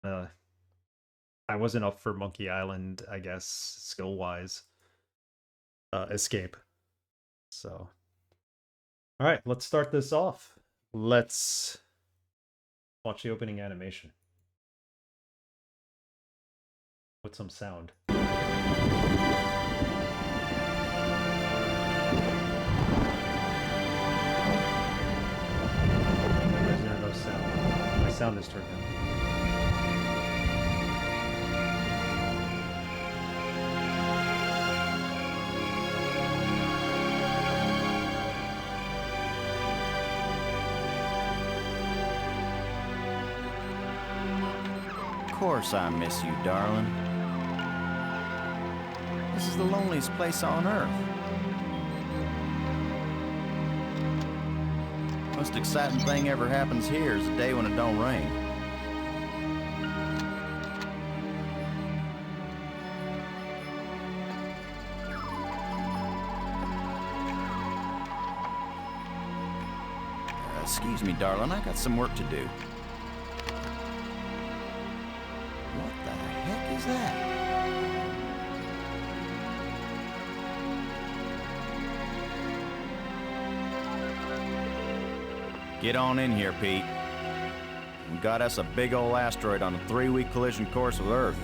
Uh, I wasn't up for Monkey Island, I guess, skill-wise. Escape. So, all right, let's start this off. Let's watch the opening animation with some sound. Why is there no sound? My sound is turned down. Of course I miss you, darling. This is the loneliest place on Earth. Most exciting thing ever happens here is the day when it don't rain. Excuse me, darling, I got some work to do. What the heck is that? Get on in here, Pete. We got us a big old asteroid on a 3-week collision course with Earth.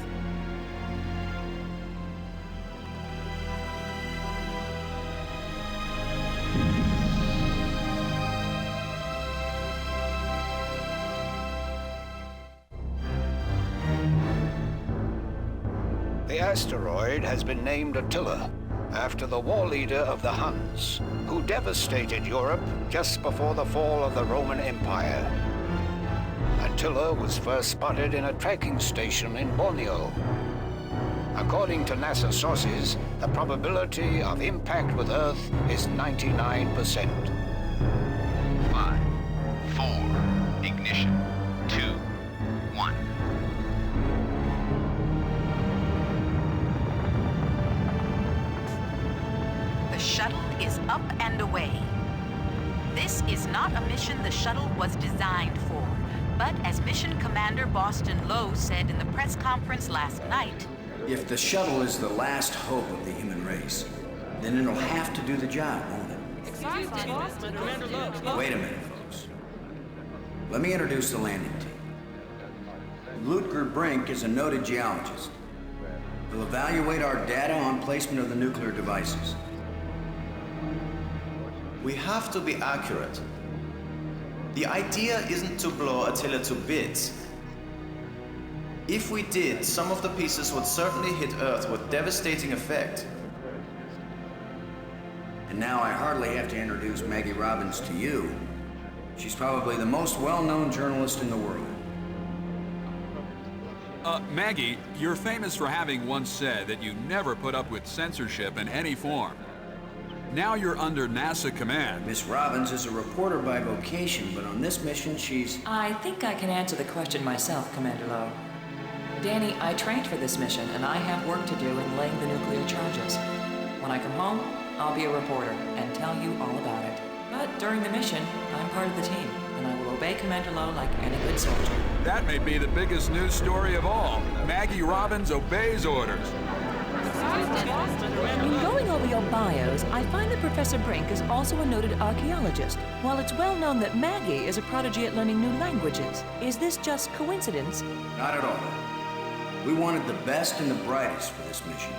The asteroid has been named Attila, after the war leader of the Huns, who devastated Europe just before the fall of the Roman Empire. Attila was first spotted in a tracking station in Borneo. According to NASA sources, the probability of impact with Earth is 99%. 5, 4, ignition, 2, 1. The shuttle is up and away. This is not a mission the shuttle was designed for, but as Mission Commander Boston Lowe said in the press conference last night, if the shuttle is the last hope of the human race, then it'll have to do the job, won't it? Wait a minute, folks. Let me introduce the landing team. Ludger Brink is a noted geologist. He'll evaluate our data on placement of the nuclear devices. We have to be accurate. The idea isn't to blow Attila to bits. If we did, some of the pieces would certainly hit Earth with devastating effect. And now I hardly have to introduce Maggie Robbins to you. She's probably the most well-known journalist in the world. Maggie, you're famous for having once said that you never put up with censorship in any form. Now you're under NASA command. Miss Robbins is a reporter by vocation, but on this mission she's... I think I can answer the question myself, Commander Lowe. Danny, I trained for this mission, and I have work to do in laying the nuclear charges. When I come home, I'll be a reporter and tell you all about it. But during the mission, I'm part of the team, and I will obey Commander Lowe like any good soldier. That may be the biggest news story of all. Maggie Robbins obeys orders. In going over your bios, I find that Professor Brink is also a noted archaeologist, while it's well known that Maggie is a prodigy at learning new languages. Is this just coincidence? Not at all. We wanted the best and the brightest for this mission.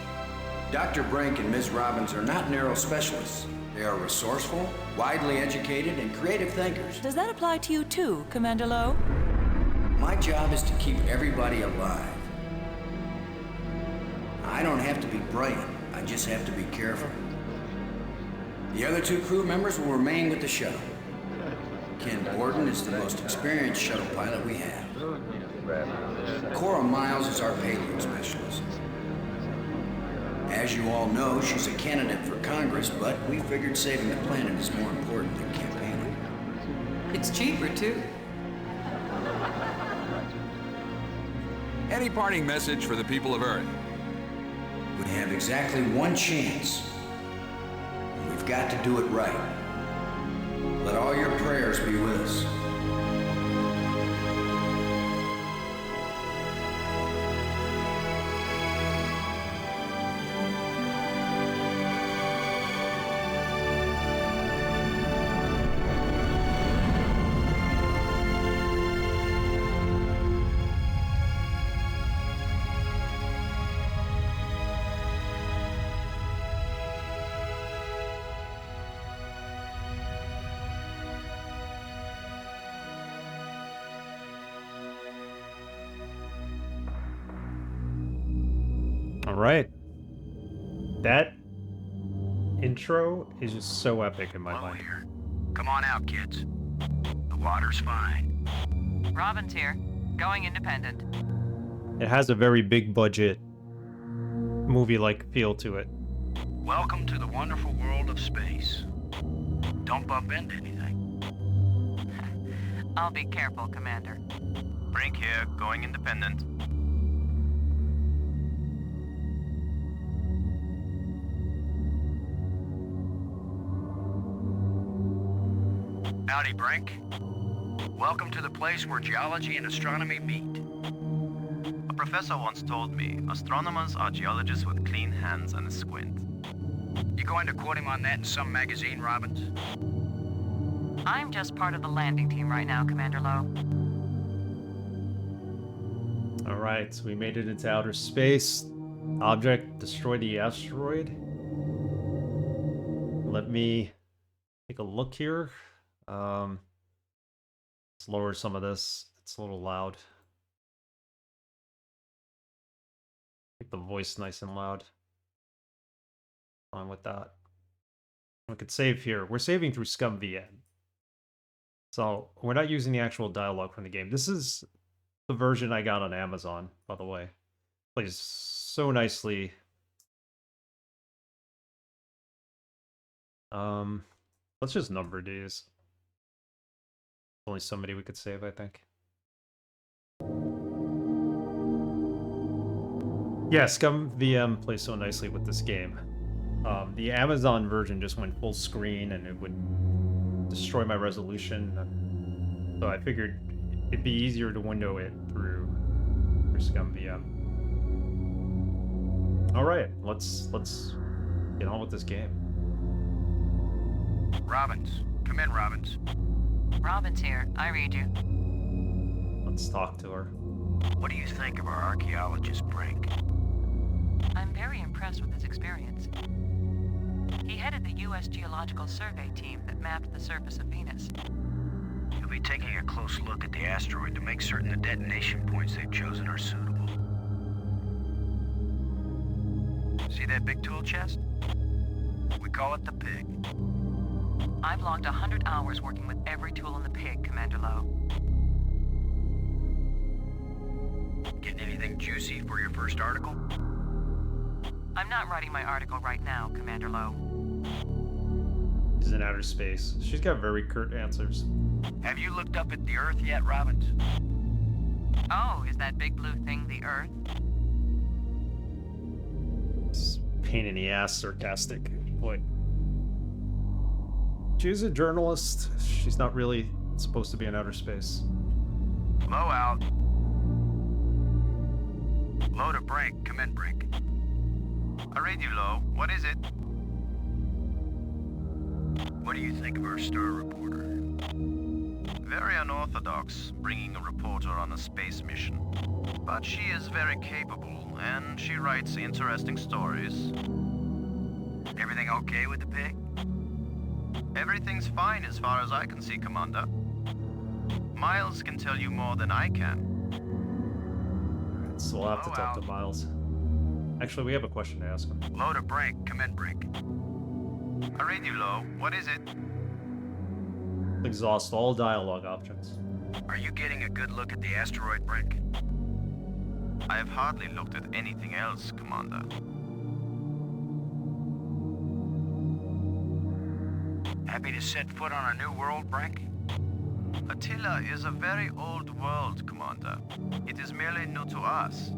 Dr. Brink and Ms. Robbins are not narrow specialists. They are resourceful, widely educated, and creative thinkers. Does that apply to you too, Commander Lowe? My job is to keep everybody alive. I don't have to be brilliant. I just have to be careful. The other 2 crew members will remain with the shuttle. Ken Borden is the most experienced shuttle pilot we have. Cora Miles is our payload specialist. As you all know, she's a candidate for Congress, but we figured saving the planet is more important than campaigning. It's cheaper, too. Any parting message for the people of Earth? We have exactly one chance. And we've got to do it right. Let all your prayers be with us. Alright. That intro is just so epic in my Hello mind. here. Come on out, kids. The water's fine. Robin's here. Going independent. It has a very big budget movie-like feel to it. Welcome to the wonderful world of space. Don't bump into anything. I'll be careful, Commander. Brink here, going independent. Howdy, Brink. Welcome to the place where geology and astronomy meet. A professor once told me, astronomers are geologists with clean hands and a squint. You going to quote him on that in some magazine, Robbins? I'm just part of the landing team right now, Commander Lowe. Alright, so we made it into outer space. Object, destroy the asteroid. Let me take a look here. Let's lower some of this. It's a little loud. Make the voice nice and loud. Fine with that. We could save here. We're saving through ScumVN. So we're not using the actual dialogue from the game. This is the version I got on Amazon, by the way. Plays so nicely. Let's just number these. Only so many we could save, I think. Yeah, ScumVM plays so nicely with this game. The Amazon version just went full screen and it would destroy my resolution. So I figured it'd be easier to window it through ScumVM. Alright, let's get on with this game. Robbins. Come in, Robbins. Robin's here. I read you. Let's talk to her. What do you think of our archaeologist, Brink? I'm very impressed with his experience. He headed the U.S. Geological Survey team that mapped the surface of Venus. He'll be taking a close look at the asteroid to make certain the detonation points they've chosen are suitable. See that big tool chest? We call it the Pig. I've logged 100 hours working with every tool in the Pig, Commander Lowe. Getting anything juicy for your first article? I'm not writing my article right now, Commander Lowe. She's in outer space. She's got very curt answers. Have you looked up at the Earth yet, Robbins? Oh, is that big blue thing the Earth? It's pain in the ass, sarcastic. Boy. She's a journalist. She's not really supposed to be in outer space. Low out. Low to Brink. Come in, Brink. I read you, Low. What is it? What do you think of our star reporter? Very unorthodox, bringing a reporter on a space mission. But she is very capable, and she writes interesting stories. Everything okay with the Pig? Everything's fine as far as I can see, Commander. Miles can tell you more than I can. Alright, so we'll have to talk to Miles. Actually, we have a question to ask him. Low to Brink. Come in, Brink. I read you, Low. What is it? Exhaust all dialogue options. Are you getting a good look at the asteroid, Brink? I have hardly looked at anything else, Commander. Happy to set foot on a new world, Brink? Attila is a very old world, Commander. It is merely new to us.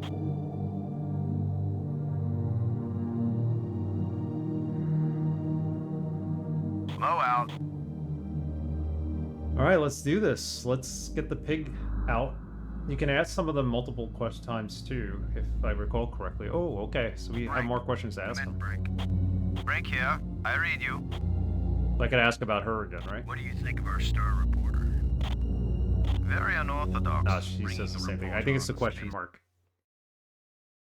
Low out. Alright, let's do this. Let's get the Pig out. You can ask some of them multiple question times too, if I recall correctly. Oh, okay. So we have more questions to ask him. Brink. Brink here. I read you. I could ask about her again, right? What do you think of our star reporter? Very unorthodox. No, she says the same thing. I think it's the question mark.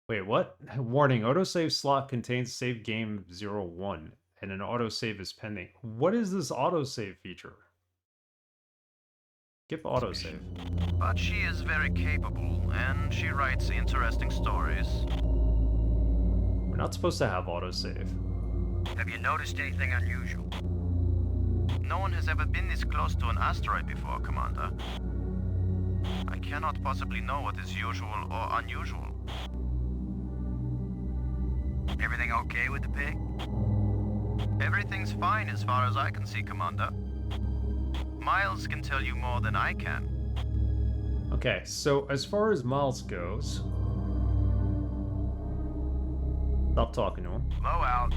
Wait, what? Warning, autosave slot contains save game 01, and an autosave is pending. What is this autosave feature? Skip autosave. But she is very capable, and she writes interesting stories. not supposed to have autosave. Have you noticed anything unusual? No one has ever been this close to an asteroid before, Commander. I cannot possibly know what is usual or unusual. Everything okay with the pig? Everything's fine as far as I can see, Commander. Miles can tell you more than I can. Okay, so as far as Miles goes... Stop talking to him. Blow out.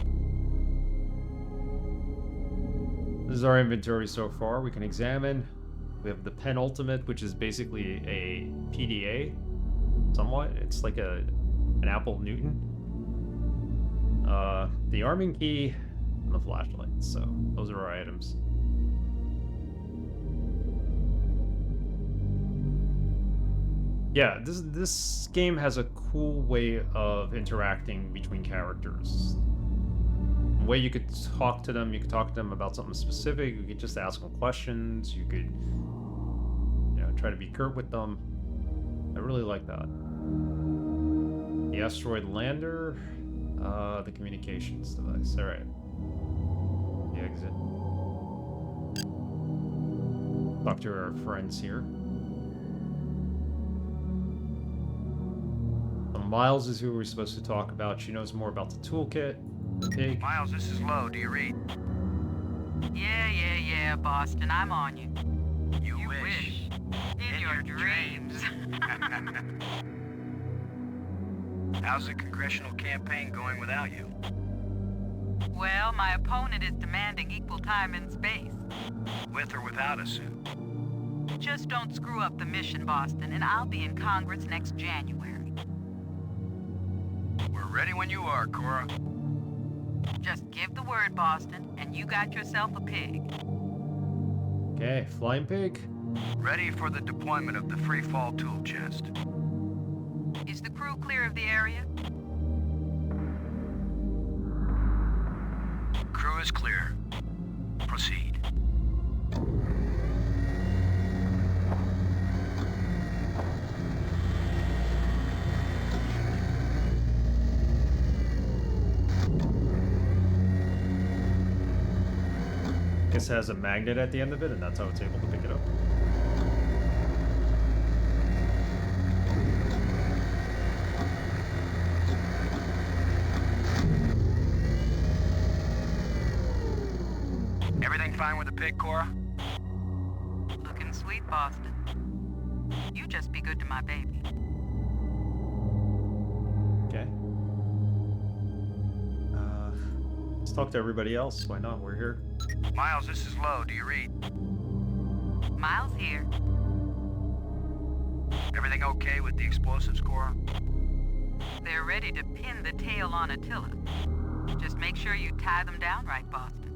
This is our inventory so far. We can examine. We have the penultimate, which is basically a PDA, somewhat. It's like an Apple Newton. The arming key, and the flashlight. So those are our items. Yeah, this game has a cool way of interacting between characters. The way you could talk to them, you could talk to them about something specific, you could just ask them questions, you could, you know, try to be curt with them. I really like that. The asteroid lander, the communications device, alright. The exit. Talk to our friends here. Miles is who we're supposed to talk about. She knows more about the toolkit. The pig. Miles, this is Low. Do you read? Yeah, Boston, I'm on you. You wish. In your dreams. How's the congressional campaign going without you? Well, my opponent is demanding equal time in space. With or without a suit? Just don't screw up the mission, Boston, and I'll be in Congress next January. We're ready when you are, Cora. Just give the word, Boston, and you got yourself a pig. Okay, flying pig. Ready for the deployment of the free fall tool chest. Is the crew clear of the area? Crew is clear. Proceed. This has a magnet at the end of it, and that's how it's able to pick it up. Everything fine with the pig, Cora? Looking sweet, Boston. You just be good to my baby. Okay. Let's talk to everybody else. Why not? We're here. Miles, this is Low. Do you read? Miles here. Everything okay with the explosives, Cora? They're ready to pin the tail on Attila. Just make sure you tie them down right, Boston.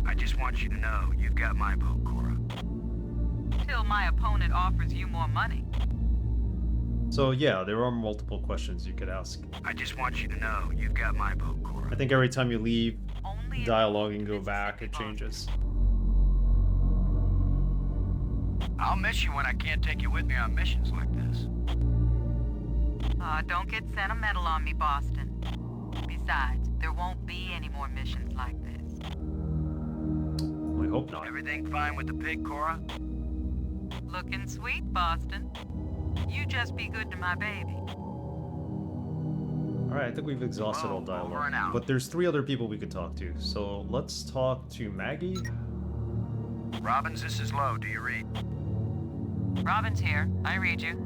I just want you to know you've got my vote, Cora. Till my opponent offers you more money. So yeah, there are multiple questions you could ask. I just want you to know you've got my vote, Cora. I think every time you leave Only dialogue and go back, it changes. I'll miss you when I can't take you with me on missions like this. Don't get sentimental on me, Boston. Besides, there won't be any more missions like this. I hope not. Everything fine with the pig, Cora? Looking sweet, Boston. You just be good to my baby. Alright, I think we've exhausted all Over and dialogue. out. But there's 3 other people we could talk to. So let's talk to Maggie. Robbins, this is Low. Do you read? Robin's here. I read you.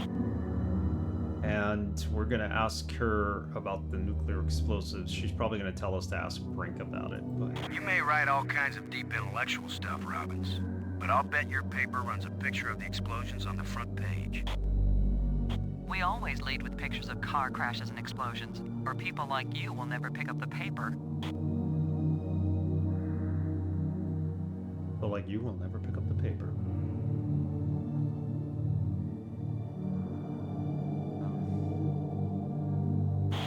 And we're gonna ask her about the nuclear explosives. She's probably gonna tell us to ask Brink about it. But You may write all kinds of deep intellectual stuff, Robbins, but I'll bet your paper runs a picture of the explosions on the front page. We always lead with pictures of car crashes and explosions, or people like you will never pick up the paper. but like you will never pick up the paper.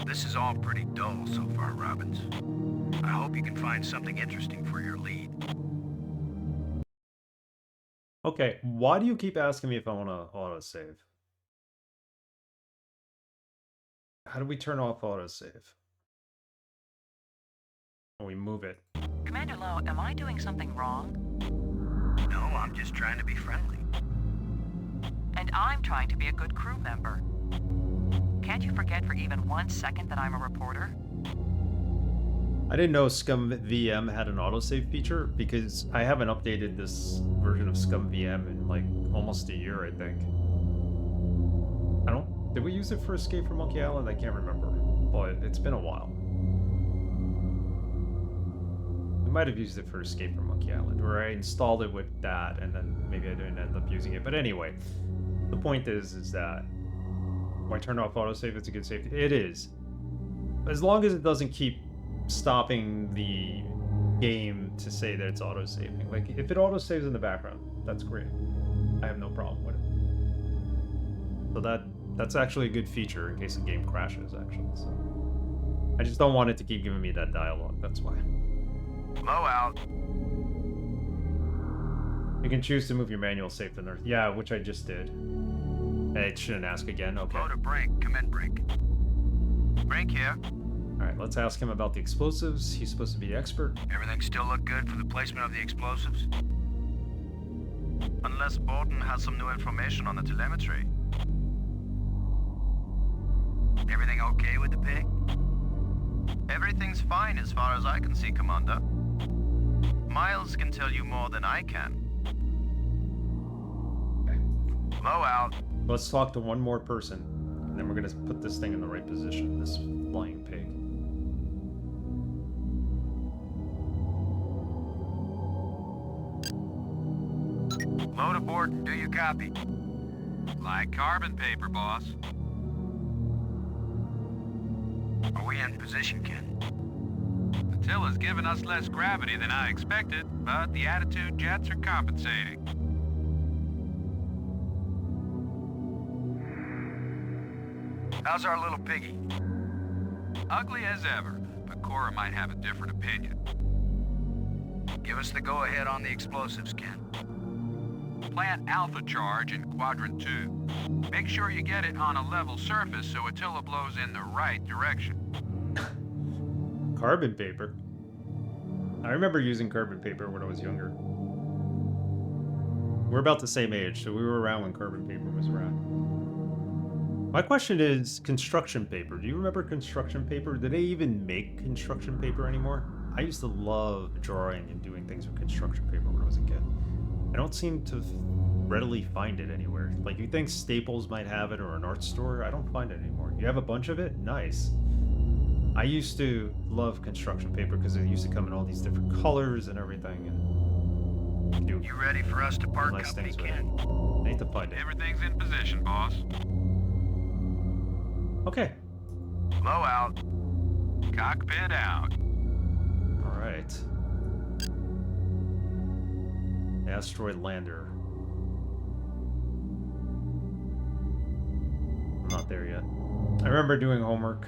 This is all pretty dull so far, Robbins. I hope you can find something interesting for your lead. Okay, why do you keep asking me if I want to autosave? How do we turn off autosave? Oh, we move it. Commander Lowe, am I doing something wrong? No, I'm just trying to be friendly. And I'm trying to be a good crew member. Can't you forget for even 1 second that I'm a reporter? I didn't know Scum VM had an autosave feature because I haven't updated this version of Scum VM in like almost a year, I think. Did we use it for Escape from Monkey Island? I can't remember, but it's been a while. We might have used it for Escape from Monkey Island, where I installed it with that, and then maybe I didn't end up using it. But anyway, the point is that when I turn off autosave, it's a good safety. It is. As long as it doesn't keep stopping the game to say that it's autosaving. Like, if it autosaves in the background, that's great. I have no problem with it. So that's actually a good feature in case the game crashes, actually. So I just don't want it to keep giving me that dialogue, that's why. Low out. You can choose to move your manual safe to Earth. Yeah, which I just did. It shouldn't ask again, okay. Low to Brink. Come in, Brink. Brink here. Alright, let's ask him about the explosives. He's supposed to be the expert. Everything still look good for the placement of the explosives? Unless Borden has some new information on the telemetry. Everything okay with the pig? Everything's fine as far as I can see, Commander. Miles can tell you more than I can. Okay. Low out. Let's talk to one more person, and then we're gonna put this thing in the right position, this flying pig. Low to Borden, do you copy? Like carbon paper, boss. Are we in position, Ken? Attila's given us less gravity than I expected, but the attitude jets are compensating. How's our little piggy? Ugly as ever, but Cora might have a different opinion. Give us the go-ahead on the explosives, Ken. Plant Alpha Charge in Quadrant 2. Make sure you get it on a level surface so Attila blows in the right direction. Carbon paper? I remember using carbon paper when I was younger. We're about the same age, so we were around when carbon paper was around. My question is, construction paper. Do you remember construction paper? Do they even make construction paper anymore? I used to love drawing and doing things with construction paper when I was a kid. I don't seem to readily find it anywhere. Like, you think Staples might have it or an art store? I don't find it anymore. You have a bunch of it? Nice. I used to love construction paper because it used to come in all these different colors and everything. And you ready for us to part nice company, things Ken? I need to find it. Everything's in position, boss. Okay. Low out. Cockpit out. All right. Asteroid lander. I'm not there yet. I remember doing homework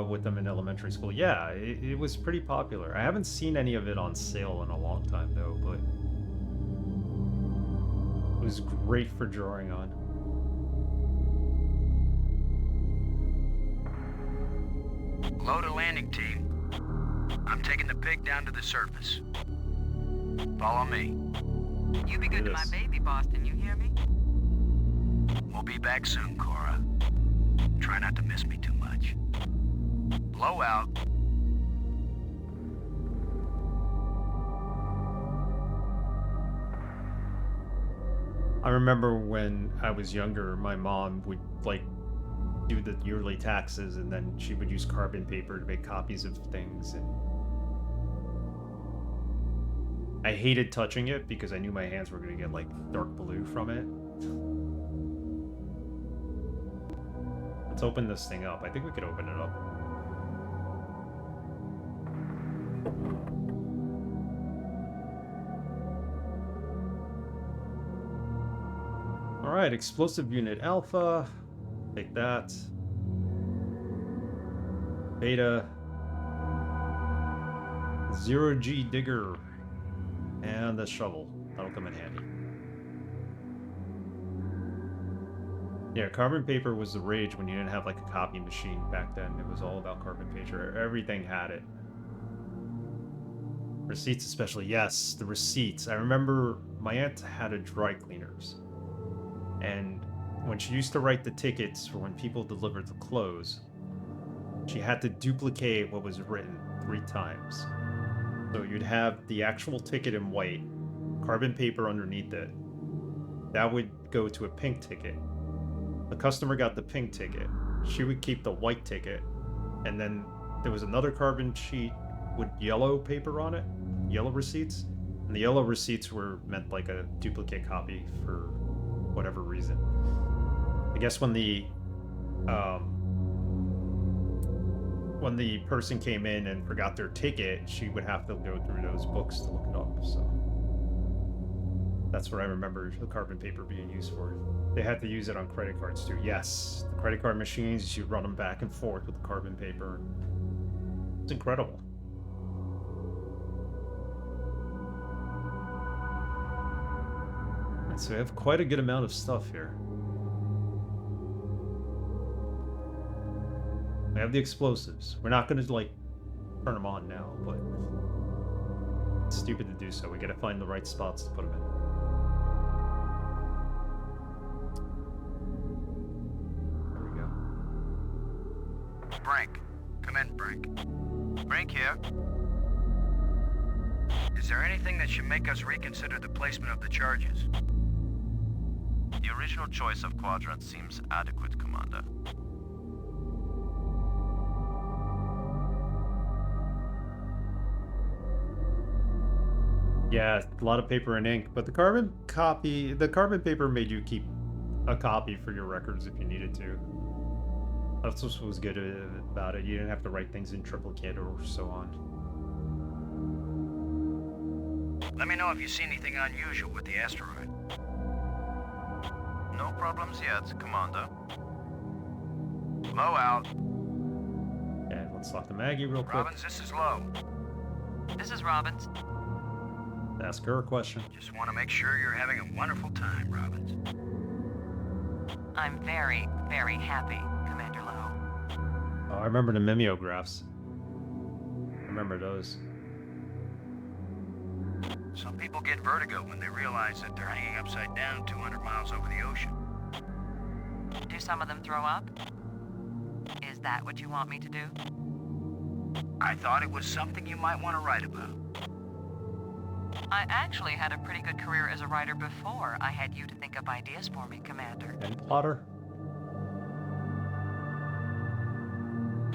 with them in elementary school. Yeah, it was pretty popular. I haven't seen any of it on sale in a long time, though, but it was great for drawing on. Low to landing team. I'm taking the pig down to the surface. Follow me. You be good to my baby, Boston, you hear me? We'll be back soon, Cora. Try not to miss me too much. Blow out. I remember when I was younger, my mom would, like, do the yearly taxes, and then she would use carbon paper to make copies of things, and I hated touching it because I knew my hands were going to get, like, dark blue from it. Let's open this thing up. I think we could open it up. Alright, explosive unit alpha. Take that. Beta. 0G digger. And the shovel. That'll come in handy. Yeah, carbon paper was the rage when you didn't have like a copy machine back then. It was all about carbon paper. Everything had it. Receipts especially. Yes, the receipts. I remember my aunt had a dry cleaners. And when she used to write the tickets for when people delivered the clothes, she had to duplicate what was written 3 times. So you'd have the actual ticket in white, carbon paper underneath it. That would go to a pink ticket. The customer got the pink ticket. She would keep the white ticket. And then there was another carbon sheet with yellow paper on it, yellow receipts. And the yellow receipts were meant like a duplicate copy for whatever reason. I guess when the person came in and forgot their ticket, she would have to go through those books to look it up. So that's what I remember the carbon paper being used for. They had to use it on credit cards too. Yes, the credit card machines, you run them back and forth with the carbon paper. It's incredible. Right, so we have quite a good amount of stuff here. We have the explosives. We're not going to, like, turn them on now, but it's stupid to do so. We got to find the right spots to put them in. There we go. Brink. Come in, Brink. Brink here. Is there anything that should make us reconsider the placement of the charges? The original choice of quadrant seems adequate, Commander. Yeah, a lot of paper and ink, but the carbon paper made you keep a copy for your records if you needed to. That's what was good about it. You didn't have to write things in triplicate or so on. Let me know if you see anything unusual with the asteroid. No problems yet, Commander. Low out. Yeah, let's talk to Maggie real quick. Robbins, this is Low. This is Robbins. Ask her a question. Just want to make sure you're having a wonderful time, Robbins. I'm very, very happy, Commander Lowe. Oh, I remember the mimeographs. I remember those. Some people get vertigo when they realize that they're hanging upside down 200 miles over the ocean. Do some of them throw up? Is that what you want me to do? I thought it was something you might want to write about. I actually had a pretty good career as a writer before I had you to think up ideas for me, Commander. And plotter.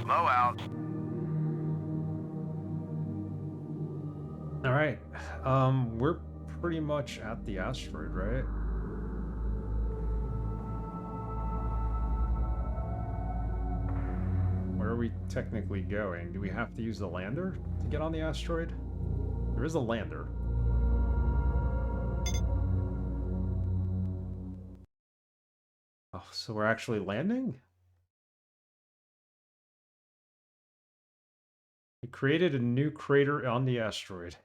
Low out. All right. We're pretty much at the asteroid, right? Where are we technically going? Do we have to use the lander to get on the asteroid? There is a lander. Oh, so we're actually landing? We created a new crater on the asteroid.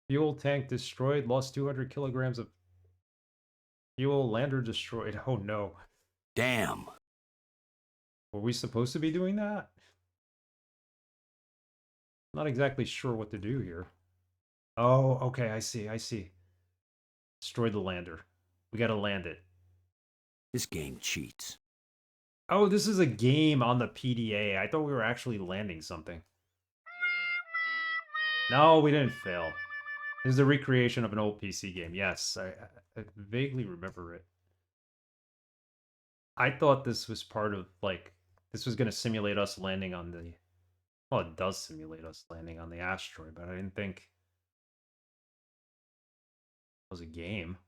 Fuel tank destroyed, lost 200 kilograms of fuel, lander destroyed. Oh no. Damn. Were we supposed to be doing that? Not exactly sure what to do here. Oh, okay, I see. Destroy the lander. We gotta land it. This game cheats. Oh, this is a game on the PDA. I thought we were actually landing something. No, we didn't fail. This is a recreation of an old PC game. Yes, I vaguely remember it. I thought this was part of, like, this was going to simulate us landing on the... Well, it does simulate us landing on the asteroid, but I didn't think it was a game.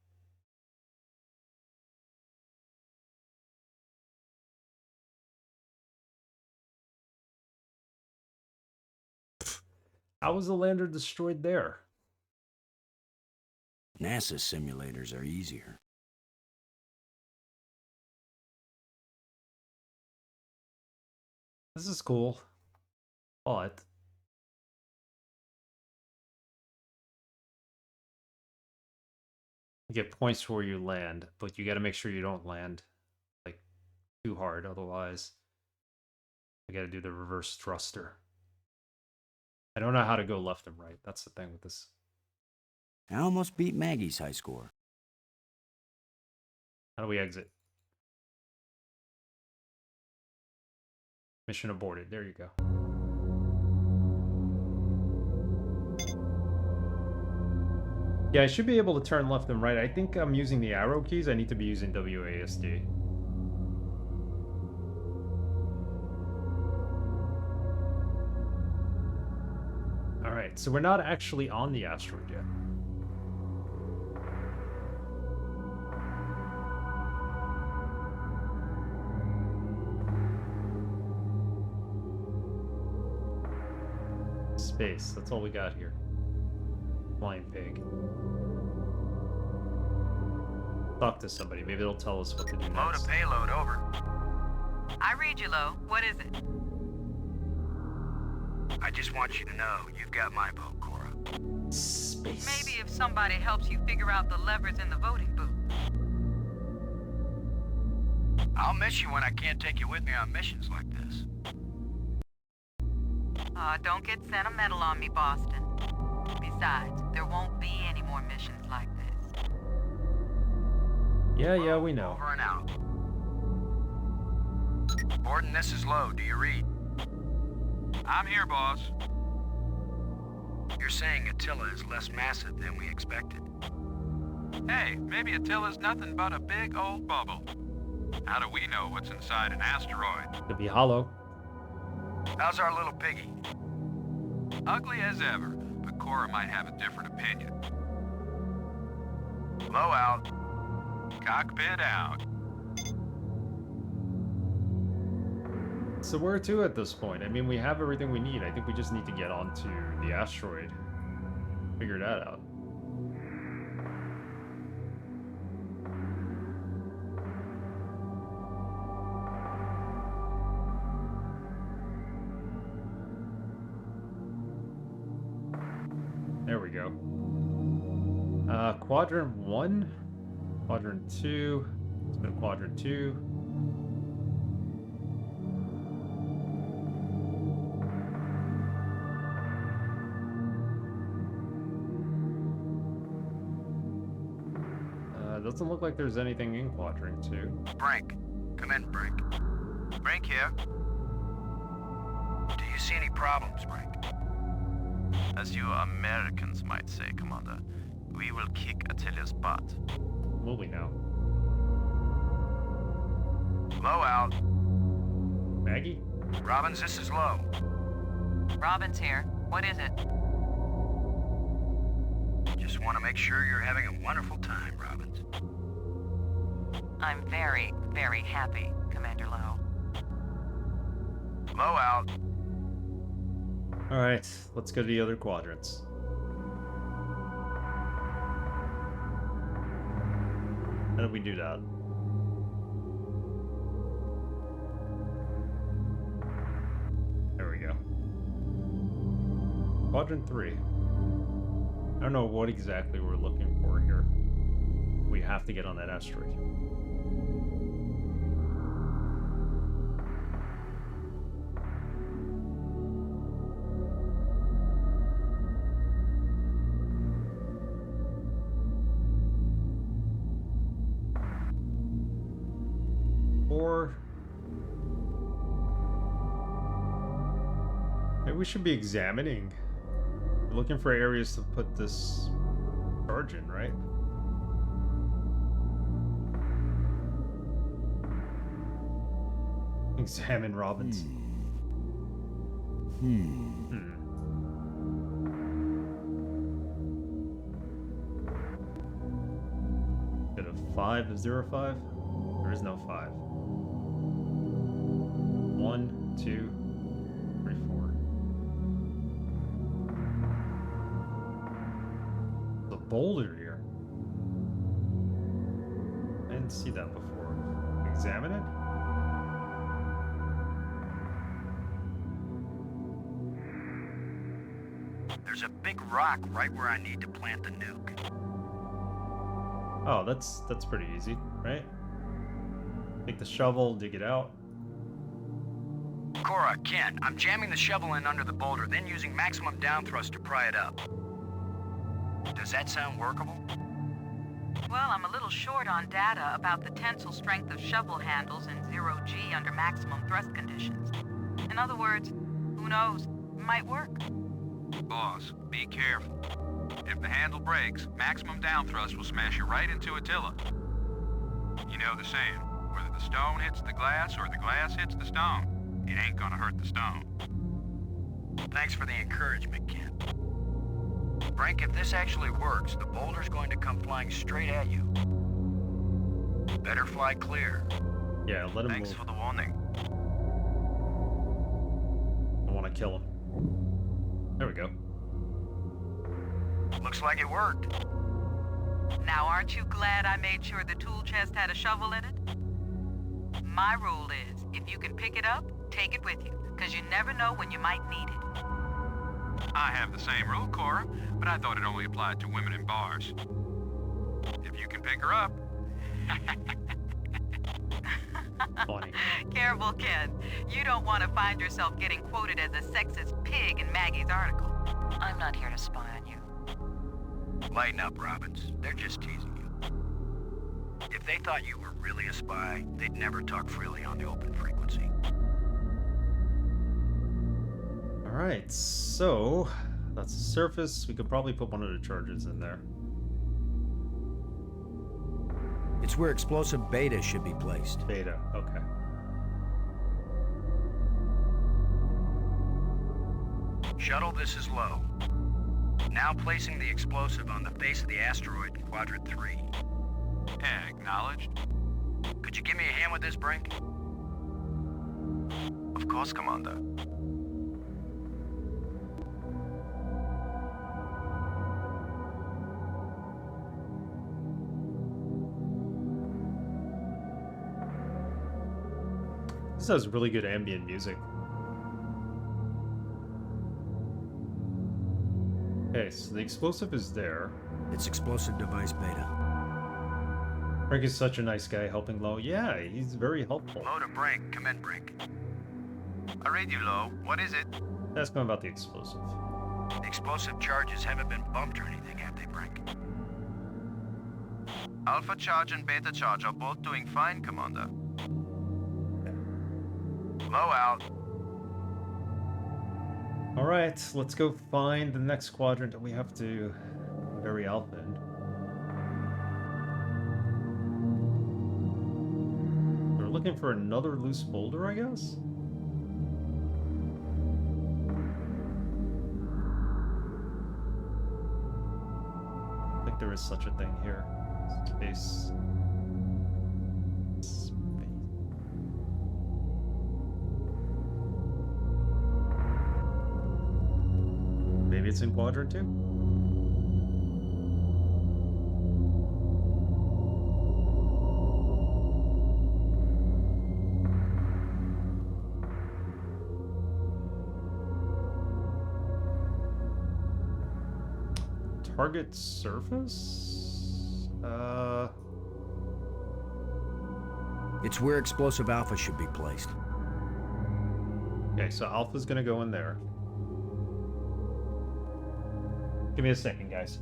How was the lander destroyed there? NASA simulators are easier. This is cool, but you get points for where you land, but you got to make sure you don't land like too hard, otherwise I gotta do the reverse thruster. I don't know how to go left and right. That's the thing with this. I almost beat Maggie's high score. How do we exit? Mission aborted. There you go. Yeah, I should be able to turn left and right. I think I'm using the arrow keys. I need to be using WASD. Alright, so we're not actually on the asteroid yet. Space, that's all we got here. Flying pig. Talk to somebody, maybe they'll tell us what to do Load next. a payload, over. I read you, Lo. What is it? I just want you to know you've got my vote, Cora. Space. Maybe if somebody helps you figure out the levers in the voting booth. I'll miss you when I can't take you with me on missions like this. Don't get sentimental on me, Boston. Besides, there won't be any more missions like this. Yeah, we know. Over and out. Borden, this is Lowe. Do you read? I'm here, boss. You're saying Attila is less massive than we expected. Hey, maybe Attila's nothing but a big old bubble. How do we know what's inside an asteroid? Could be hollow. How's our little piggy? Ugly as ever, but Cora might have a different opinion. Low out. Cockpit out. So where to at this point? I mean, we have everything we need. I think we just need to get onto the asteroid. Figure that out. There we go. Quadrant 1, Quadrant 2, let's go to Quadrant 2. Doesn't look like there's anything in Quadrant 2. Brink. Come in, Brink. Brink here. Do you see any problems, Brink? As you Americans might say, Commander, we will kick Attila's butt. Will we now? Low out. Maggie? Robbins, this is Low. Robin's here. What is it? Just want to make sure you're having a wonderful time, Robbins. I'm very, very happy, Commander Lowe. Low out. Alright, let's go to the other quadrants. How do we do that? There we go. Quadrant 3. I don't know what exactly we're looking for here. We have to get on that asteroid. Or maybe we should be examining. We're looking for areas to put this charge in, right? Examine Robbins. Got a 5 of 0, 5? There is no 5. 1, 2, 3, 4. The boulder here. I didn't see that before. Examine it? There's a big rock right where I need to plant the nuke. Oh, that's pretty easy, right? Take the shovel, dig it out. Cora, Ken, I'm jamming the shovel in under the boulder, then using maximum down thrust to pry it up. Does that sound workable? Well, I'm a little short on data about the tensile strength of shovel handles in 0G under maximum thrust conditions. In other words, who knows? It might work. Boss, be careful. If the handle breaks, maximum down thrust will smash you right into Attila. You know the saying, whether the stone hits the glass or the glass hits the stone, it ain't gonna hurt the stone. Thanks for the encouragement, Ken. Brink, if this actually works, the boulder's going to come flying straight at you. Better fly clear. Yeah, let him Thanks move. for the warning. I want to kill him. There we go. Looks like it worked. Now, aren't you glad I made sure the tool chest had a shovel in it? My rule is, if you can pick it up, take it with you, because you never know when you might need it. I have the same rule, Cora, but I thought it only applied to women in bars. If you can pick her up. Funny. Careful, Ken. You don't want to find yourself getting quoted as a sexist pig in Maggie's article. I'm not here to spy on you. Lighten up, Robbins. They're just teasing you. If they thought you were really a spy, they'd never talk freely on the open frequency. Alright, so that's the surface. We could probably put one of the charges in there. It's where explosive beta should be placed. Beta, okay. Shuttle, this is low. Now placing the explosive on the face of the asteroid in Quadrant 3. Acknowledged. Could you give me a hand with this, Brink? Of course, Commander. This has really good ambient music. Okay, so the explosive is there. It's explosive device beta. Brink is such a nice guy helping Low. Yeah, he's very helpful. Low to Brink. Come in, Brink. I read you, Low. What is it? Ask him about the explosive. The explosive charges haven't been bumped or anything, have they, Brink? Alpha charge and beta charge are both doing fine, Commander. Low out. Alright, let's go find the next quadrant that we have to bury Alpha in. We're looking for another loose boulder, I guess? I think there is such a thing here. Space. Maybe it's in quadrant 2? Target surface? It's where explosive alpha should be placed. Okay, so Alpha's gonna go in there. Give me a second, guys.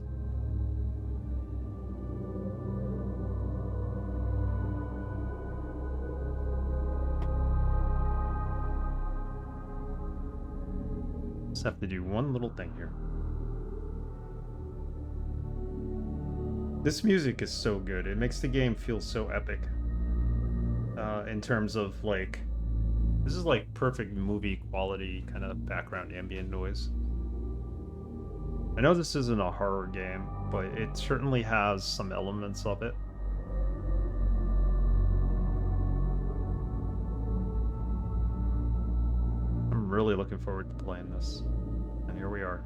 Just have to do one little thing here. This music is so good. It makes the game feel so epic. In terms of, like, this is like perfect movie quality kind of background ambient noise. I know this isn't a horror game, but it certainly has some elements of it. I'm really looking forward to playing this. And here we are.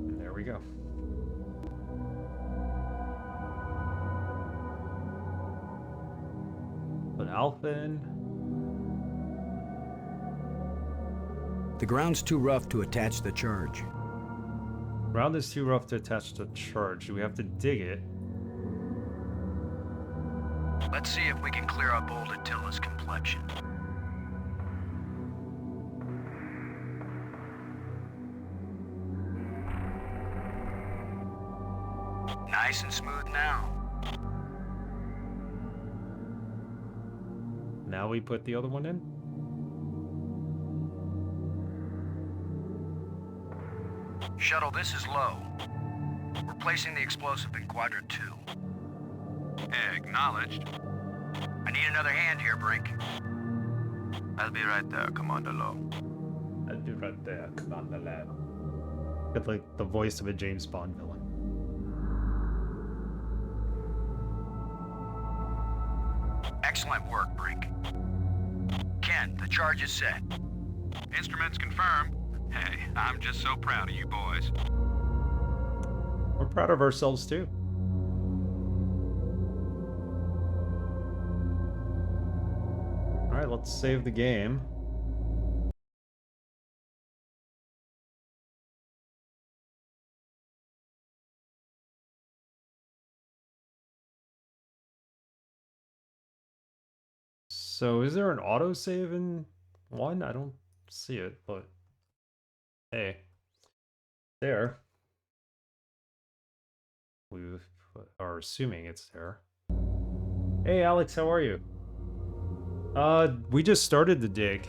And there we go. Put Alpha in. The ground's too rough to attach the charge. Ground is too rough to attach to charge. Do we have to dig it? Let's see if we can clear up old Attila's complexion. Nice and smooth now. Now we put the other one in? Shuttle, this is low. We're placing the explosive in quadrant 2. Acknowledged. I need another hand here, Brink. I'll be right there, Commander Lowe. I'll be right there, Commander Lowe. Got like the voice of a James Bond villain. Excellent work, Brink. Ken, the charge is set. Instruments confirmed. Hey, I'm just so proud of you boys. We're proud of ourselves too. Alright, let's save the game. So is there an autosave in one? I don't see it, but hey, there. We are assuming it's there. Hey Alex, how are you? We just started the dig.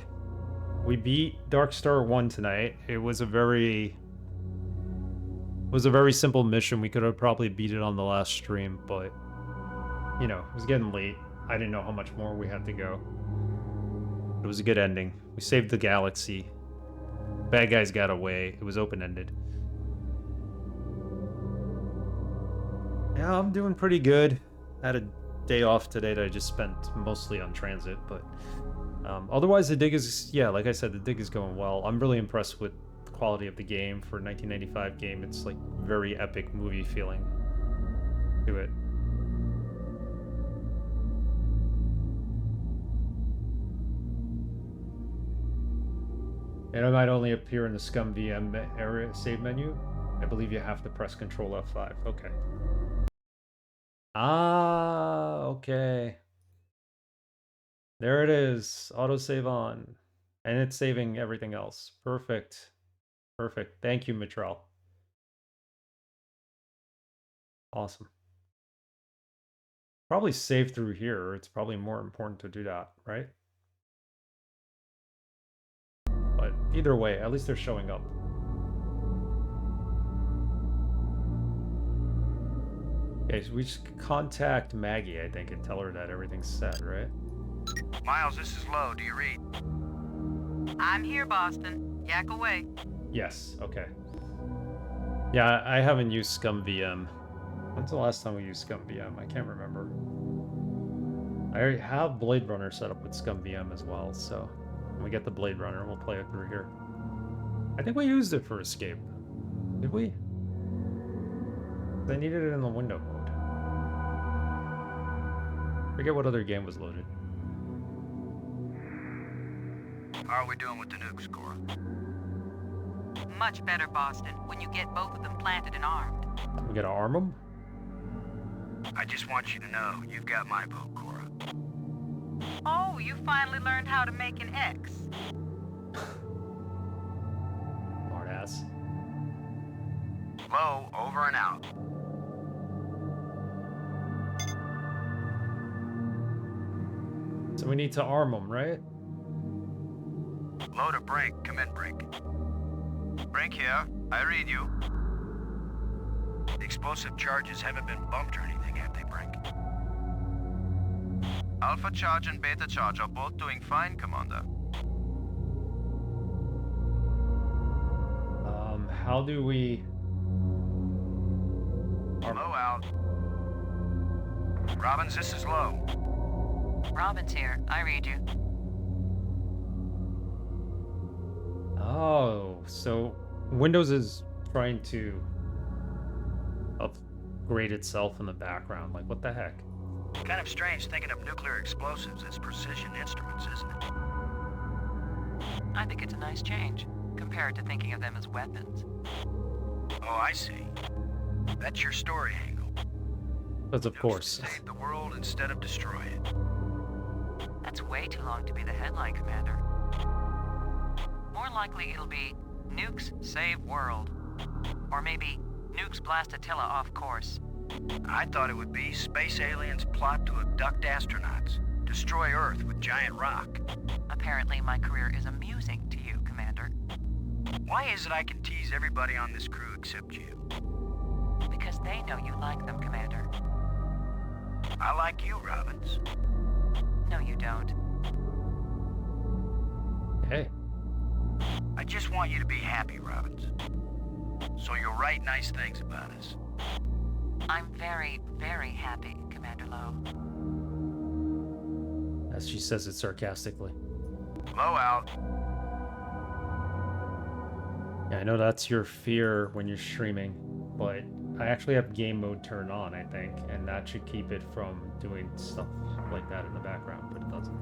We beat Dark Star 1 tonight. It was a very simple mission. We could have probably beat it on the last stream, but you know, it was getting late. I didn't know how much more we had to go. It was a good ending. We saved the galaxy. Bad guys got away. It was open-ended. Yeah, I'm doing pretty good. Had a day off today that I just spent mostly on transit, but otherwise the dig is, yeah, like I said, the dig is going well. I'm really impressed with the quality of the game for a 1995 game. It's like very epic movie feeling to it. And it might only appear in the Scum VM area save menu. I believe you have to press Control F5. Okay. Ah, okay. There it is. Autosave on. And it's saving everything else. Perfect. Perfect. Thank you, Mitral. Awesome. Probably save through here. It's probably more important to do that, right? But either way, at least they're showing up. Okay, so we just contact Maggie, I think, and tell her that everything's set, right? Miles, this is Low. Do you read? I'm here, Boston. Yak away. Yes, okay. Yeah, I haven't used Scum VM. When's the last time we used Scum VM? I can't remember. I have Blade Runner set up with Scum VM as well, so when we get the Blade Runner, we'll play it through here. I think we used it for Escape. Did we? I needed it in the window mode. Forget what other game was loaded. How are we doing with the nukes, Cora? Much better, Boston, when you get both of them planted and armed. We gotta arm them? I just want you to know you've got my vote, Cora. Oh, you finally learned how to make an X. Smartass. Low, over and out. So we need to arm them, right? Low to Brink. Come in, Brink. Brink here. I read you. The explosive charges haven't been bumped or anything, have they, Brink? Alpha charge and beta charge are both doing fine, Commander. How do we... Low out. Robbins, this is Low. Robin's here. I read you. Oh, so Windows is trying to upgrade itself in the background. Like, what the heck? Kind of strange thinking of nuclear explosives as precision instruments, isn't it? I think it's a nice change, compared to thinking of them as weapons. Oh, I see. That's your story angle. Because of course. Save the world instead of destroy it. That's way too long to be the headline, Commander. More likely it'll be Nukes Save World. Or maybe Nukes Blast Attila off course. I thought it would be space aliens plot to abduct astronauts, destroy Earth with giant rock. Apparently my career is amusing to you, Commander. Why is it I can tease everybody on this crew except you? Because they know you like them, Commander. I like you, Robbins. No, you don't. Hey. I just want you to be happy, Robbins. So you'll write nice things about us. I'm very, very happy, Commander Lowe. As she says it sarcastically. Low out. Yeah, I know that's your fear when you're streaming, but I actually have game mode turned on, I think, and that should keep it from doing stuff like that in the background, but it doesn't.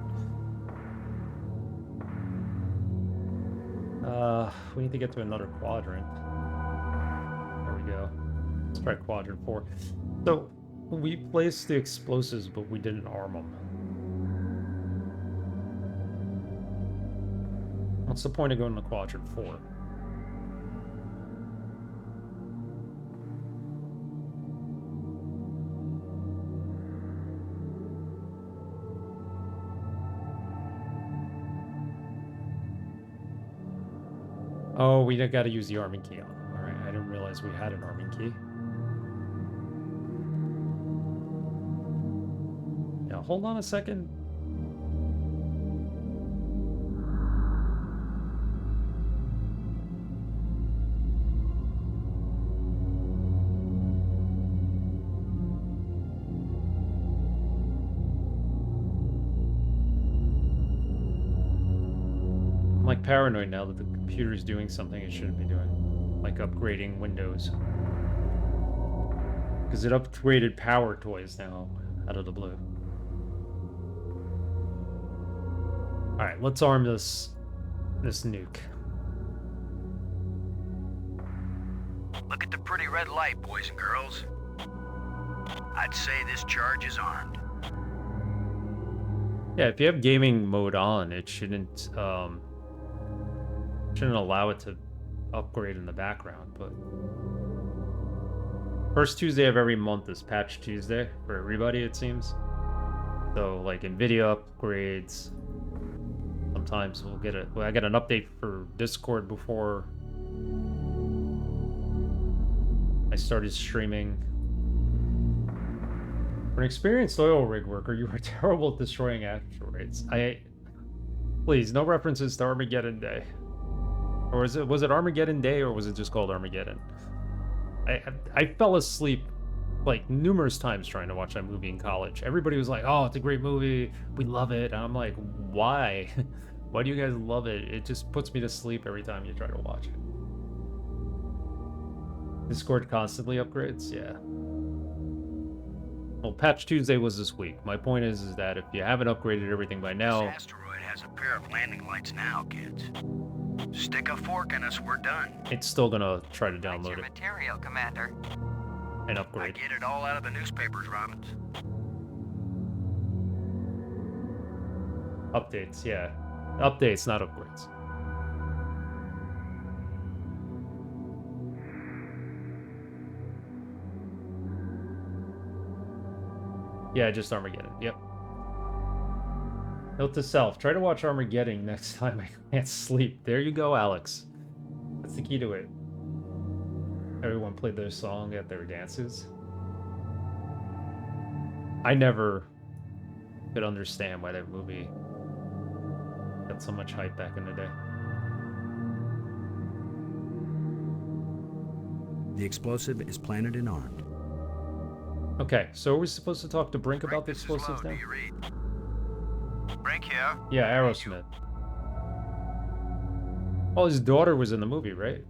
We need to get to another quadrant. There we go. Let's try quadrant 4. So, we placed the explosives, but we didn't arm them. What's the point of going to quadrant 4? Oh, we got to use the arming key on them. All right, I didn't realize we had an arming key. Yeah, hold on a second. I'm like paranoid now that the computer's doing something it shouldn't be doing, like upgrading Windows. Because it upgraded Power Toys now, out of the blue. Alright, let's arm this nuke. Look at the pretty red light, boys and girls. I'd say this charge is armed. Yeah, if you have gaming mode on, it shouldn't allow it to upgrade in the background, but first Tuesday of every month is Patch Tuesday for everybody, it seems. So like NVIDIA upgrades, sometimes we'll get I get an update for Discord before I started streaming. For an experienced oil rig worker, you are terrible at destroying asteroids. Please, no references to Armageddon Day. Or was it Armageddon Day, or was it just called Armageddon? I fell asleep like numerous times trying to watch that movie in college. Everybody was like, "Oh, it's a great movie. We love it." And I'm like, "Why? Why do you guys love it? It just puts me to sleep every time you try to watch it." Discord constantly upgrades, yeah. Well, Patch Tuesday was this week. My point is that if you haven't upgraded everything by now... This asteroid has a pair of landing lights now, kids. Stick a fork in us, we're done. It's still gonna try to download it. Material, Commander. And upgrade. I get it all out of the newspapers, Robbins. Updates, yeah. Updates, not upgrades. Yeah, just Armageddon. Yep. Note to self, try to watch Armageddon next time I can't sleep. There you go, Alex. That's the key to it. Everyone played their song at their dances. I never could understand why that movie got so much hype back in the day. The explosive is planted and armed. Okay, so are we supposed to talk to Brink about the explosives now? Brink here. Yeah, Aerosmith. Oh, his daughter was in the movie, right?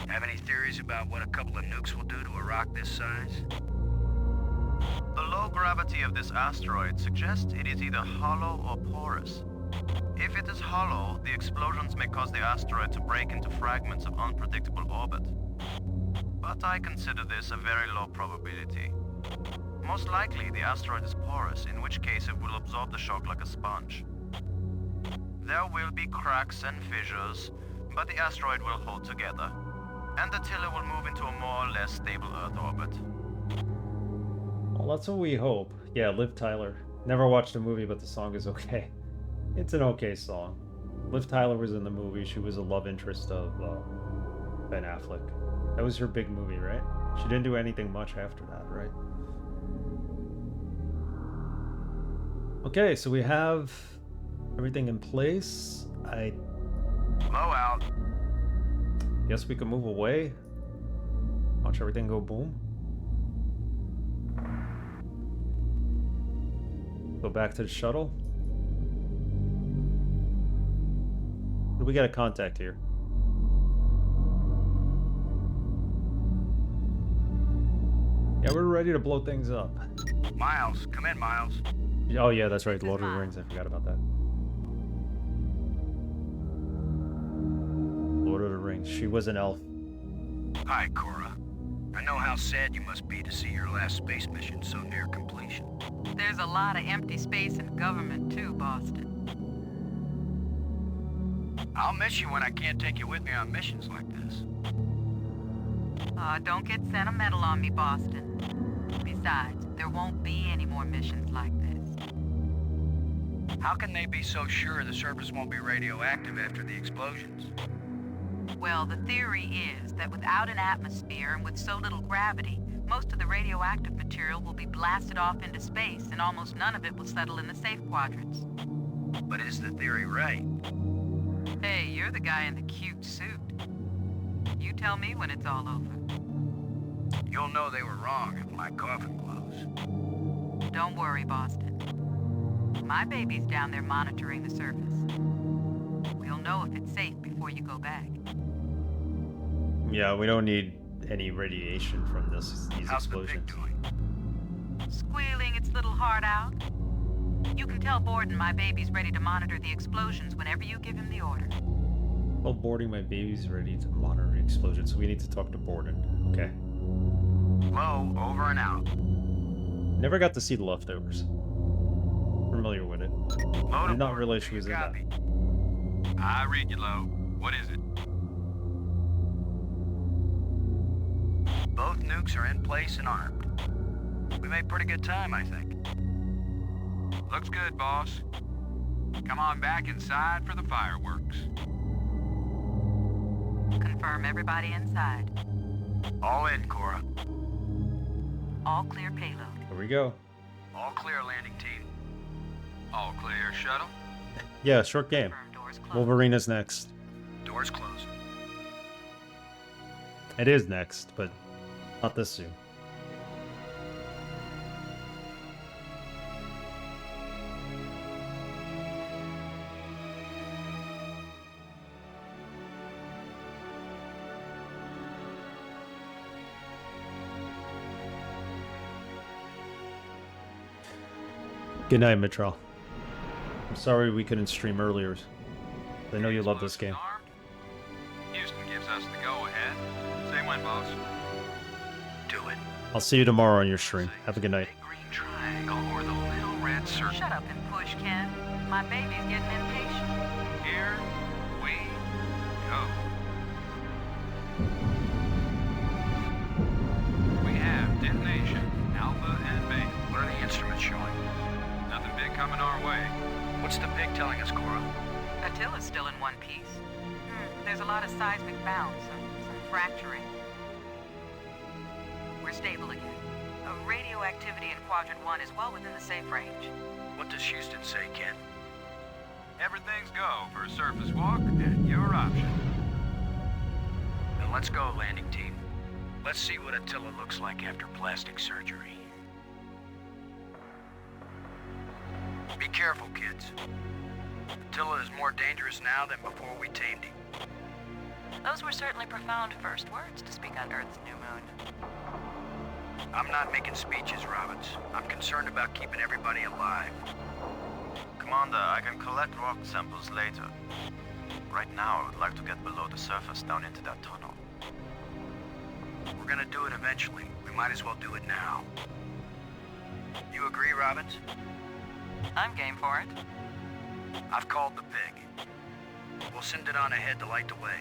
Have any theories about what a couple of nukes will do to a rock this size? The low gravity of this asteroid suggests it is either hollow or porous. If it is hollow, the explosions may cause the asteroid to break into fragments of unpredictable orbit. but I consider this a very low probability. Most likely, the asteroid is porous, in which case it will absorb the shock like a sponge. There will be cracks and fissures, but the asteroid will hold together, and Attila will move into a more or less stable Earth orbit. Well, that's what we hope. Yeah, Liv Tyler. Never watched the movie, but the song is okay. It's an okay song. Liv Tyler was in the movie. She was a love interest of Ben Affleck. That was her big movie, right? She didn't do anything much after that, right? Okay, so we have everything in place. I Blowout. guess we can move away. Watch everything go boom. Go back to the shuttle. We got a contact here. Yeah, we're ready to blow things up. Miles, come in, Miles. Oh yeah, that's right. Lord of the Rings. I forgot about that. Lord of the Rings. She was an elf. Hi, Cora. I know how sad you must be to see your last space mission so near completion. There's a lot of empty space in government too, Boston. I'll miss you when I can't take you with me on missions like this. Don't get sentimental on me, Boston. Besides, there won't be any more missions like this. How can they be so sure the surface won't be radioactive after the explosions? Well, the theory is that without an atmosphere and with so little gravity, most of the radioactive material will be blasted off into space and almost none of it will settle in the safe quadrants. But is the theory right? Hey, you're the guy in the cute suit. You tell me when it's all over. You'll know they were wrong if my coffin blows. Don't worry, Boston. My baby's down there monitoring the surface. We'll know if it's safe before you go back. Yeah, we don't need any radiation from these How's the explosions. pig doing? Squealing its little heart out. You can tell Borden my baby's ready to monitor the explosions whenever you give him the order. Well, boarding my baby's ready to monitor the explosion, so we need to talk to Borden. Okay. Low, over and out. Never got to see The Leftovers. Familiar with it. I did not realize she was in that. I read you, Lo. What is it? Both nukes are in place and armed. We made pretty good time, I think. Looks good, boss. Come on back inside for the fireworks. Confirm everybody inside. All in, Cora. All clear payload. Here we go. All clear, landing team. All clear, shuttle. Yeah, short game. Confirm doors closed. Wolverine is next. Doors closed. It is next, but not this soon. Good night, Mitral. I'm sorry we couldn't stream earlier. I know you love this game. Armed. Houston gives us the go-ahead. Say when, boss. Do it. I'll see you tomorrow on your stream. Have a good night. Green triangle or the little red circle. Shut up and push, Ken. My baby's getting impatient. Here we go. We have detonation, alpha and beta. What are the instruments showing? Nothing big coming our way. What's the pig telling us, Cora? Attila's still in one piece. There's a lot of seismic bounce, some fracturing. We're stable again. Radioactivity in Quadrant 1 is well within the safe range. What does Houston say, Ken? Everything's go for a surface walk at your option. Then let's go, landing team. Let's see what Attila looks like after plastic surgery. Be careful, kids. Attila is more dangerous now than before we tamed him. Those were certainly profound first words to speak on Earth's new moon. I'm not making speeches, Roberts. I'm concerned about keeping everybody alive. Commander, I can collect rock samples later. Right now, I would like to get below the surface down into that tunnel. we're gonna do it eventually. We might as well do it now. You agree, Robbins? I'm game for it. I've called the pig. We'll send it on ahead to light the way.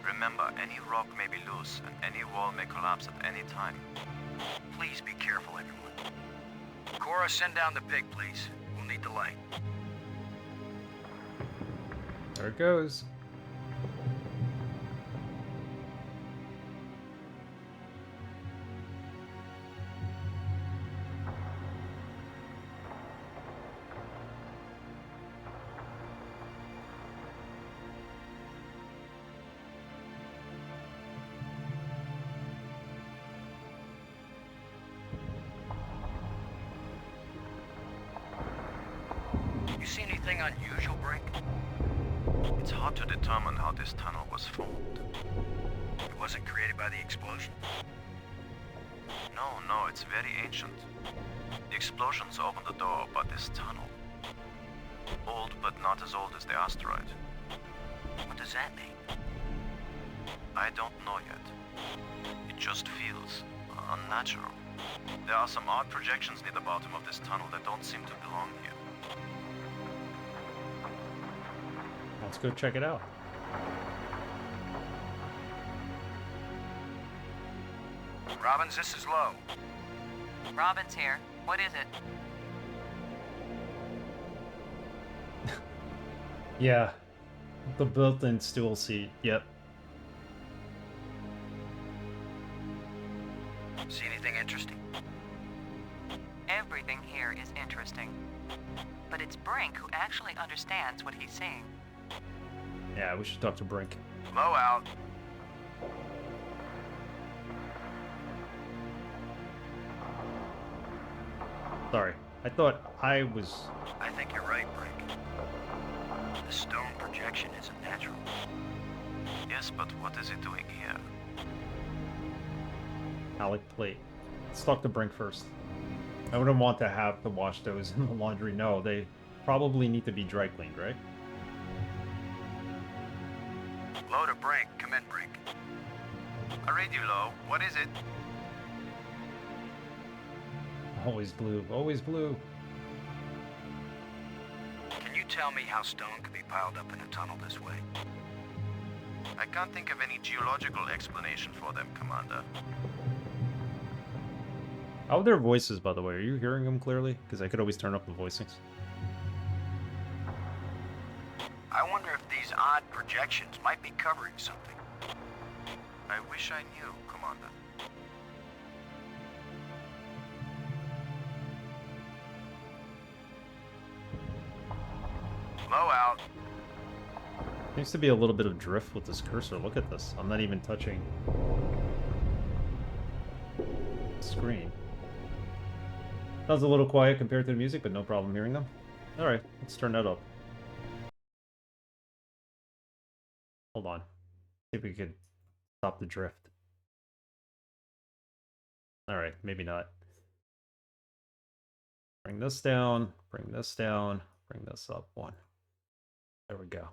Remember, any rock may be loose, and any wall may collapse at any time. Please be careful, everyone. Cora, send down the pig, please. We'll need the light. There it goes. You see anything unusual, Brink? It's hard to determine how this tunnel was formed. It wasn't created by the explosion? No, it's very ancient. The explosions opened the door, but this tunnel... Old, but not as old as the asteroid. What does that mean? I don't know yet. It just feels unnatural. There are some odd projections near the bottom of this tunnel that don't seem to belong here. Let's go check it out. Robbins, this is Lowe. Robin's here. What is it? Yeah. The built-in stool seat. Yep. See anything interesting? Everything here is interesting. But it's Brink who actually understands what he's seeing. Yeah, we should talk to Brink. Lowe out. Sorry. I thought I was... I think you're right, Brink. The stone projection isn't natural. Yes, but what is it doing here? Alec plate. Let's talk to Brink first. I wouldn't want to have to wash those in the laundry. No, they probably need to be dry cleaned, right? Lowe to Brink. Come in, Brink. I read you, Lowe. What is it? Always blue. Always blue. Can you tell me how stone could be piled up in a tunnel this way? I can't think of any geological explanation for them, Commander. How are their voices, by the way? Are you hearing them clearly? Because I could always turn up the voicings. I wonder if these odd projections might be covering something. I wish I knew, Commander. Lowe out. Seems to be a little bit of drift with this cursor. Look at this. I'm not even touching the screen. Sounds a little quiet compared to the music, but no problem hearing them. Alright, let's turn that up. Hold on. See if we could stop the drift. Alright, maybe not. Bring this down, bring this down, bring this up one. There we go.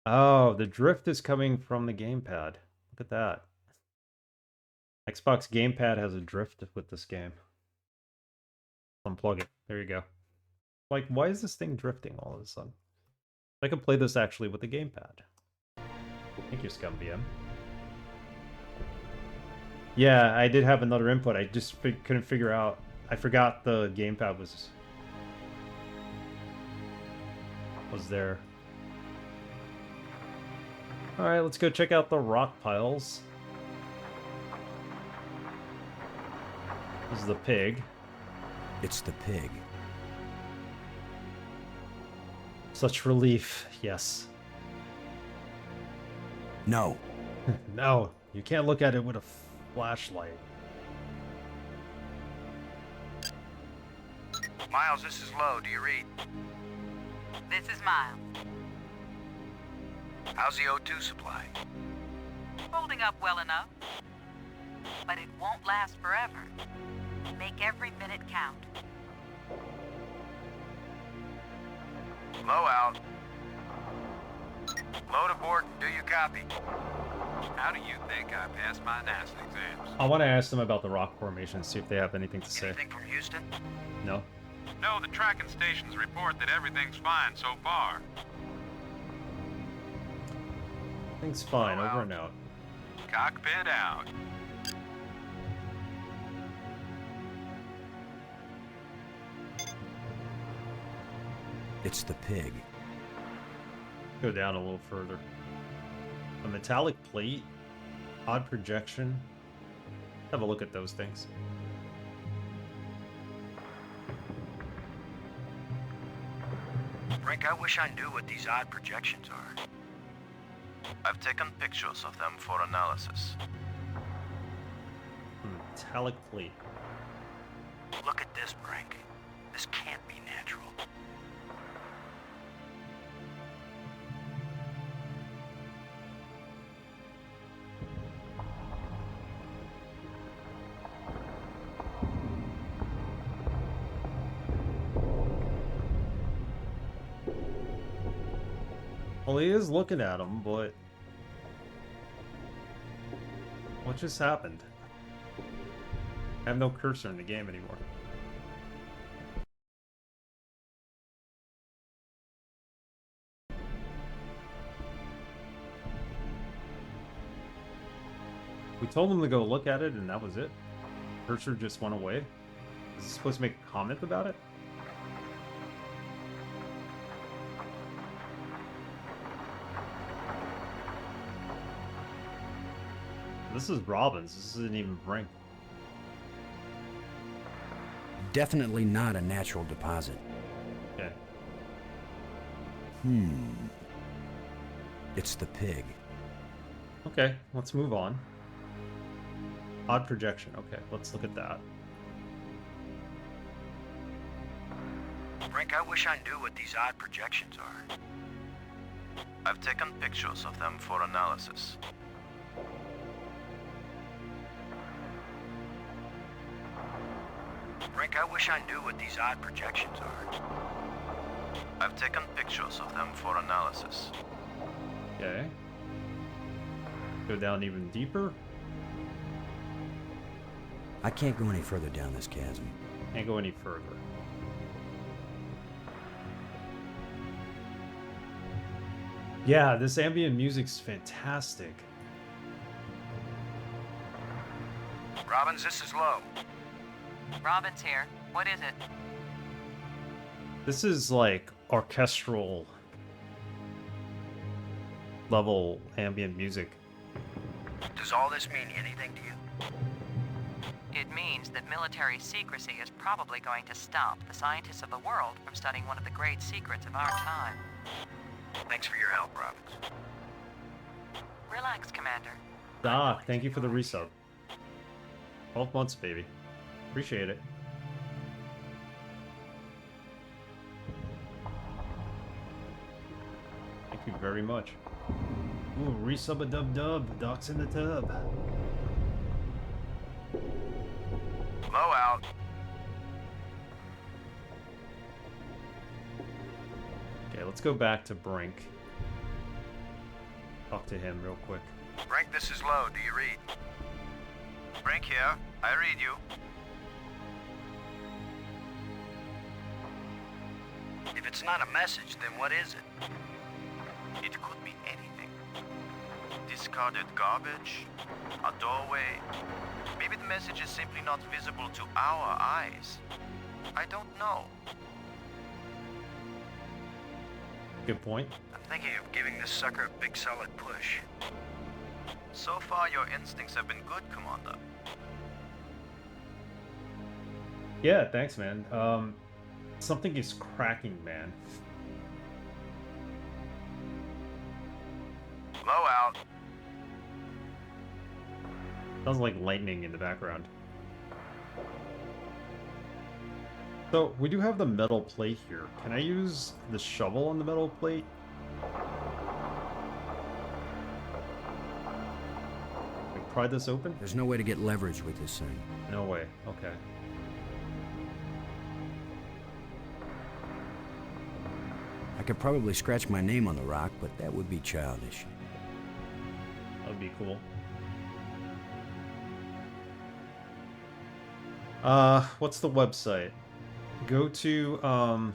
Oh, the drift is coming from the gamepad. Look at that. Xbox gamepad has a drift with this game. Unplug it. There you go. Like, why is this thing drifting all of a sudden? I could play this actually with the gamepad. Thank you, ScumBM. Yeah, I did have another input. I just couldn't figure out. I forgot the gamepad was there. Alright, let's go check out the rock piles. This is the pig. It's the pig. Such relief, yes. No. No, you can't look at it with a flashlight. Miles, this is Lowe. Do you read? This is Miles. How's the O2 supply? Holding up well enough. But it won't last forever. Make every minute count. Lowe out. Load aboard and do you copy? How do you think I passed my NASA exams? I want to ask them about the rock formation, see if they have anything to say. Anything from Houston? No? No, the tracking stations report that everything's fine so far. Things fine, Go over out. and out. Cockpit out. It's the pig. Go down a little further. A metallic plate, odd projection. Have a look at those things. Frank, I wish I knew what these odd projections are. I've taken pictures of them for analysis. Metallic plate. Look at this, Frank. This can't be natural. Well, he is looking at them, but what just happened? I have no cursor in the game anymore. We told him to go look at it, and that was it. Cursor just went away. Is he supposed to make a comment about it? This is Robbins. This isn't even Brink. Definitely not a natural deposit. Okay. It's the pig. Okay, let's move on. Odd projection. Okay, let's look at that. Frank, I wish I knew what these odd projections are. I've taken pictures of them for analysis. Frank, I wish I knew what these odd projections are. I've taken pictures of them for analysis. Okay. Go down even deeper. I can't go any further down this chasm. Can't go any further. Yeah, this ambient music's fantastic. Robbins, this is Lowe. Robin's here. What is it? This is like orchestral level ambient music. Does all this mean anything to you? It means that military secrecy is probably going to stop the scientists of the world from studying one of the great secrets of our time. Thanks for your help, Robbins. Relax, Commander. Doc, thank you for the resub. 12 months, baby. Appreciate it. Thank you very much. Ooh, resub a dub. Doc's in the tub. Low out. Okay, let's go back to Brink. Talk to him real quick. Frank, this is Lowe. Do you read? Brink here. I read you. If it's not a message, then what is it? It could be anything. Discarded garbage, a doorway. Maybe the message is simply not visible to our eyes. I don't know. Good point. I'm thinking of giving this sucker a big solid push. So far, your instincts have been good, Commander. Yeah, thanks, man. Something is cracking, man. Low out. Sounds like lightning in the background. So, we do have the metal plate here. Can I use the shovel on the metal plate? Like, pry this open? There's no way to get leverage with this thing. No way. Okay. I could probably scratch my name on the rock, but that would be childish. That would be cool. What's the website? Go to, hang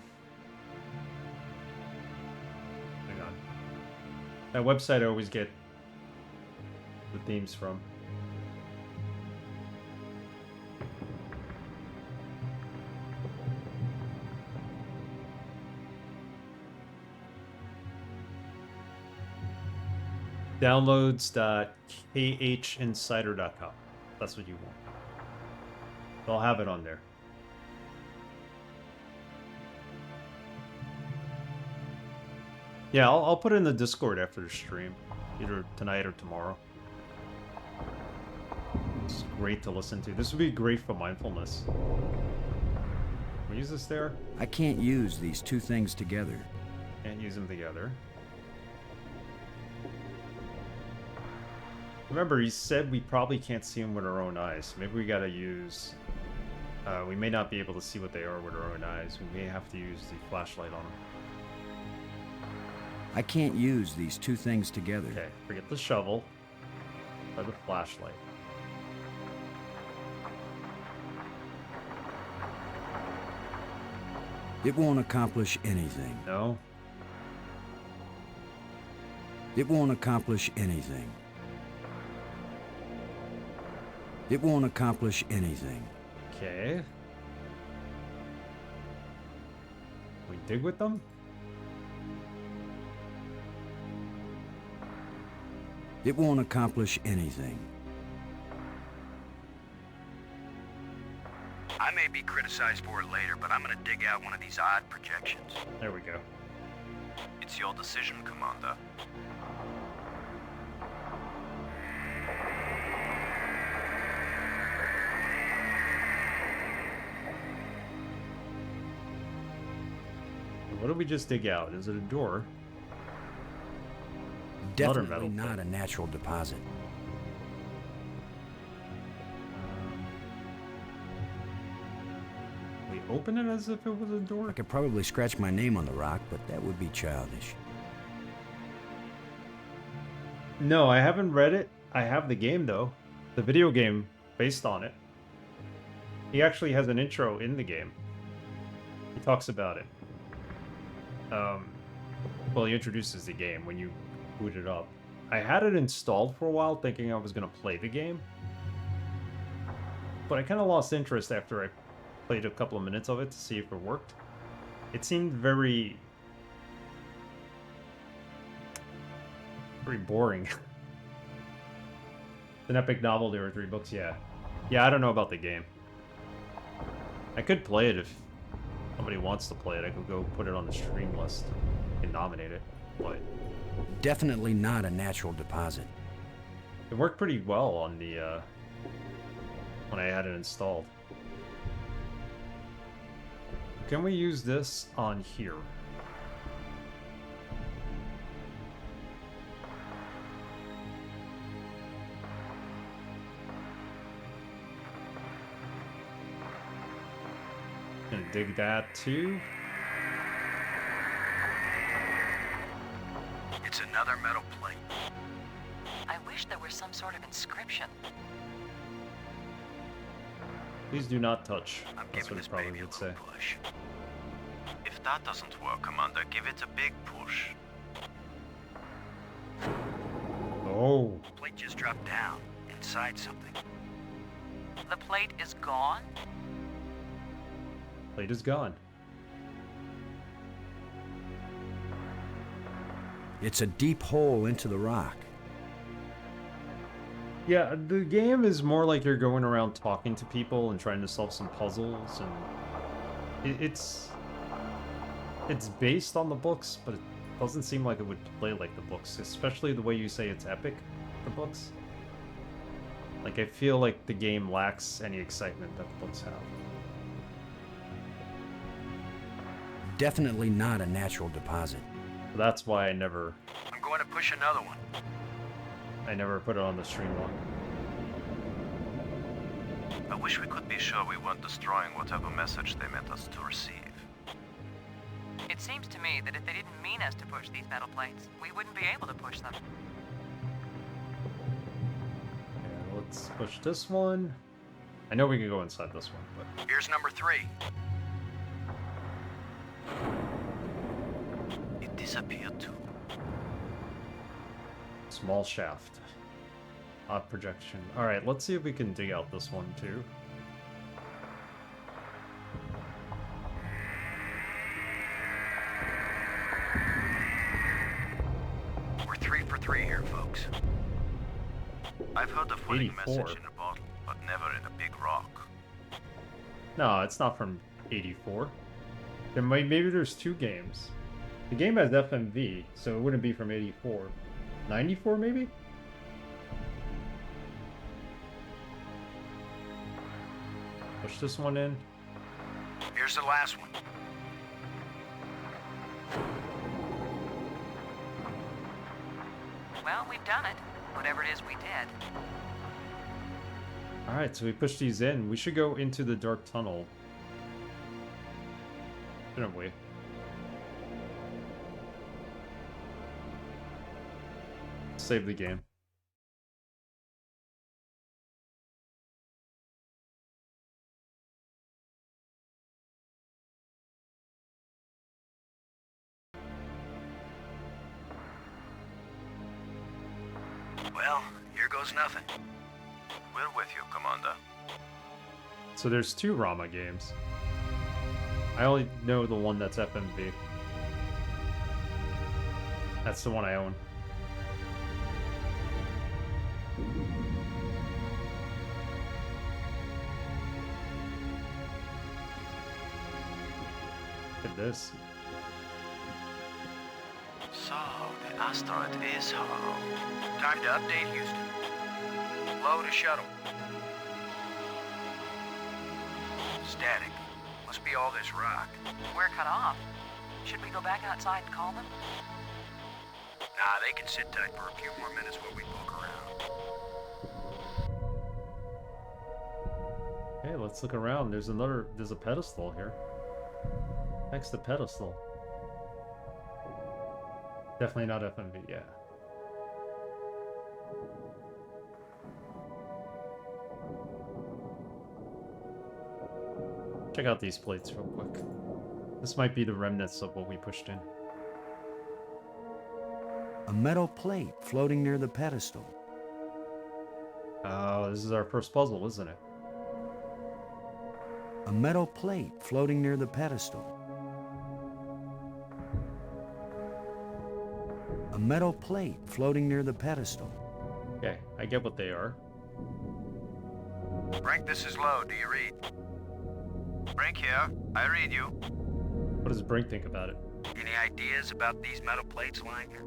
on. That website I always get the themes from. Downloads.khinsider.com. That's what you want. They'll have it on there. Yeah, I'll put it in the Discord after the stream, either tonight or tomorrow. It's great to listen to. This would be great for mindfulness. Can we use this there? I can't use these two things together. Can't use them together. Remember, he said we probably can't see them with our own eyes. Maybe we gotta use... we may not be able to see what they are with our own eyes. We may have to use the flashlight on them. I can't use these two things together. Okay, forget the shovel. Or the flashlight. It won't accomplish anything. No? It won't accomplish anything. It won't accomplish anything. Okay. We dig with them? It won't accomplish anything. I may be criticized for it later, but I'm gonna dig out one of these odd projections. There we go. It's your decision, Commander. What did we just dig out? Is it a door? Definitely not a natural deposit. We open it as if it was a door? I could probably scratch my name on the rock, but that would be childish. No, I haven't read it. I have the game, though. The video game based on it. He actually has an intro in the game. He talks about it. Well, he introduces the game when you boot it up. I had it installed for a while thinking I was going to play the game. But I kind of lost interest after I played a couple of minutes of it to see if it worked. It seemed very boring. An epic novel, there were 3 books, yeah. Yeah, I don't know about the game. I could play it if somebody wants to play it. I could go put it on the stream list and nominate it. But definitely not a natural deposit. it worked pretty well on the when I had it installed. Can we use this on here? Gonna dig that too. It's another metal plate. I wish there were some sort of inscription. Please do not touch. I'm That's giving what this it probably baby a would say. little push. If that doesn't work, Commander, give it a big push. Oh. The plate just dropped down inside something. The plate is gone? Plate is gone. It's a deep hole into the rock. Yeah, the game is more like you're going around talking to people and trying to solve some puzzles, and it's based on the books, but it doesn't seem like it would play like the books, especially the way you say it's epic, the books. Like, I feel like the game lacks any excitement that the books have. Definitely not a natural deposit. That's why I never I'm going to push another one. put it on the stream log. I wish we could be sure we weren't destroying whatever message they meant us to receive. It seems to me that if they didn't mean us to push these metal plates, we wouldn't be able to push them. Okay, let's push this one. I know we can go inside this one, but... Here's number 3. It disappeared too. Small shaft. Odd projection. Alright, let's see if we can dig out this one too. We're 3 for 3 here, folks. I've heard the flooding 84. message in a bottle, but never in a big rock. No, it's not from 84. Maybe there's 2 games. The game has FMV, so it wouldn't be from 84. 94 maybe? Push this one in. Here's the last one. Well, we've done it. Whatever it is we did. Alright, so we push these in. We should go into the dark tunnel. Shouldn't we? Save the game. Well, here goes nothing. We're with you, Commander. So there's 2 Rama games. I only know the one that's FMV. That's the one I own. Look at this. So, the asteroid is hollow. Time to update Houston. Low to shuttle. Static. Must be all this rock. We're cut off. Should we go back outside and call them? Nah, they can sit tight for a few more minutes while we poke around. Hey, let's look around. There's a pedestal here. Next to pedestal. Definitely not FMV, yeah. Check out these plates real quick. This might be the remnants of what we pushed in. A metal plate floating near the pedestal. Oh, this is our first puzzle, isn't it? A metal plate floating near the pedestal. A metal plate floating near the pedestal. Okay, I get what they are. Frank, this is Low. Do you read? Brink here. I read you. What does Brink think about it? Any ideas about these metal plates lying here?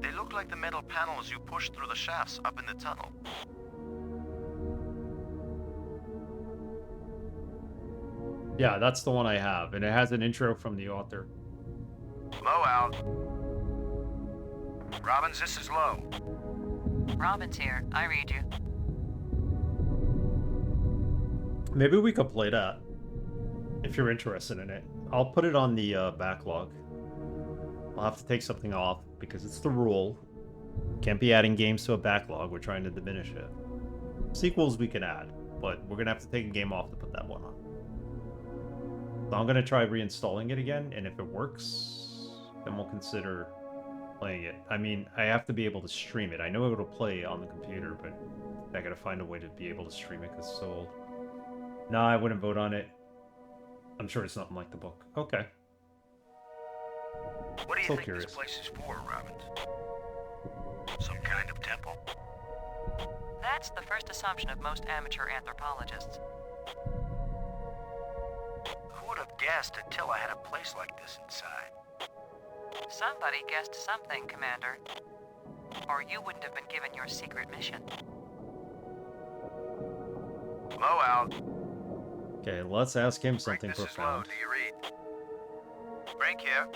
They look like the metal panels you pushed through the shafts up in the tunnel. Yeah, that's the one I have, and it has an intro from the author. Low out. Robbins, this is Low. Robin's here. I read you. Maybe we could play that, if you're interested in it. I'll put it on the backlog. I'll have to take something off, because it's the rule. Can't be adding games to a backlog, we're trying to diminish it. Sequels we can add, but we're going to have to take a game off to put that one on. So I'm going to try reinstalling it again, and if it works, then we'll consider playing it. I mean, I have to be able to stream it. I know it'll play on the computer, but I got to find a way to be able to stream it, because it's so old. No, I wouldn't vote on it. I'm sure it's nothing like the book. Okay. What do you So think curious. this place is for, Robbins? Some kind of temple? That's the first assumption of most amateur anthropologists. Who would have guessed Attila had a place like this inside? Somebody guessed something, Commander. Or you wouldn't have been given your secret mission. Low out. Okay, let's ask him Frank, something this is Low. profound. Do you read? Brink here.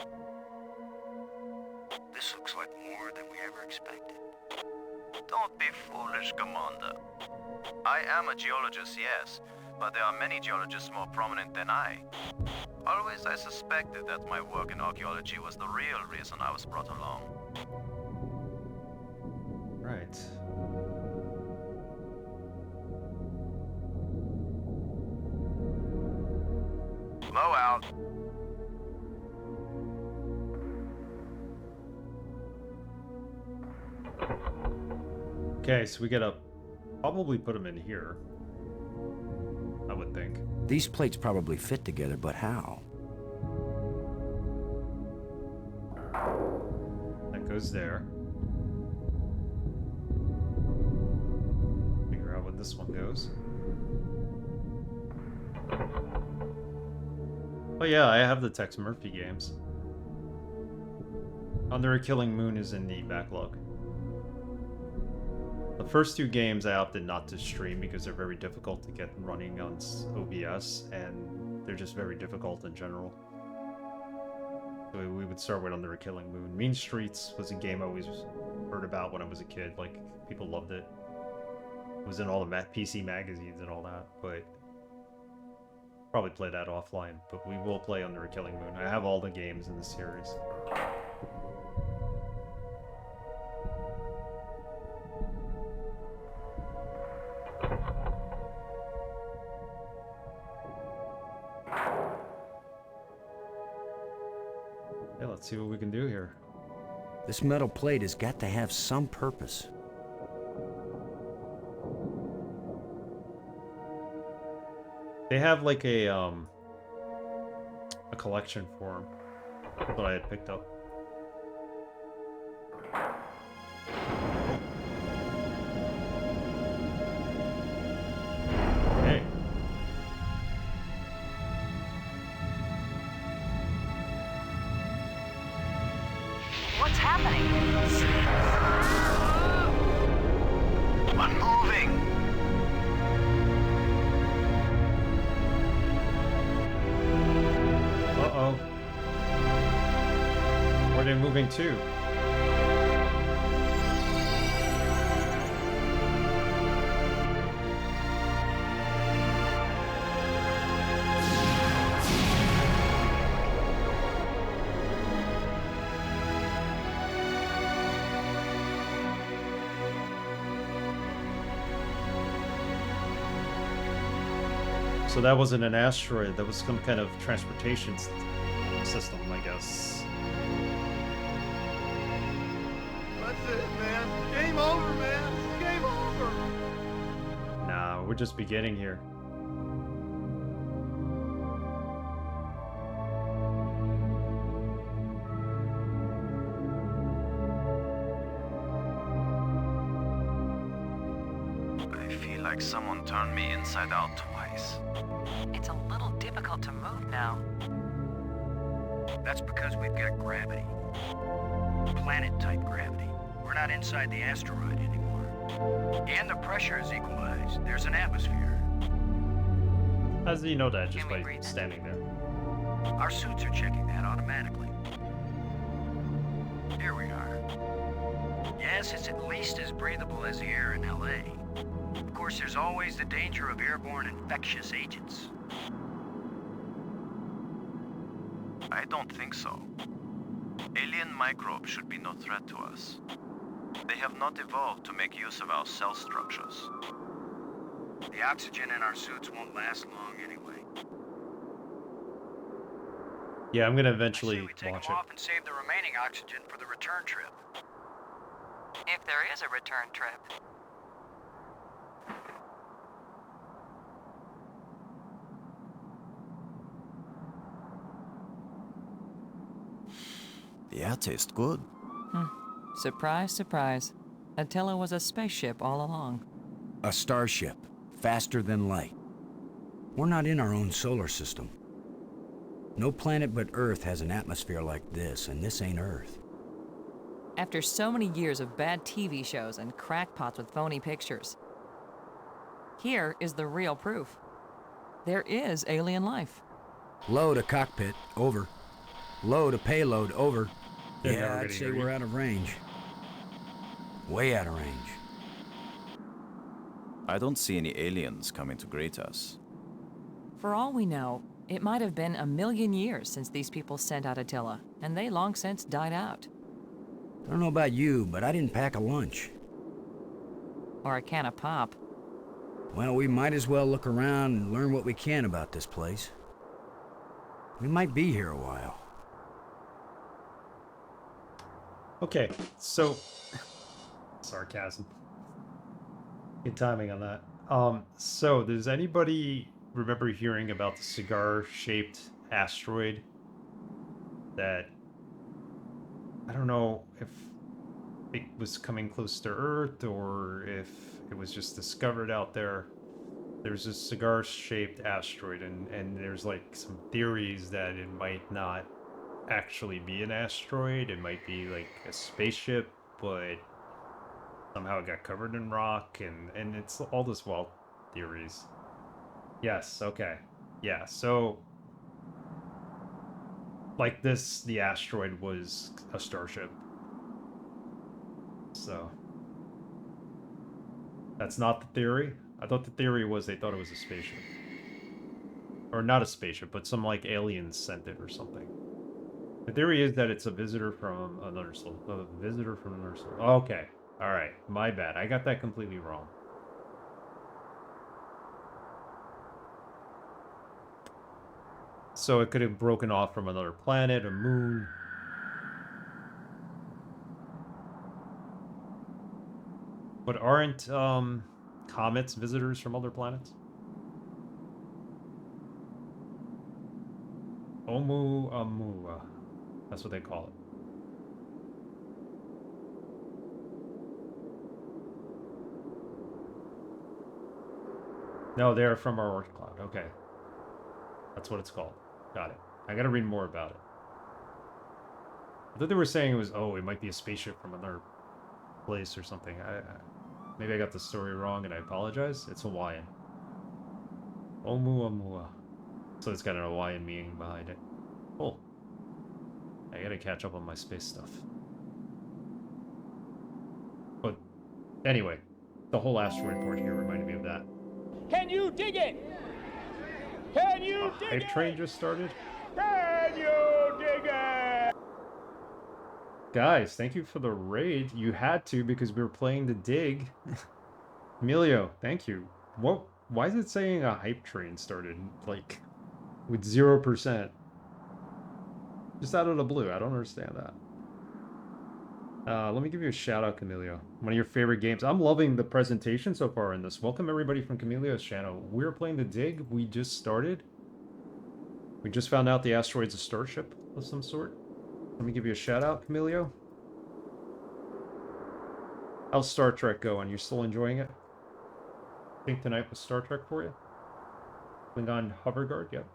This looks like more than we ever expected. Don't be foolish, Commander. I am a geologist, yes, but there are many geologists more prominent than I. Always I suspected that my work in archaeology was the real reason I was brought along. Right. Low out. Okay, so we gotta probably put them in here. I would think. These plates probably fit together, but how? That goes there. Figure out where this one goes. Oh yeah, I have the Tex Murphy games. Under a Killing Moon is in the backlog. The first two games I opted not to stream because they're very difficult to get running on OBS, and they're just very difficult in general. So we would start with Under a Killing Moon. Mean Streets was a game I always heard about when I was a kid. Like, people loved it. It was in all the PC magazines and all that, but probably play that offline. But we will play Under a Killing Moon. I have all the games in the series. Yeah, let's see what we can do here. This metal plate has got to have some purpose. They have like a collection for them that I had picked up. Okay. What's happening? Unmoving! Uh-oh. Where are they moving to? So that wasn't an asteroid, that was some kind of transportation system, I guess. That's it, man. Game over, man. Game over. Nah, we're just beginning here. I feel like someone turned me inside out twice. It's a little difficult to move now. That's because we've got gravity. Planet-type gravity. We're not inside the asteroid anymore. And the pressure is equalized. There's an atmosphere. How do you know that just by standing there? Our suits are checking that automatically. Here we are. Yes, it's at least as breathable as the air in LA. Of course, there's always the danger of airborne infectious agents. I don't think so. Alien microbes should be no threat to us. They have not evolved to make use of our cell structures. The oxygen in our suits won't last long anyway. Yeah, I'm gonna eventually We take watch them it. off and save the remaining oxygen for the return trip. If there is a return trip. The air tastes good. Surprise, surprise. Attila was a spaceship all along. A starship, faster than light. We're not in our own solar system. No planet but Earth has an atmosphere like this, and this ain't Earth. After so many years of bad TV shows and crackpots with phony pictures, here is the real proof. There is alien life. Load a cockpit, over. Load a payload, over. They're never Yeah, gonna I'd say hear you. we're out of range. Way out of range. I don't see any aliens coming to greet us. For all we know, it might have been 1,000,000 years since these people sent out Attila, and they long since died out. I don't know about you, but I didn't pack a lunch. Or a can of pop. Well, we might as well look around and learn what we can about this place. We might be here a while. Okay, so sarcasm. Good timing on that. So does anybody remember hearing about the cigar-shaped asteroid that I don't know if it was coming close to Earth or if it was just discovered out there? There's this cigar-shaped asteroid, and there's like some theories that it might not actually be an asteroid. It might be like a spaceship, but somehow it got covered in rock, and it's all this wild theories. Yes, okay. Yeah, so like this, the asteroid was a starship. So that's not the theory. I thought the theory was they thought it was a spaceship. Or not a spaceship, but some like aliens sent it or something. The theory is that it's a visitor from another solar. A visitor from another solar. Okay. Alright. My bad. I got that completely wrong. So it could have broken off from another planet, a moon. But aren't comets visitors from other planets? Oumuamua. That's what they call it. No, they're from our Oort cloud. Okay. That's what it's called. Got it. I gotta read more about it. I thought they were saying it was, oh, it might be a spaceship from another place or something. Maybe I got the story wrong and I apologize. It's Hawaiian. Oumuamua. So it's got an Hawaiian meaning behind it. Cool. I gotta catch up on my space stuff. But anyway, the whole asteroid port here reminded me of that. Can you dig it? Can you dig it? Hype train just started. Can you dig it? Guys, thank you for the raid. You had to because we were playing the dig. Emilio, thank you. What? Why is it saying a hype train started like with 0%? Just out of the blue. I don't understand that. Let me give you a shout out, Camilio. One of your favorite games. I'm loving the presentation so far in this. Welcome everybody from Camilio's channel. We're playing the dig. We just started. We just found out the asteroid's a starship of some sort. Let me give you a shout out, Camilio. How's Star Trek going? You still enjoying it? I think tonight was Star Trek for you? Klingon Hoverguard, yep.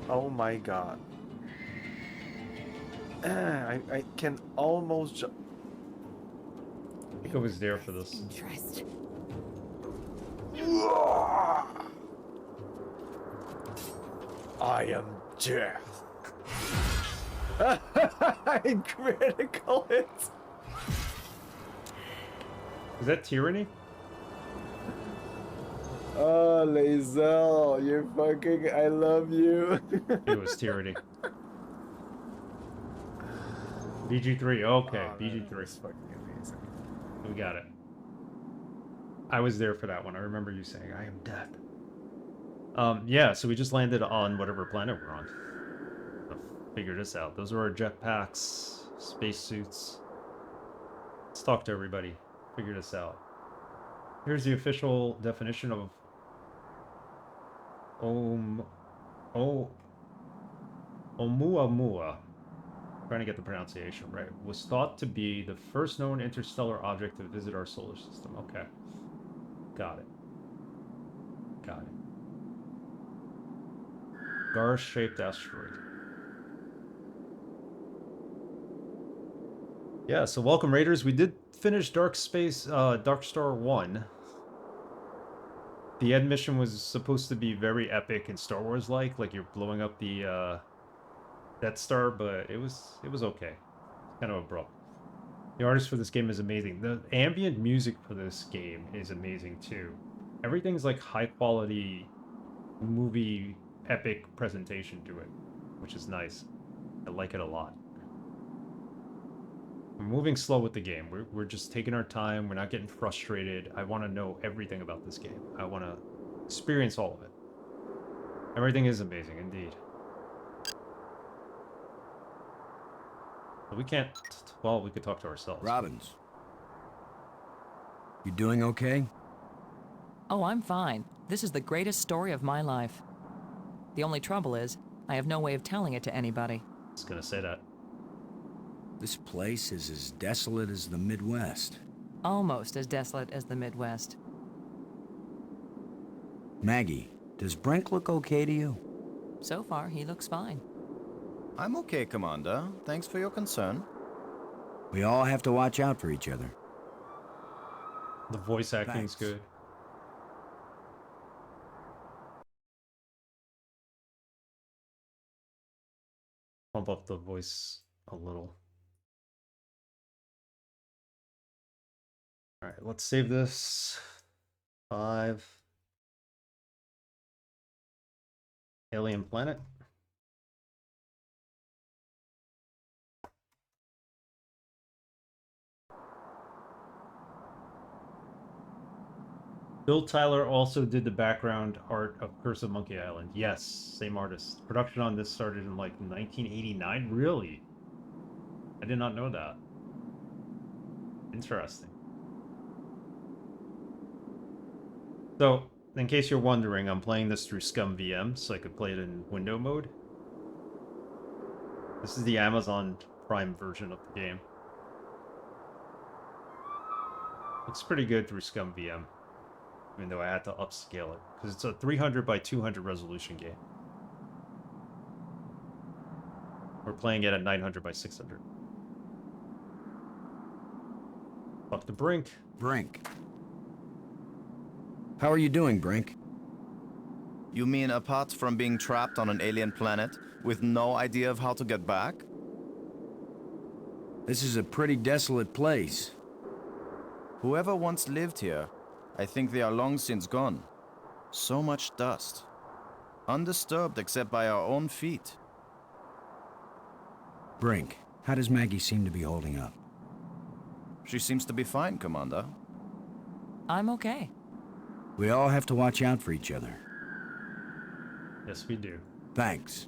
Oh my god. I can almost I think I was there for this. Interest. I am death. I critical it. Is that tyranny? Oh, Lazel, you're fucking. I love you. It was tyranny. BG3, okay, Oh, BG3. is fucking amazing. We got it. I was there for that one. I remember you saying, I am death. Yeah, so we just landed on whatever planet we're on. So figure this out. Those are our jetpacks, spacesuits. Let's talk to everybody. Figure this out. Here's the official definition of Oumuamua. Trying to get the pronunciation right. Was thought to be the first known interstellar object to visit our solar system. Okay. Got it. Got it. Gar-shaped asteroid. Yeah, so welcome Raiders. We did finish Dark Star 1. the end mission was supposed to be very epic and Star Wars like you're blowing up the Death Star, but it was okay. It's kind of abrupt. The artist for this game is amazing. The ambient music for this game is amazing too. Everything's like high quality movie epic presentation to it, which is nice. I like it a lot. We're moving slow with the game. We're just taking our time. We're not getting frustrated. I want to know everything about this game. I want to experience all of it. Everything is amazing, indeed. But we can't... Well, we could talk to ourselves. Robbins. You doing okay? Oh, I'm fine. This is the greatest story of my life. The only trouble is, I have no way of telling it to anybody. I was gonna say that. This place is as desolate as the Midwest. Almost as desolate as the Midwest. Maggie, does Brink look okay to you? So far, he looks fine. I'm okay, Commander. Thanks for your concern. We all have to watch out for each other. The voice acting's good. Pump up the voice a little. All right, let's save this. 5. Alien planet. Bill Tyler also did the background art of Curse of Monkey Island. Yes, same artist. Production on this started in like 1989. Really? I did not know that. Interesting. So, in case you're wondering, I'm playing this through Scum VM, so I could play it in window mode. This is the Amazon Prime version of the game. Looks pretty good through Scum VM. Even though I had to upscale it, because it's a 300 by 200 resolution game. We're playing it at 900 by 600. Up the Brink. Brink. How are you doing, Brink? You mean apart from being trapped on an alien planet with no idea of how to get back? This is a pretty desolate place. Whoever once lived here, I think they are long since gone. So much dust. Undisturbed except by our own feet. Brink, how does Maggie seem to be holding up? She seems to be fine, Commander. I'm okay. We all have to watch out for each other. Yes, we do. Thanks.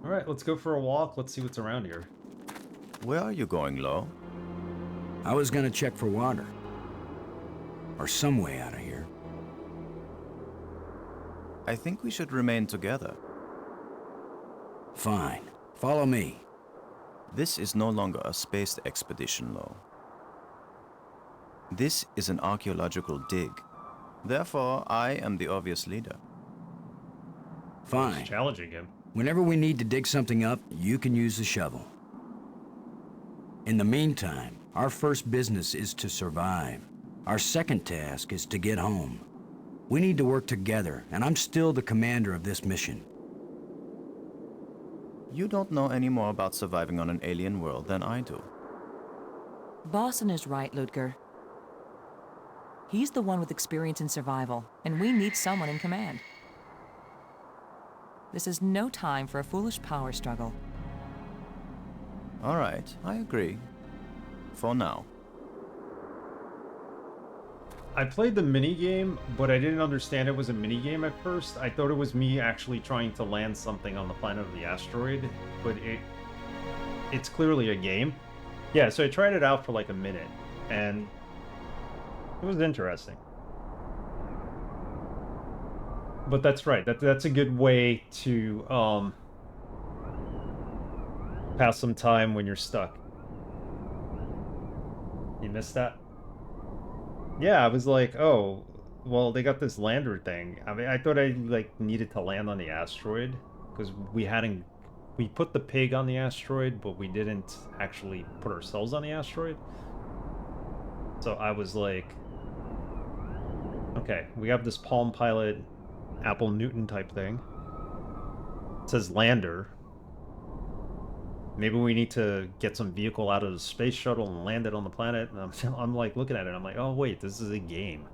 All right, let's go for a walk. Let's see what's around here. Where are you going, Lo? I was gonna check for water. Or some way out of here. I think we should remain together. Fine. Follow me. This is no longer a space expedition, Lo. This is an archaeological dig. Therefore, I am the obvious leader. Fine. Just challenging him. Whenever we need to dig something up, you can use the shovel. In the meantime, our first business is to survive. Our second task is to get home. We need to work together, and I'm still the commander of this mission. You don't know any more about surviving on an alien world than I do. Boston is right, Ludger. He's the one with experience in survival, and we need someone in command. This is no time for a foolish power struggle. All right, I agree. For now. I played the mini game, but I didn't understand it was a mini game at first. I thought it was me actually trying to land something on the planet of the asteroid, but it's clearly a game. Yeah, so I tried it out for like a minute, and it was interesting. But that's right. That's a good way to pass some time when you're stuck. You missed that? Yeah, I was like, oh, well, they got this lander thing. I mean, I thought I like needed to land on the asteroid because we put the pig on the asteroid, but we didn't actually put ourselves on the asteroid. So I was like, Okay, we have this Palm Pilot, Apple Newton type thing. It says lander. Maybe we need to get some vehicle out of the space shuttle and land it on the planet. And I'm like looking at it. I'm like, oh wait, this is a game.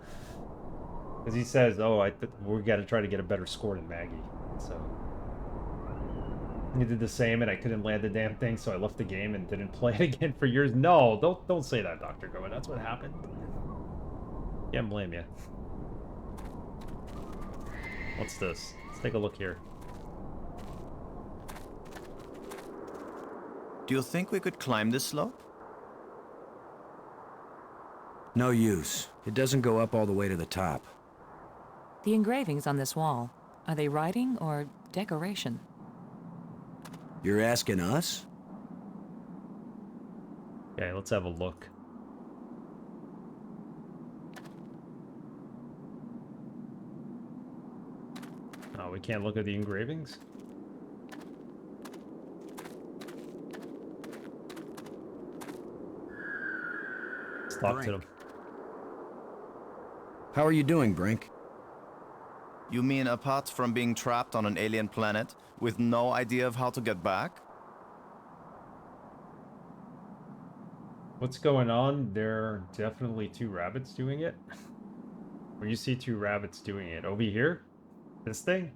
Because he says, oh, we got to try to get a better score than Maggie. So he did the same, and I couldn't land the damn thing, so I left the game and didn't play it again for years. No, don't say that, Dr. Goen. That's what happened. Can't blame you. What's this? Let's take a look here. Do you think we could climb this slope? No use. It doesn't go up all the way to the top. The engravings on this wall, are they writing or decoration? You're asking us? Okay, let's have a look. Oh, we can't look at the engravings? Let's talk to them. How are you doing, Brink? You mean apart from being trapped on an alien planet with no idea of how to get back? What's going on? There are definitely two rabbits doing it. When you see two rabbits doing it, over here? This thing?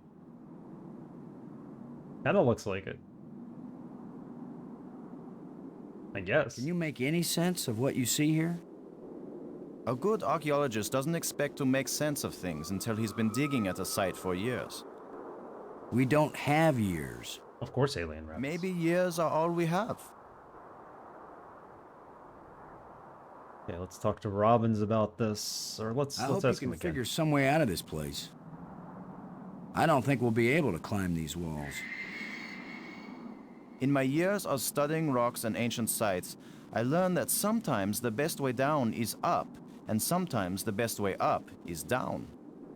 Kinda looks like it. I guess. Can you make any sense of what you see here? A good archaeologist doesn't expect to make sense of things until he's been digging at a site for years. We don't have years. Of course, alien rabbits. Maybe years are all we have. Okay, let's talk to Robbins about this, or let's I hope ask you him can again. figure some way out of this place. I don't think we'll be able to climb these walls. In my years of studying rocks and ancient sites, I learned that sometimes the best way down is up, and sometimes the best way up is down.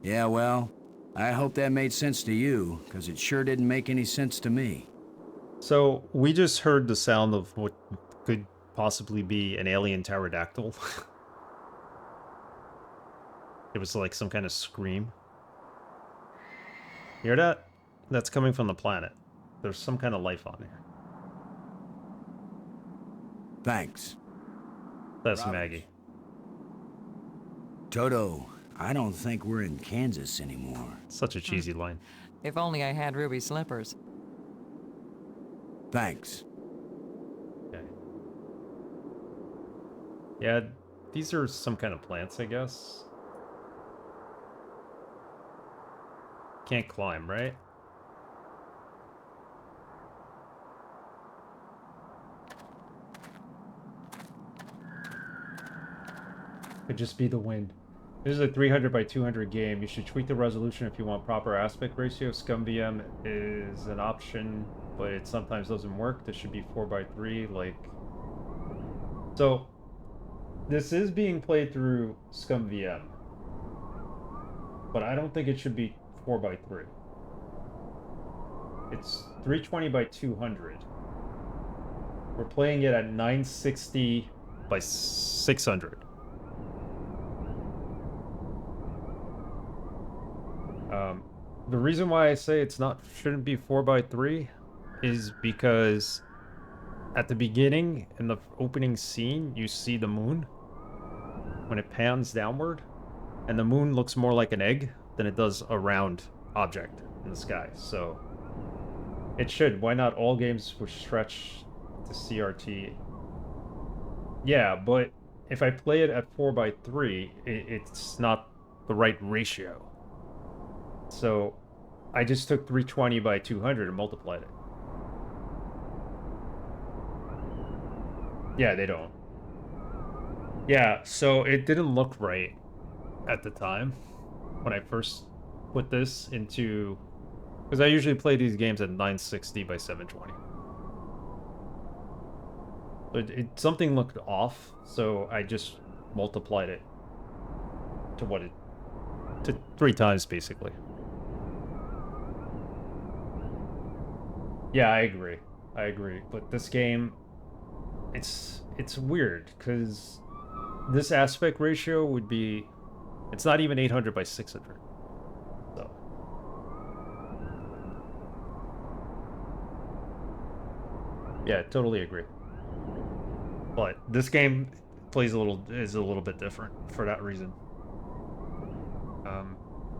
Yeah, well, I hope that made sense to you, because it sure didn't make any sense to me. So, we just heard the sound of what could possibly be an alien pterodactyl. It was like some kind of scream. Hear that? That's coming from the planet. There's some kind of life on here. Thanks. That's Robbins. Maggie. Toto, I don't think we're in Kansas anymore. Such a cheesy line. If only I had ruby slippers. Thanks. Okay. Yeah, these are some kind of plants, I guess. Can't climb, right? Could just be the wind. This is a 300 by 200 game. You should tweak the resolution if you want proper aspect ratio. ScumVM is an option, but it sometimes doesn't work. This should be 4 by 3, like... So, this is being played through ScumVM, but I don't think it should be 4 by 3. It's 320 by 200. We're playing it at 960 by 600. The reason why I say it's not shouldn't be 4 by 3 is because at the beginning, in the opening scene, you see the moon when it pans downward, and the moon looks more like an egg than it does a round object in the sky. So it should. Why not all games were stretched to CRT? Yeah, but if I play it at 4 by 3, it's not the right ratio. So I just took 320 by 200 and multiplied it. Yeah, they don't. Yeah, so it didn't look right at the time when I first put this into... Because I usually play these games at 960 by 720. But something looked off, so I just multiplied it to what it... to 3 times, basically. Yeah, I agree. I agree. But this game, it's weird, because this aspect ratio would be It's not even 800 by 600. So. Yeah, totally agree. But this game is a little bit different for that reason.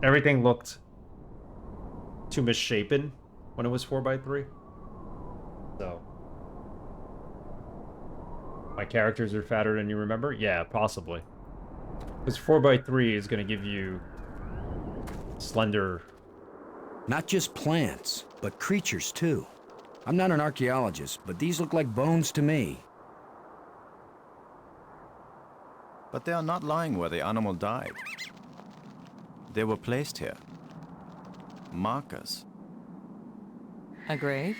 Everything looked too misshapen when it was 4x3. So my characters are fatter than you remember? Yeah, possibly. Because 4x3 is going to give you slender... Not just plants, but creatures too. I'm not an archaeologist, but these look like bones to me. But they are not lying where the animal died. They were placed here. Markers. A grave?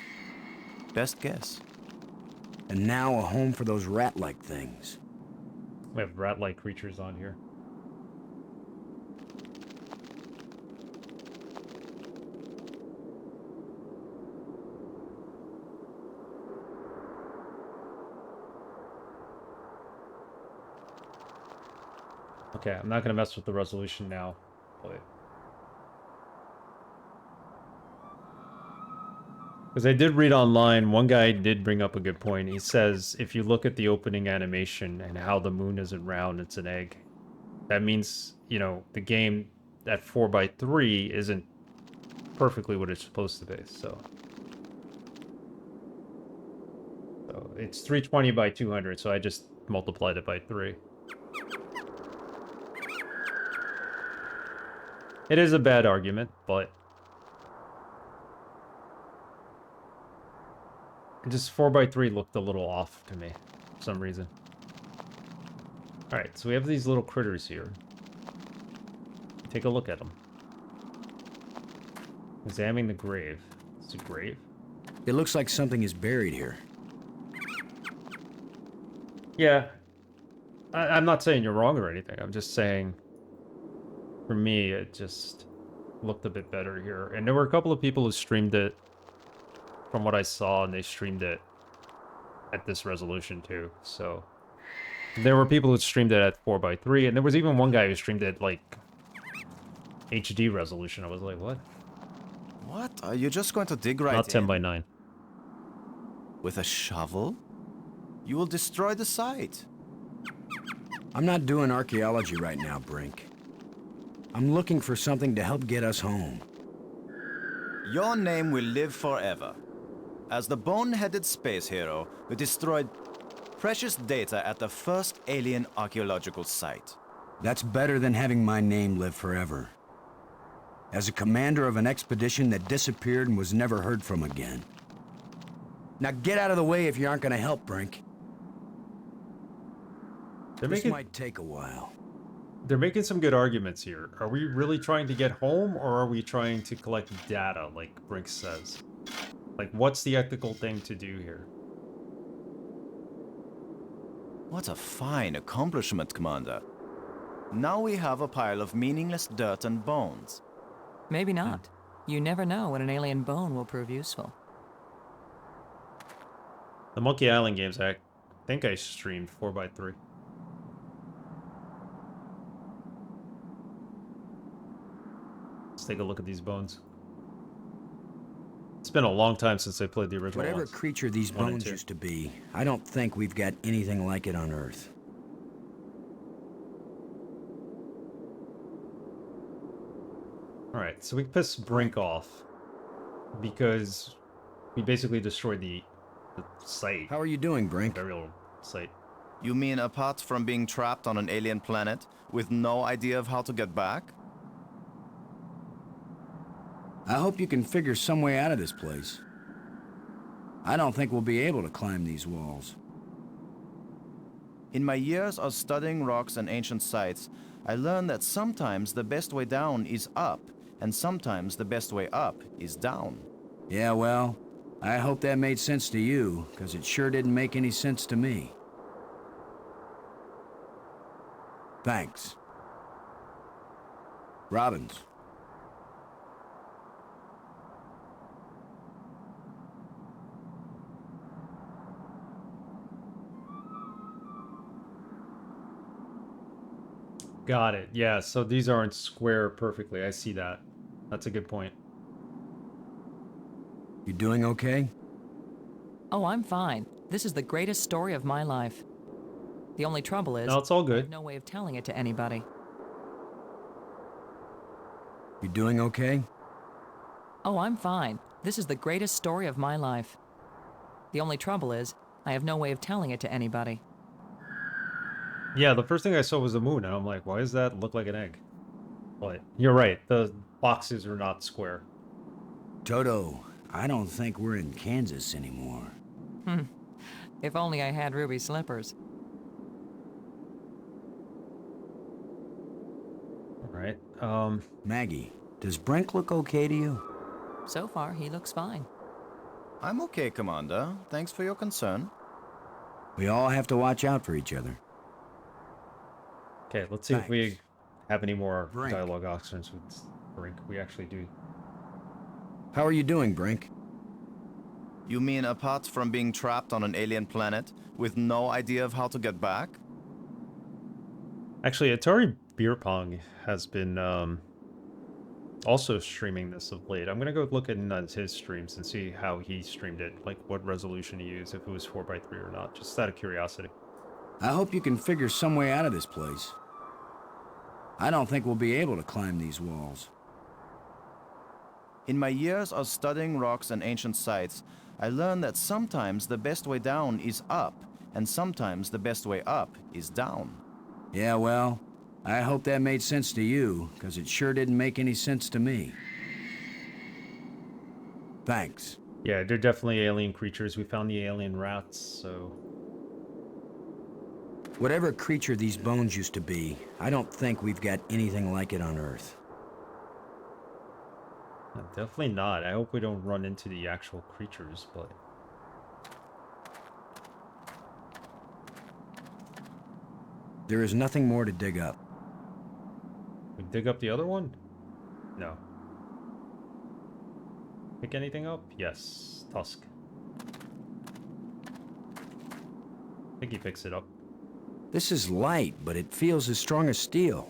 Best guess. And now a home for those rat-like things. We have rat-like creatures on here. Okay, I'm not going to mess with the resolution now, but... Because I did read online, one guy did bring up a good point. He says, if you look at the opening animation and how the moon isn't round, it's an egg. That means, you know, the game at 4x3 isn't perfectly what it's supposed to be, so it's 320 by 200, so I just multiplied it by 3. It is a bad argument, but just 4x3 looked a little off to me for some reason. Alright, so we have these little critters here. Take a look at them. Examining the grave. It's a grave? It looks like something is buried here. Yeah. I'm not saying you're wrong or anything. I'm just saying, for me, it just looked a bit better here. And there were a couple of people who streamed it, from what I saw, and they streamed it at this resolution too. So there were people who streamed it at 4x3, and there was even one guy who streamed it like HD resolution. I was like, what? What? Are you just going to dig right in? Not 10x9. With a shovel? You will destroy the site. I'm not doing archaeology right now, Brink. I'm looking for something to help get us home. Your name will live forever. As the bone-headed space hero who destroyed precious data at the first alien archaeological site. That's better than having my name live forever. As a commander of an expedition that disappeared and was never heard from again. Now get out of the way if you aren't gonna help, Brink. This might take a while. They're making some good arguments here. Are we really trying to get home, or are we trying to collect data, like Brink says? Like, what's the ethical thing to do here? What a fine accomplishment, Commander. Now we have a pile of meaningless dirt and bones. Maybe not. You never know when an alien bone will prove useful. The Monkey Island games, I think I streamed 4x3. Let's take a look at these bones. It's been a long time since I played the original Whatever ones. creature these bones used to be, I don't think we've got anything like it on Earth. Alright, so we pissed Brink off because we basically destroyed the site. How are you doing, Brink? Burial site. You mean apart from being trapped on an alien planet with no idea of how to get back? I hope you can figure some way out of this place. I don't think we'll be able to climb these walls. In my years of studying rocks and ancient sites, I learned that sometimes the best way down is up, and sometimes the best way up is down. Yeah, well, I hope that made sense to you, because it sure didn't make any sense to me. Thanks. Robbins. Got it. Yeah, so these aren't square perfectly. I see that. That's a good point. You doing okay? Oh, I'm fine. This is the greatest story of my life. The only trouble is, No, it's all I good. have no way of telling it to anybody. You doing okay? Oh, I'm fine. This is the greatest story of my life. The only trouble is, I have no way of telling it to anybody. Yeah, the first thing I saw was the moon, and I'm like, why does that look like an egg? But you're right, the boxes are not square. Toto, I don't think we're in Kansas anymore. If only I had ruby slippers. Alright, Maggie, does Brink look okay to you? So far, he looks fine. I'm okay, Commander. Thanks for your concern. We all have to watch out for each other. okay, let's see if we have any more Brink. dialogue options with Brink. We actually do. How are you doing, Brink? You mean apart from being trapped on an alien planet with no idea of how to get back? Actually, Atari Beer Pong has been also streaming this of late. I'm gonna go look at his streams and see how he streamed it, like what resolution he used, if it was 4:3 or not, just out of curiosity. I hope you can figure some way out of this place. I don't think we'll be able to climb these walls. In my years of studying rocks and ancient sites, I learned that sometimes the best way down is up, and sometimes the best way up is down. Yeah, well, I hope that made sense to you, because it sure didn't make any sense to me. Thanks. Yeah, they're definitely alien creatures. We found the alien rats, so... Whatever creature these bones used to be, I don't think we've got anything like it on Earth. Definitely not. I hope we don't run into the actual creatures, but... There is nothing more to dig up. We dig up the other one? No. Pick anything up? Yes. Tusk. I think he picks it up. This is light, but it feels as strong as steel.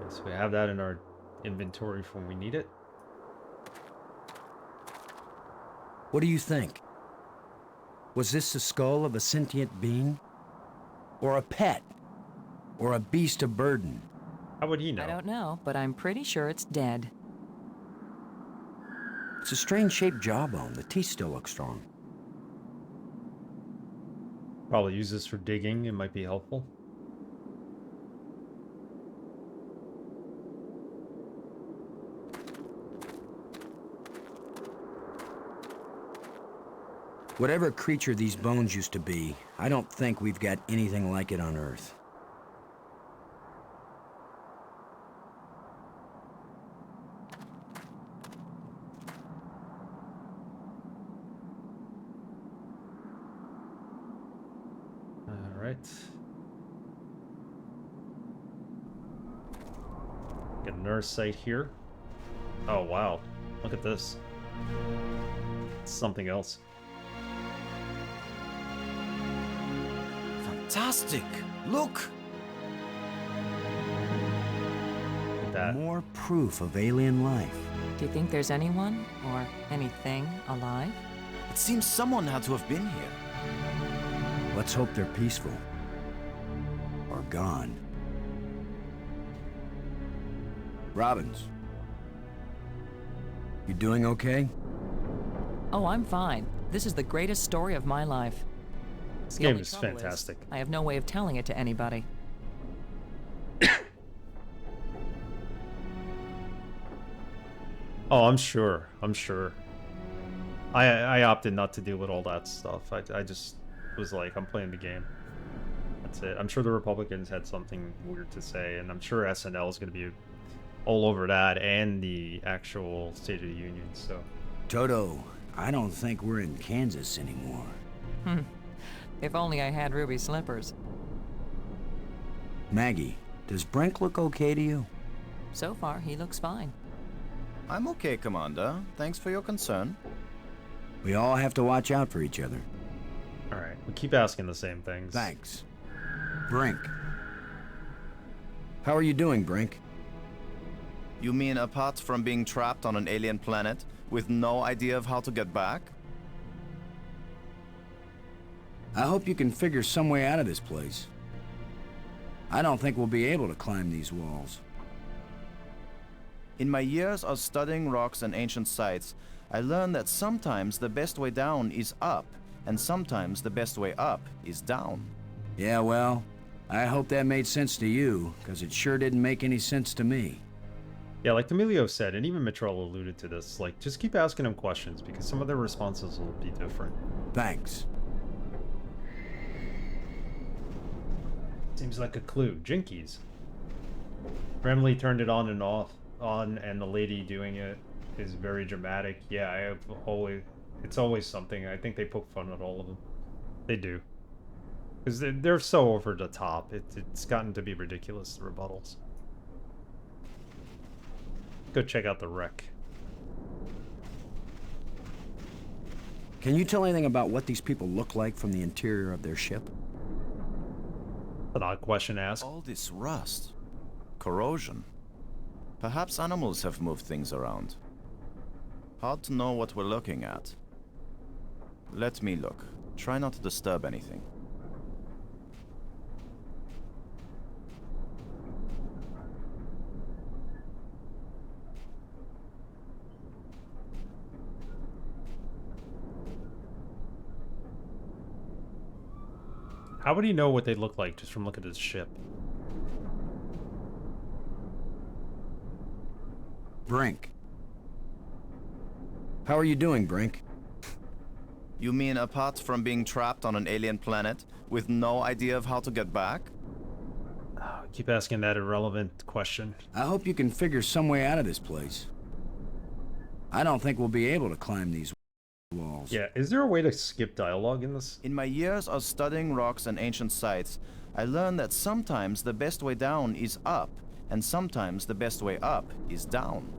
Yes, we have that in our inventory for when we need it. What do you think? Was this the skull of a sentient being? Or a pet? Or a beast of burden? How would he know? I don't know, but I'm pretty sure it's dead. It's a strange-shaped jawbone. The teeth still look strong. Probably use this for digging. It might be helpful. Whatever creature these bones used to be, I don't think we've got anything like it on Earth. Alright. Get another site here. Oh, wow. Look at this. It's something else. Fantastic! Look! That. More proof of alien life. Do you think there's anyone or anything alive? It seems someone had to have been here. Let's hope they're peaceful. Or gone. Robbins. You doing okay? Oh, I'm fine. This is the greatest story of my life. This The game only is trouble fantastic. I have no way of telling it to anybody. Oh, I'm sure. I'm sure. I opted not to deal with all that stuff. I just was like, I'm playing the game. That's it. I'm sure the Republicans had something weird to say, and I'm sure SNL is going to be all over that and the actual State of the Union, so... Toto, I don't think we're in Kansas anymore. If only I had ruby slippers. Maggie, does Brink look okay to you? So far, he looks fine. I'm okay, Commander. Thanks for your concern. We all have to watch out for each other. Alright, we keep asking the same things. Thanks. Brink. How are you doing, Brink? You mean apart from being trapped on an alien planet with no idea of how to get back? I hope you can figure some way out of this place. I don't think we'll be able to climb these walls. In my years of studying rocks and ancient sites, I learned that sometimes the best way down is up, and sometimes the best way up is down. Yeah, well, I hope that made sense to you, because it sure didn't make any sense to me. Yeah, like Emilio said, and even Mitchell alluded to this, like, just keep asking them questions, because some of their responses will be different. Thanks. Seems like a clue. Jinkies. Remley turned it on and off, and the lady doing it is very dramatic. Yeah, it's always something. I think they poke fun at all of them. They do. Because they're so over the top. It's gotten to be ridiculous, the rebuttals. Go check out the wreck. Can you tell anything about what these people look like from the interior of their ship? An odd question to ask. All this rust, corrosion. Perhaps animals have moved things around. Hard to know what we're looking at. Let me look. Try not to disturb anything. How would he know what they look like just from looking at his ship? Brink. How are you doing, Brink? You mean apart from being trapped on an alien planet with no idea of how to get back? Keep asking that irrelevant question. I hope you can figure some way out of this place. I don't think we'll be able to climb these walls. Yeah, is there a way to skip dialogue in this? In my years of studying rocks and ancient sites, I learned that sometimes the best way down is up, and sometimes the best way up is down.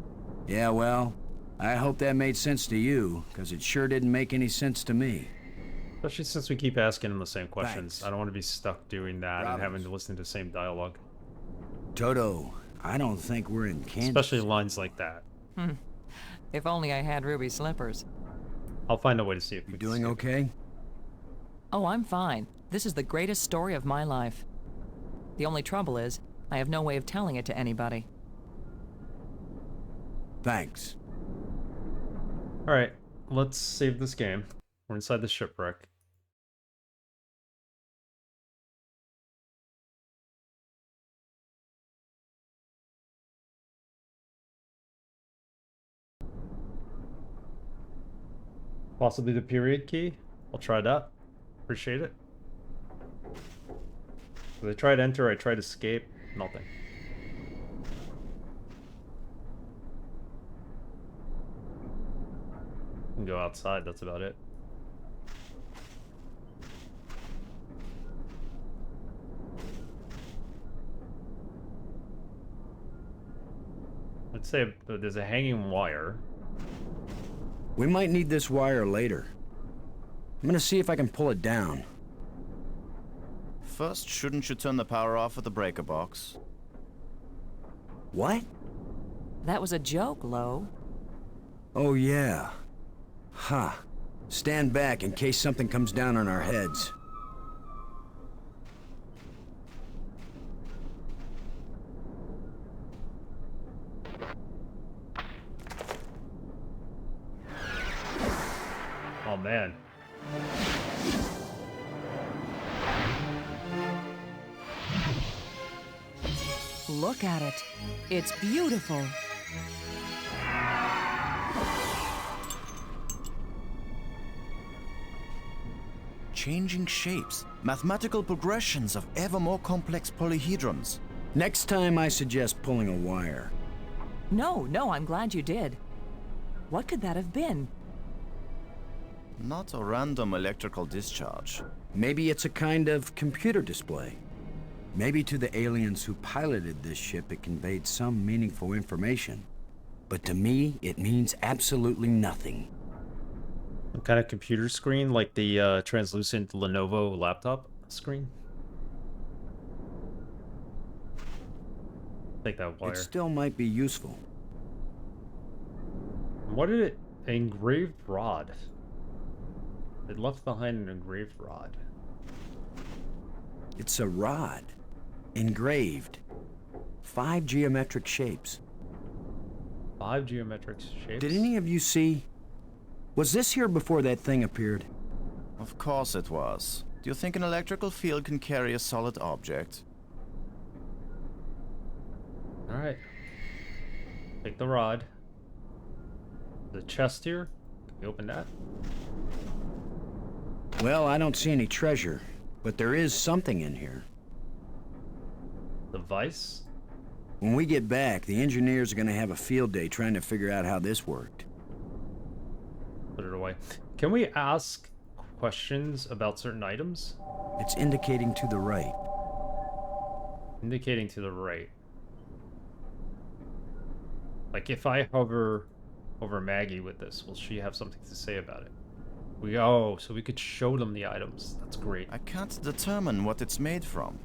Yeah, well, I hope that made sense to you, because it sure didn't make any sense to me. Especially since we keep asking them the same questions. Thanks. I don't want to be stuck doing that and having to listen to the same dialogue. Toto, I don't think we're in Kansas. Especially lines like that. If only I had ruby slippers. I'll find a way to see if you doing okay? Oh, I'm fine. This is the greatest story of my life. The only trouble is, I have no way of telling it to anybody. Thanks. Alright, let's save this game. We're inside the shipwreck. Possibly the period key. I'll try that. Appreciate it. So I tried enter, I tried escape, nothing. Can go outside, that's about it. Let's say there's a hanging wire. We might need this wire later. I'm gonna see if I can pull it down. First, shouldn't you turn the power off at the breaker box? What? That was a joke, Lo. Oh, yeah. Huh. Stand back in case something comes down on our heads. Oh man. Look at it. It's beautiful. Changing shapes, mathematical progressions of ever more complex polyhedrons. Next time I suggest pulling a wire. No, I'm glad you did. What could that have been? Not a random electrical discharge. Maybe it's a kind of computer display. Maybe to the aliens who piloted this ship it conveyed some meaningful information. But to me, it means absolutely nothing. Some kind of computer screen, like the translucent Lenovo laptop screen. Take that wire. It still might be useful. What did it... Engraved rod. It left behind an engraved rod. It's a rod. Engraved. 5 geometric shapes. 5 geometric shapes? Did any of you see... Was this here before that thing appeared? Of course it was. Do you think an electrical field can carry a solid object? Alright. Take the rod. The chest here? Can we open that? Well, I don't see any treasure, but there is something in here. The vice? When we get back, the engineers are gonna have a field day trying to figure out how this worked. Put it away. Can we ask questions about certain items? It's indicating to the right. Indicating to the right. Like if I hover over Maggie with this, will she have something to say about it? So we could show them the items. That's great. I can't determine what it's made from.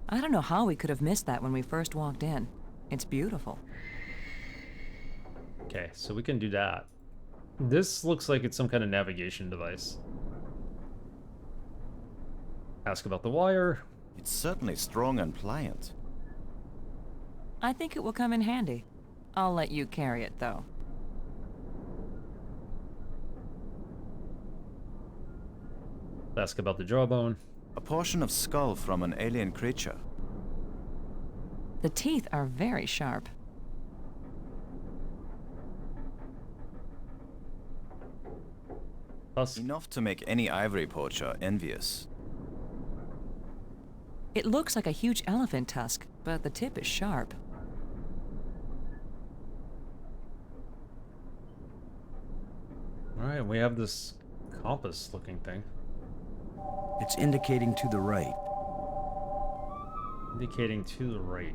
I don't know how we could have missed that when we first walked in. It's beautiful. Okay, so we can do that. This looks like it's some kind of navigation device. Ask about the wire. It's certainly strong and pliant. I think it will come in handy. I'll let you carry it, though. Ask about the jawbone. A portion of skull from an alien creature. The teeth are very sharp. Enough to make any ivory poacher envious. It looks like a huge elephant tusk, but the tip is sharp. Alright, we have this compass-looking thing. It's indicating to the right. Indicating to the right.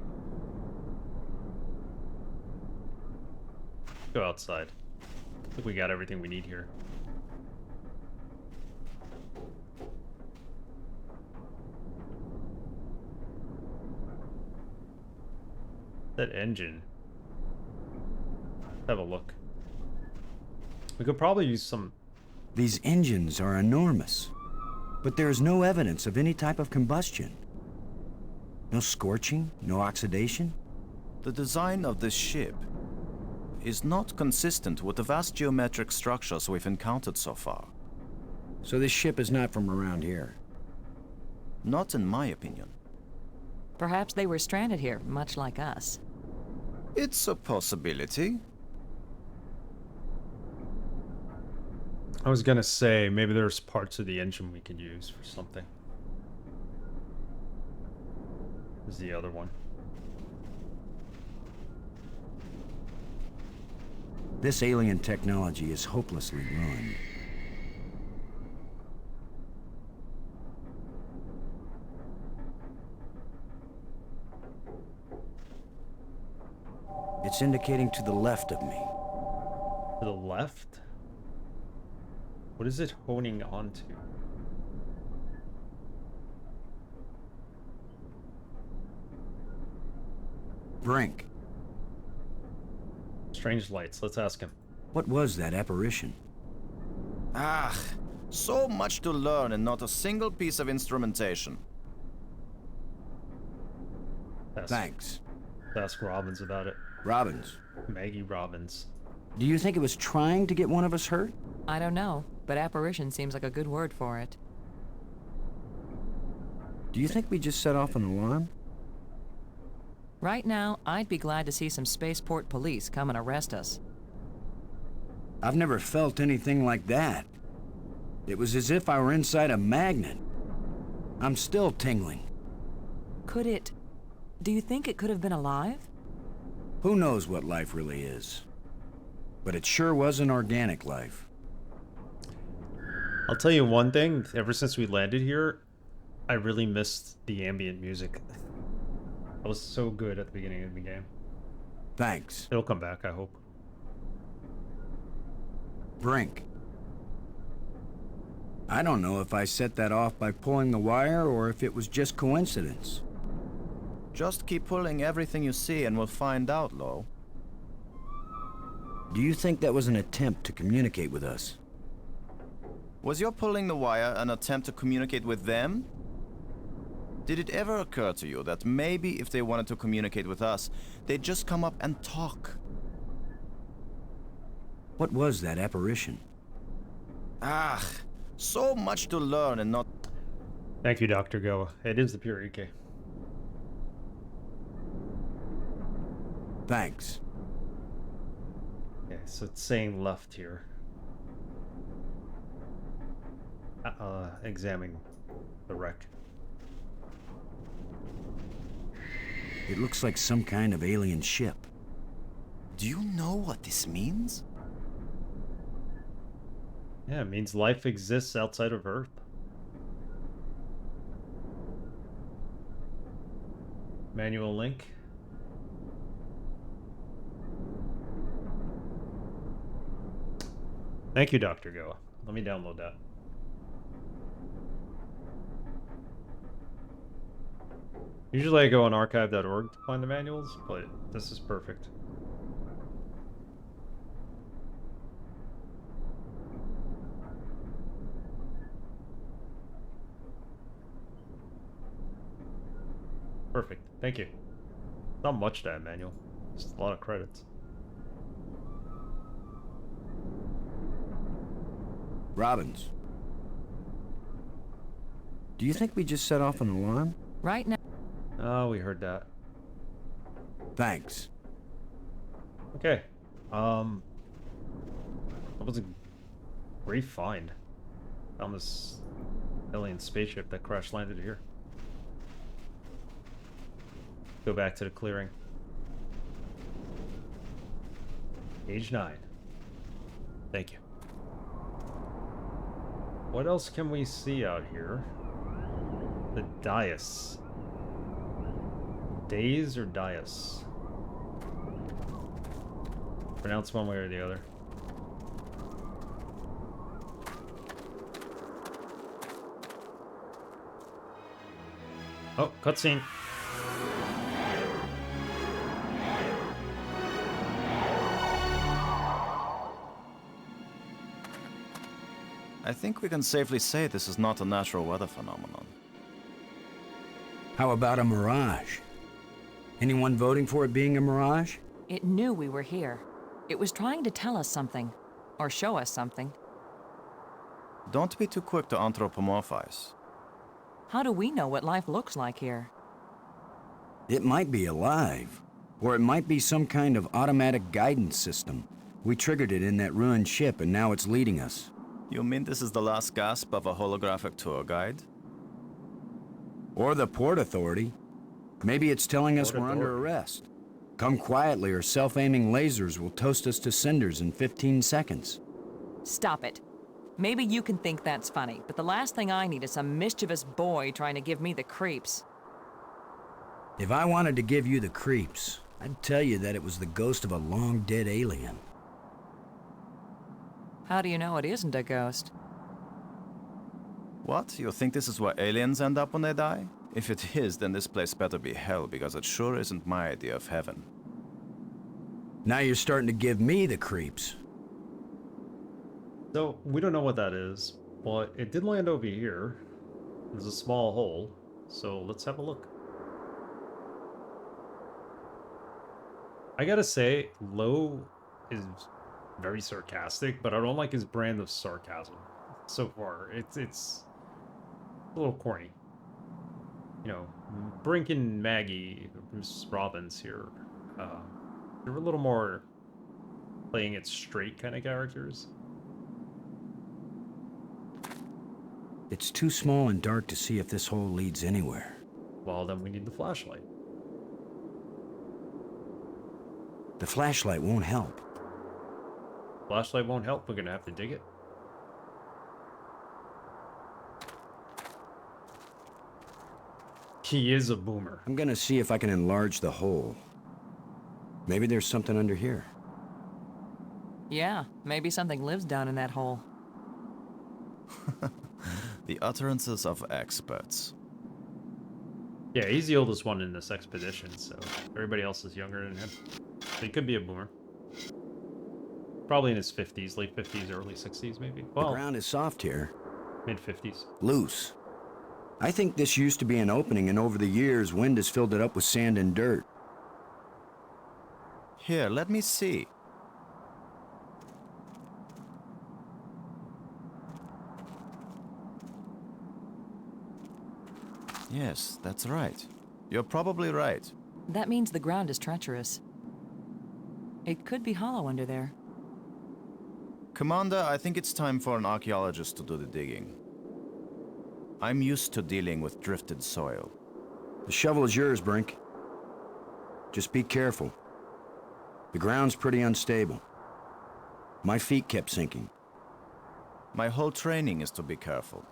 Go outside. I think we got everything we need here. That engine. Have a look. We could probably use some... These engines are enormous, but there is no evidence of any type of combustion. No scorching, no oxidation. The design of this ship is not consistent with the vast geometric structures we've encountered so far. So this ship is not from around here? Not in my opinion. Perhaps they were stranded here, much like us. It's a possibility. I was gonna say, maybe there's parts of the engine we could use for something. This is the other one. This alien technology is hopelessly ruined. It's indicating to the left of me. To the left? What is it honing onto? Brink. Strange lights. Let's ask him. What was that apparition? Ah, so much to learn and not a single piece of instrumentation. Thanks. Ask Robbins about it. Robbins? Maggie Robbins. Do you think it was trying to get one of us hurt? I don't know, but apparition seems like a good word for it. Do you think we just set off an alarm? Right now, I'd be glad to see some spaceport police come and arrest us. I've never felt anything like that. It was as if I were inside a magnet. I'm still tingling. Do you think it could have been alive? Who knows what life really is? But it sure was an organic life. I'll tell you one thing, ever since we landed here, I really missed the ambient music. That was so good at the beginning of the game. Thanks. It'll come back, I hope. Brink. I don't know if I set that off by pulling the wire or if it was just coincidence. Just keep pulling everything you see and we'll find out, Lo. Do you think that was an attempt to communicate with us? Was your pulling the wire an attempt to communicate with them? Did it ever occur to you that maybe if they wanted to communicate with us, they'd just come up and talk? What was that apparition? Ah, so much to learn and not... Thank you, Dr. Go. It is the pure EK. Thanks. Okay, so it's saying left here. Examining the wreck. It looks like some kind of alien ship. Do you know what this means? Yeah, it means life exists outside of Earth. Manual link. Thank you, Dr. Go. Let me download that. Usually I go on archive.org to find the manuals, but this is perfect. Perfect. Thank you. Not much to that manual. Just a lot of credits. Robbins. Do you think we just set off an alarm? Right now. Oh, we heard that. Thanks. Okay. That was a great find. Found this alien spaceship that crash landed here. Go back to the clearing. Age 9. Thank you. What else can we see out here? The dais. Days or dais? Pronounce one way or the other. Oh, cutscene. I think we can safely say this is not a natural weather phenomenon. How about a mirage? Anyone voting for it being a mirage? It knew we were here. It was trying to tell us something. Or show us something. Don't be too quick to anthropomorphize. How do we know what life looks like here? It might be alive. Or it might be some kind of automatic guidance system. We triggered it in that ruined ship and now it's leading us. You mean this is the last gasp of a holographic tour guide? Or the Port Authority. Maybe it's telling us we're under arrest. Come quietly or self-aiming lasers will toast us to cinders in 15 seconds. Stop it. Maybe you can think that's funny, but the last thing I need is some mischievous boy trying to give me the creeps. If I wanted to give you the creeps, I'd tell you that it was the ghost of a long-dead alien. How do you know it isn't a ghost? What? You think this is where aliens end up when they die? If it is, then this place better be hell, because it sure isn't my idea of heaven. Now you're starting to give me the creeps. So, we don't know what that is, but it did land over here. There's a small hole, so let's have a look. I gotta say, Lo is very sarcastic, but I don't like his brand of sarcasm so far. It's a little corny. You know, Brink and Maggie, Bruce Robbins here, they're a little more playing it straight kind of characters. It's too small and dark to see if this hole leads anywhere. Well, then we need the flashlight. The flashlight won't help. Flashlight won't help. We're gonna have to dig it. He is a boomer. I'm gonna see if I can enlarge the hole. Maybe there's something under here. Yeah, maybe something lives down in that hole. The utterances of experts. Yeah, he's the oldest one in this expedition, so everybody else is younger than him. So he could be a boomer. Probably in his 50s, late 50s, early 60s, maybe. Well, the ground is soft here. Mid 50s. Loose. I think this used to be an opening, and over the years, wind has filled it up with sand and dirt. Here, let me see. Yes, that's right. You're probably right. That means the ground is treacherous. It could be hollow under there. Commander, I think it's time for an archaeologist to do the digging. I'm used to dealing with drifted soil. The shovel is yours, Brink. Just be careful. The ground's pretty unstable. My feet kept sinking. My whole training is to be careful.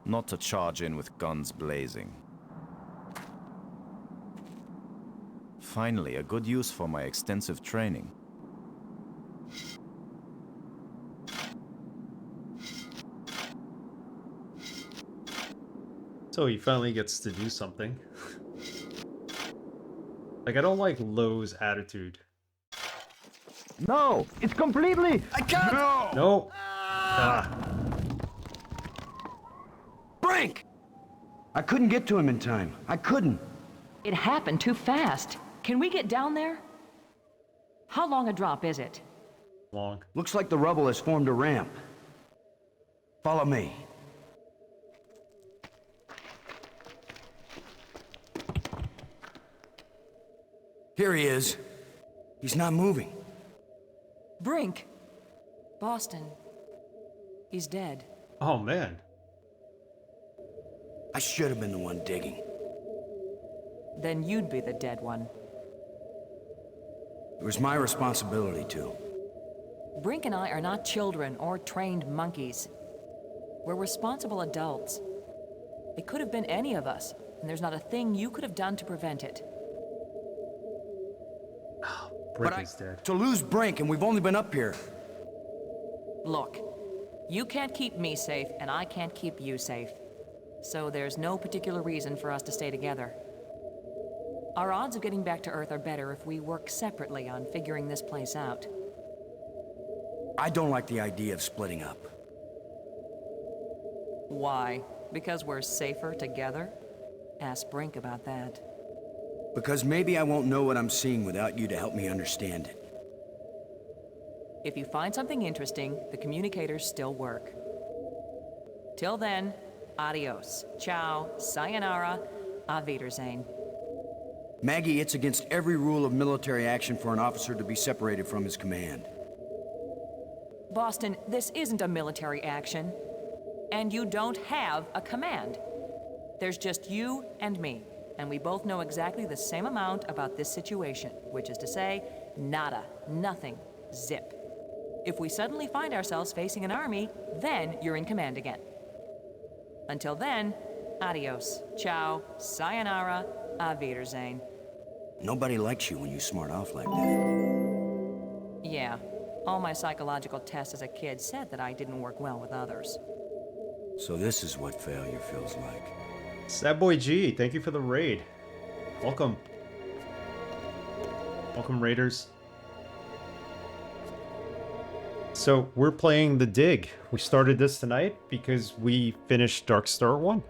Not to charge in with guns blazing. Finally, a good use for my extensive training. So he finally gets to do something. Like, I don't like Lowe's attitude. No, it's completely. I can't. No. Ah. Brink! I couldn't get to him in time. I couldn't. It happened too fast. Can we get down there? How long a drop is it? Long. Looks like the rubble has formed a ramp. Follow me. Here he is. He's not moving. Brink! Boston. He's dead. Oh, man. I should have been the one digging. Then you'd be the dead one. It was my responsibility to. Brink and I are not children or trained monkeys. We're responsible adults. It could have been any of us, and there's not a thing you could have done to prevent it. Brink is dead. To lose Brink, and we've only been up here. Look, you can't keep me safe, and I can't keep you safe. So there's no particular reason for us to stay together. Our odds of getting back to Earth are better if we work separately on figuring this place out. I don't like the idea of splitting up. Why? Because we're safer together? Ask Brink about that. Because maybe I won't know what I'm seeing without you to help me understand it. If you find something interesting, the communicators still work. Till then, adios, ciao, sayonara, auf Wiedersehen. Maggie, it's against every rule of military action for an officer to be separated from his command. Boston, this isn't a military action. And you don't have a command. There's just you and me. And we both know exactly the same amount about this situation, which is to say, nada, nothing, zip. If we suddenly find ourselves facing an army, then you're in command again. Until then, adios, ciao, sayonara, auf Wiedersehen. Nobody likes you when you smart off like that. Yeah, all my psychological tests as a kid said that I didn't work well with others. So this is what failure feels like. Sad Boy G, thank you for the raid. Welcome. Welcome, Raiders. So, we're playing The Dig. We started this tonight because we finished Dark Star 1.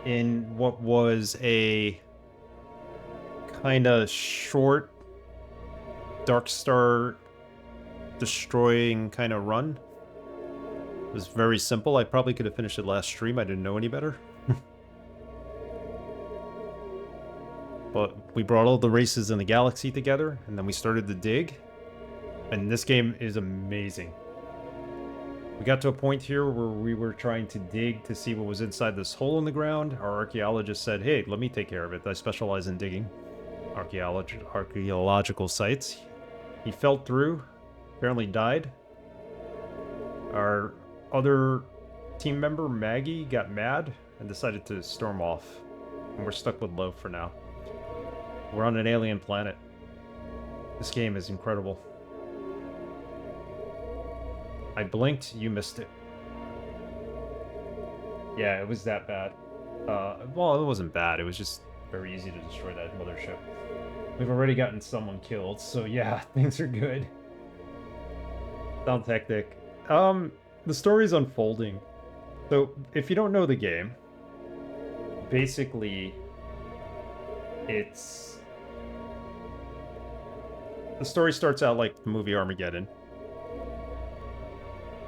In what was a kind of short Dark Star destroying kind of run. It was very simple. I probably could have finished it last stream. I didn't know any better. But we brought all the races in the galaxy together, and then we started The Dig. And this game is amazing. We got to a point here where we were trying to dig to see what was inside this hole in the ground. Our archaeologist said, hey, let me take care of it. I specialize in digging archaeological sites. He fell through, apparently died. Our other team member, Maggie, got mad and decided to storm off. And we're stuck with Lowe for now. We're on an alien planet. This game is incredible. I blinked, you missed it. Yeah, it was that bad. Well, it wasn't bad. It was just very easy to destroy that mothership. We've already gotten someone killed, so yeah, things are good. Sounds hectic. The story's unfolding. So, if you don't know the game, basically, it's... The story starts out like the movie Armageddon.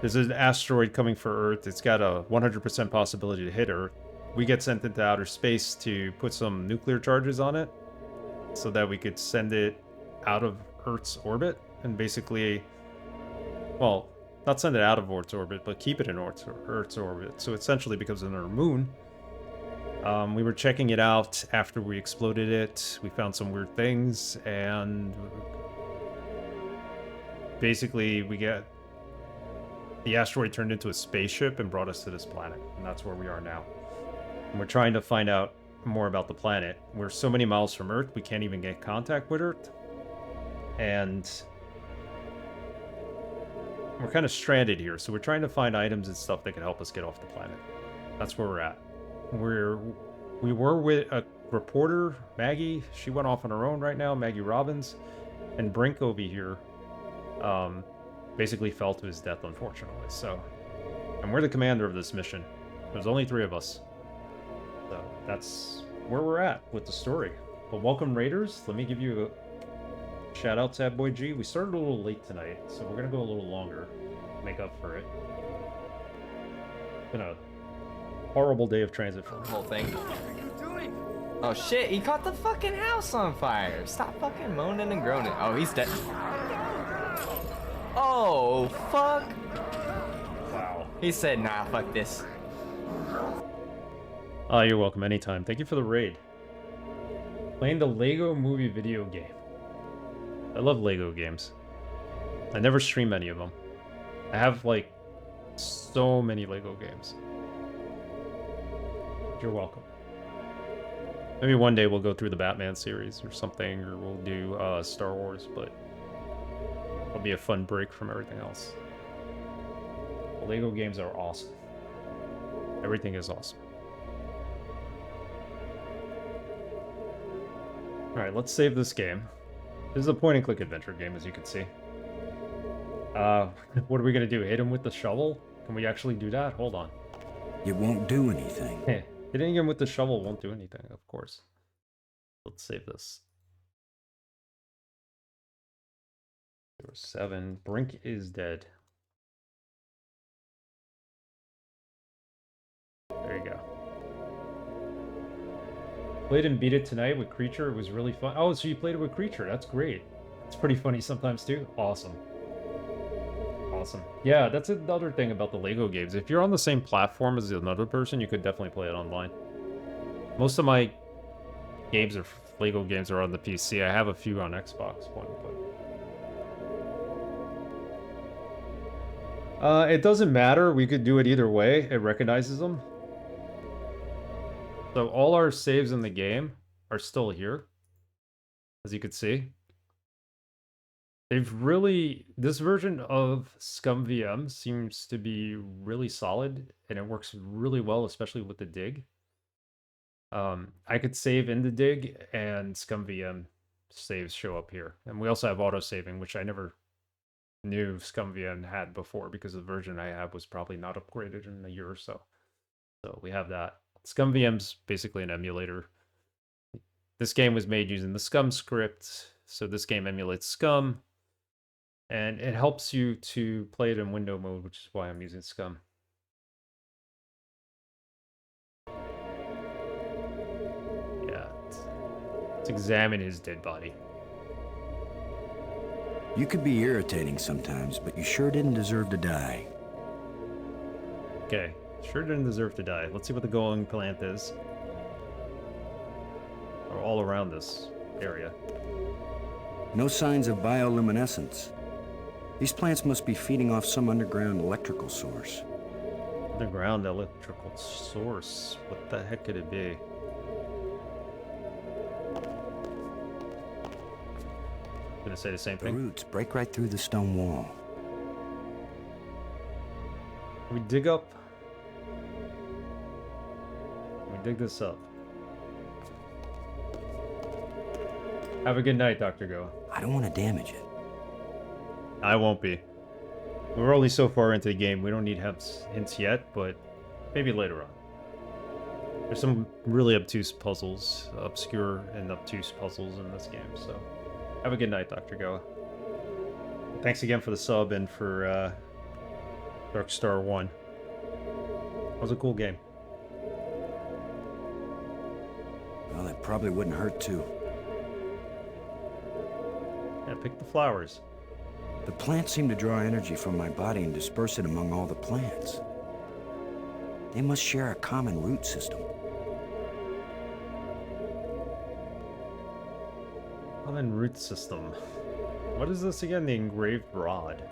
There's an asteroid coming for Earth. It's got a 100% possibility to hit Earth. We get sent into outer space to put some nuclear charges on it so that we could send it out of Earth's orbit and basically, well, not send it out of Earth's orbit, but keep it in Earth's orbit. So it essentially becomes another moon. We were checking it out after we exploded it. We found some weird things, and basically we get the asteroid turned into a spaceship and brought us to this planet, and that's where we are now. And we're trying to find out more about the planet. We're so many miles from Earth, we can't even get contact with Earth. And we're kind of stranded here, so we're trying to find items and stuff that can help us get off the planet. That's where we're at. We were with a reporter, Maggie. She went off on her own right now, Maggie Robbins. And Brink over here basically fell to his death, unfortunately. So, and we're the commander of this mission. There's only 3 of us. So that's where we're at with the story. But welcome, Raiders. Let me give you a shout out to Boy G. We started a little late tonight, so we're gonna go a little longer. Make up for it. Been a horrible day of transit for me. Whole thing. Oh shit, he caught the fucking house on fire. Stop fucking moaning and groaning. Oh, he's dead. Oh, fuck. Wow. He said, nah, fuck this. Oh, you're welcome anytime. Thank you for the raid. Playing the Lego movie video game. I love Lego games. I never stream any of them. I have, like, so many Lego games. You're welcome. Maybe one day we'll go through the Batman series or something, or we'll do Star Wars, but it'll be a fun break from everything else. The Lego games are awesome. Everything is awesome. Alright, let's save this game. This is a point-and-click adventure game, as you can see. What are we gonna do? Hit him with the shovel? Can we actually do that? Hold on. It won't do anything. Hitting him with the shovel won't do anything, of course. Let's save this. 07. Brink is dead. There you go. Played and beat it tonight with Creature. It was really fun. Oh, so you played it with Creature. That's great. It's pretty funny sometimes too. Awesome. Awesome. Yeah, that's another thing about the Lego games. If you're on the same platform as another person, you could definitely play it online. Most of my games or Lego games are on the PC. I have a few on Xbox One, but it doesn't matter. We could do it either way. It recognizes them. So all our saves in the game are still here, as you can see. They've really... This version of ScumVM seems to be really solid, and it works really well, especially with the dig. I could save in the dig, and ScumVM saves show up here. And we also have auto-saving, which I never knew ScumVM had before, because the version I have was probably not upgraded in a year or so. So we have that. ScumVM's basically an emulator. This game was made using the Scum script, so this game emulates Scum. And it helps you to play it in window mode, which is why I'm using Scum. Yeah, let's examine his dead body. You could be irritating sometimes, but you sure didn't deserve to die. Okay, sure didn't deserve to die. Let's see what the glowing plant is. Or all around this area. No signs of bioluminescence. These plants must be feeding off some underground electrical source. Underground electrical source? What the heck could it be? Gonna say the same The thing. roots break right through the stone wall. We dig up. We dig this up. Have a good night, Dr. Go. I don't want to damage it. I won't be. We're only so far into the game. We don't need hints yet, but maybe later on. There's some really obtuse puzzles, obscure and obtuse puzzles in this game, so have a good night, Dr. Goa. Thanks again for the sub and for Dark Star 1. It was a cool game. Well, that probably wouldn't hurt too. Yeah, pick the flowers. The plants seem to draw energy from my body and disperse it among all the plants. They must share a common root system. Common root system. What is this again? The engraved rod.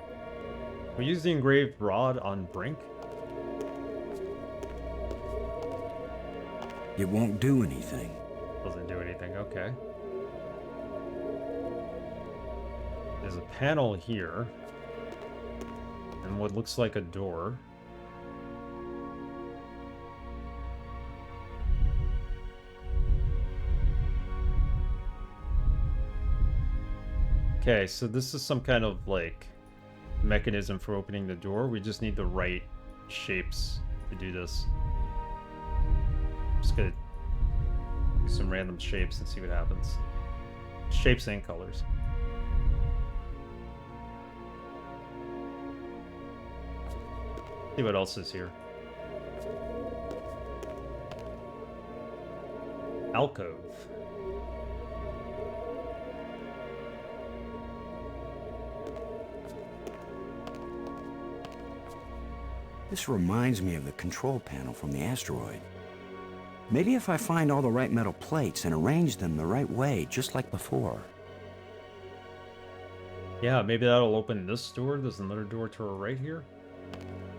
We use the engraved rod on Brink? It won't do anything. Doesn't do anything, okay. There's a panel here. And what looks like a door. Okay, so this is some kind of, like, mechanism for opening the door. We just need the right shapes to do this. Just gonna do some random shapes and see what happens. Shapes and colors. See what else is here. Alcove. This reminds me of the control panel from the asteroid. Maybe if I find all the right metal plates and arrange them the right way, just like before. Yeah, maybe that'll open this door. There's another door to our right here.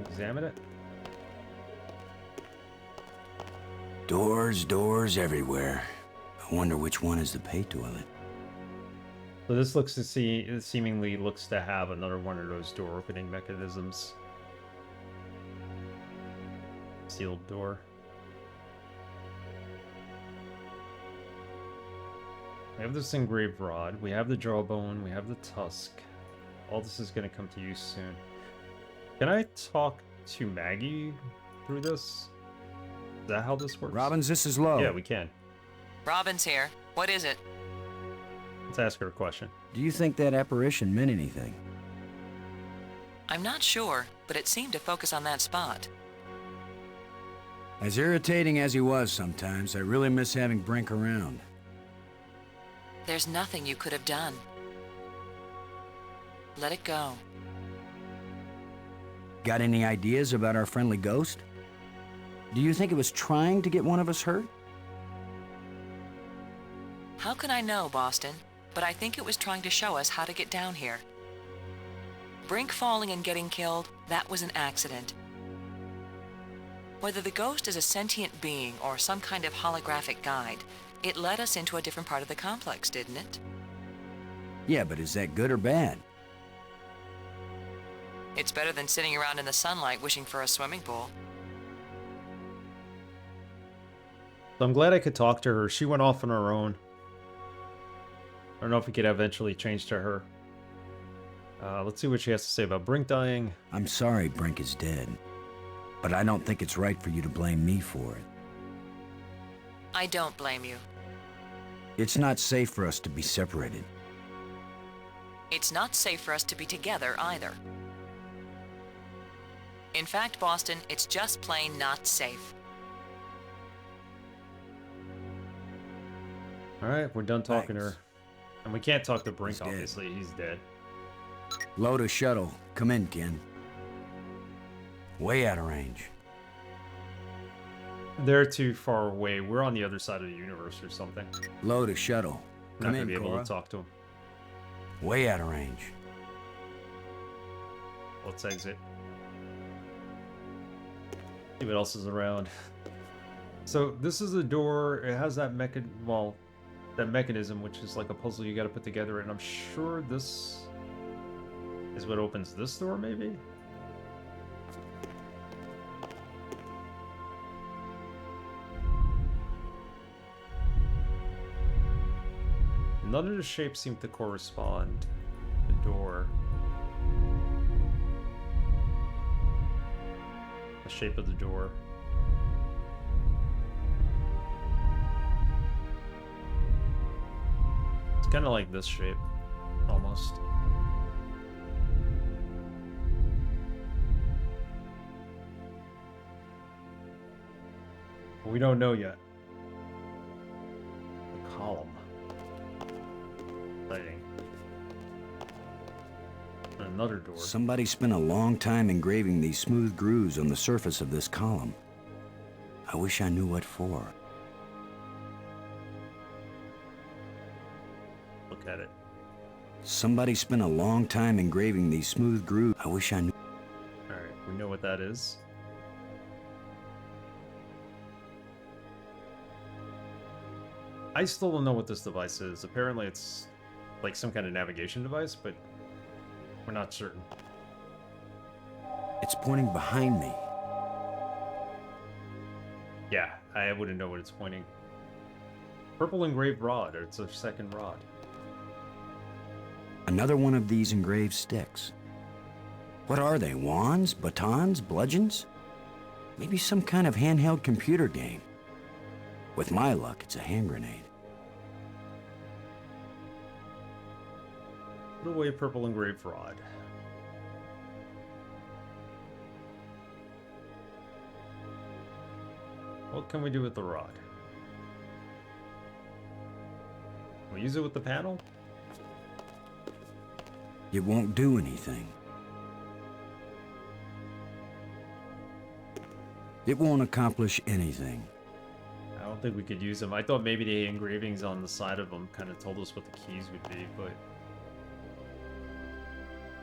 Examine it. Doors, doors everywhere. I wonder which one is the pay toilet. So this looks to see, it seemingly looks to have another one of those door opening mechanisms. Sealed door. We have this engraved rod, we have the jawbone, we have the tusk. All this is going to come to use soon. Can I talk to Maggie through this? Is that how this works? Robbins, this is Lowe. Yeah, we can. Robbins here. What is it? Let's ask her a question. Do you think that apparition meant anything? I'm not sure, but it seemed to focus on that spot. As irritating as he was sometimes, I really miss having Brink around. There's nothing you could have done. Let it go. Got any ideas about our friendly ghost? Do you think it was trying to get one of us hurt? How can I know, Boston? But I think it was trying to show us how to get down here. Brink falling and getting killed, that was an accident. Whether the ghost is a sentient being or some kind of holographic guide, it led us into a different part of the complex, didn't it? Yeah, but is that good or bad? It's better than sitting around in the sunlight wishing for a swimming pool. So I'm glad I could talk to her. She went off on her own. I don't know if we could eventually change to her. Let's see what she has to say about Brink dying. I'm sorry Brink is dead, but I don't think it's right for you to blame me for it. I don't blame you. It's not safe for us to be separated. It's not safe for us to be together either. In fact, Boston, it's just plain not safe. Alright, we're done talking to her. And we can't talk to Brink, He's dead. obviously. He's dead. Load a shuttle. Come in, Ken. Way out of range. They're too far away. We're on the other side of the universe or something. Load a shuttle. We're Come not in, gonna be able Cora. to talk to him. Way out of range. Let's exit. See what else is around. So this is a door. It has that well, that mechanism, which is like a puzzle you gotta put together, and I'm sure this is what opens this door, maybe? None of the shapes seem to correspond to the door. The shape of the door. It's kind of like this shape, almost. But we don't know yet. The column. Lighting. And another door. Somebody spent a long time engraving these smooth grooves on the surface of this column. I wish I knew what for. Look at it. Somebody spent a long time engraving these smooth grooves. I wish I knew. Alright, we know what that is. I still don't know what this device is. Apparently it's like some kind of navigation device, but we're not certain. It's pointing behind me. Yeah, I wouldn't know what it's pointing. Purple engraved rod, or it's a second rod. Another one of these engraved sticks. What are they? Wands? Batons? Bludgeons? Maybe some kind of handheld computer game. With my luck, it's a hand grenade. Put away purple engraved rod. What can we do with the rod? Can we use it with the panel? It won't do anything. It won't accomplish anything. I don't think we could use them. I thought maybe the engravings on the side of them kind of told us what the keys would be, but...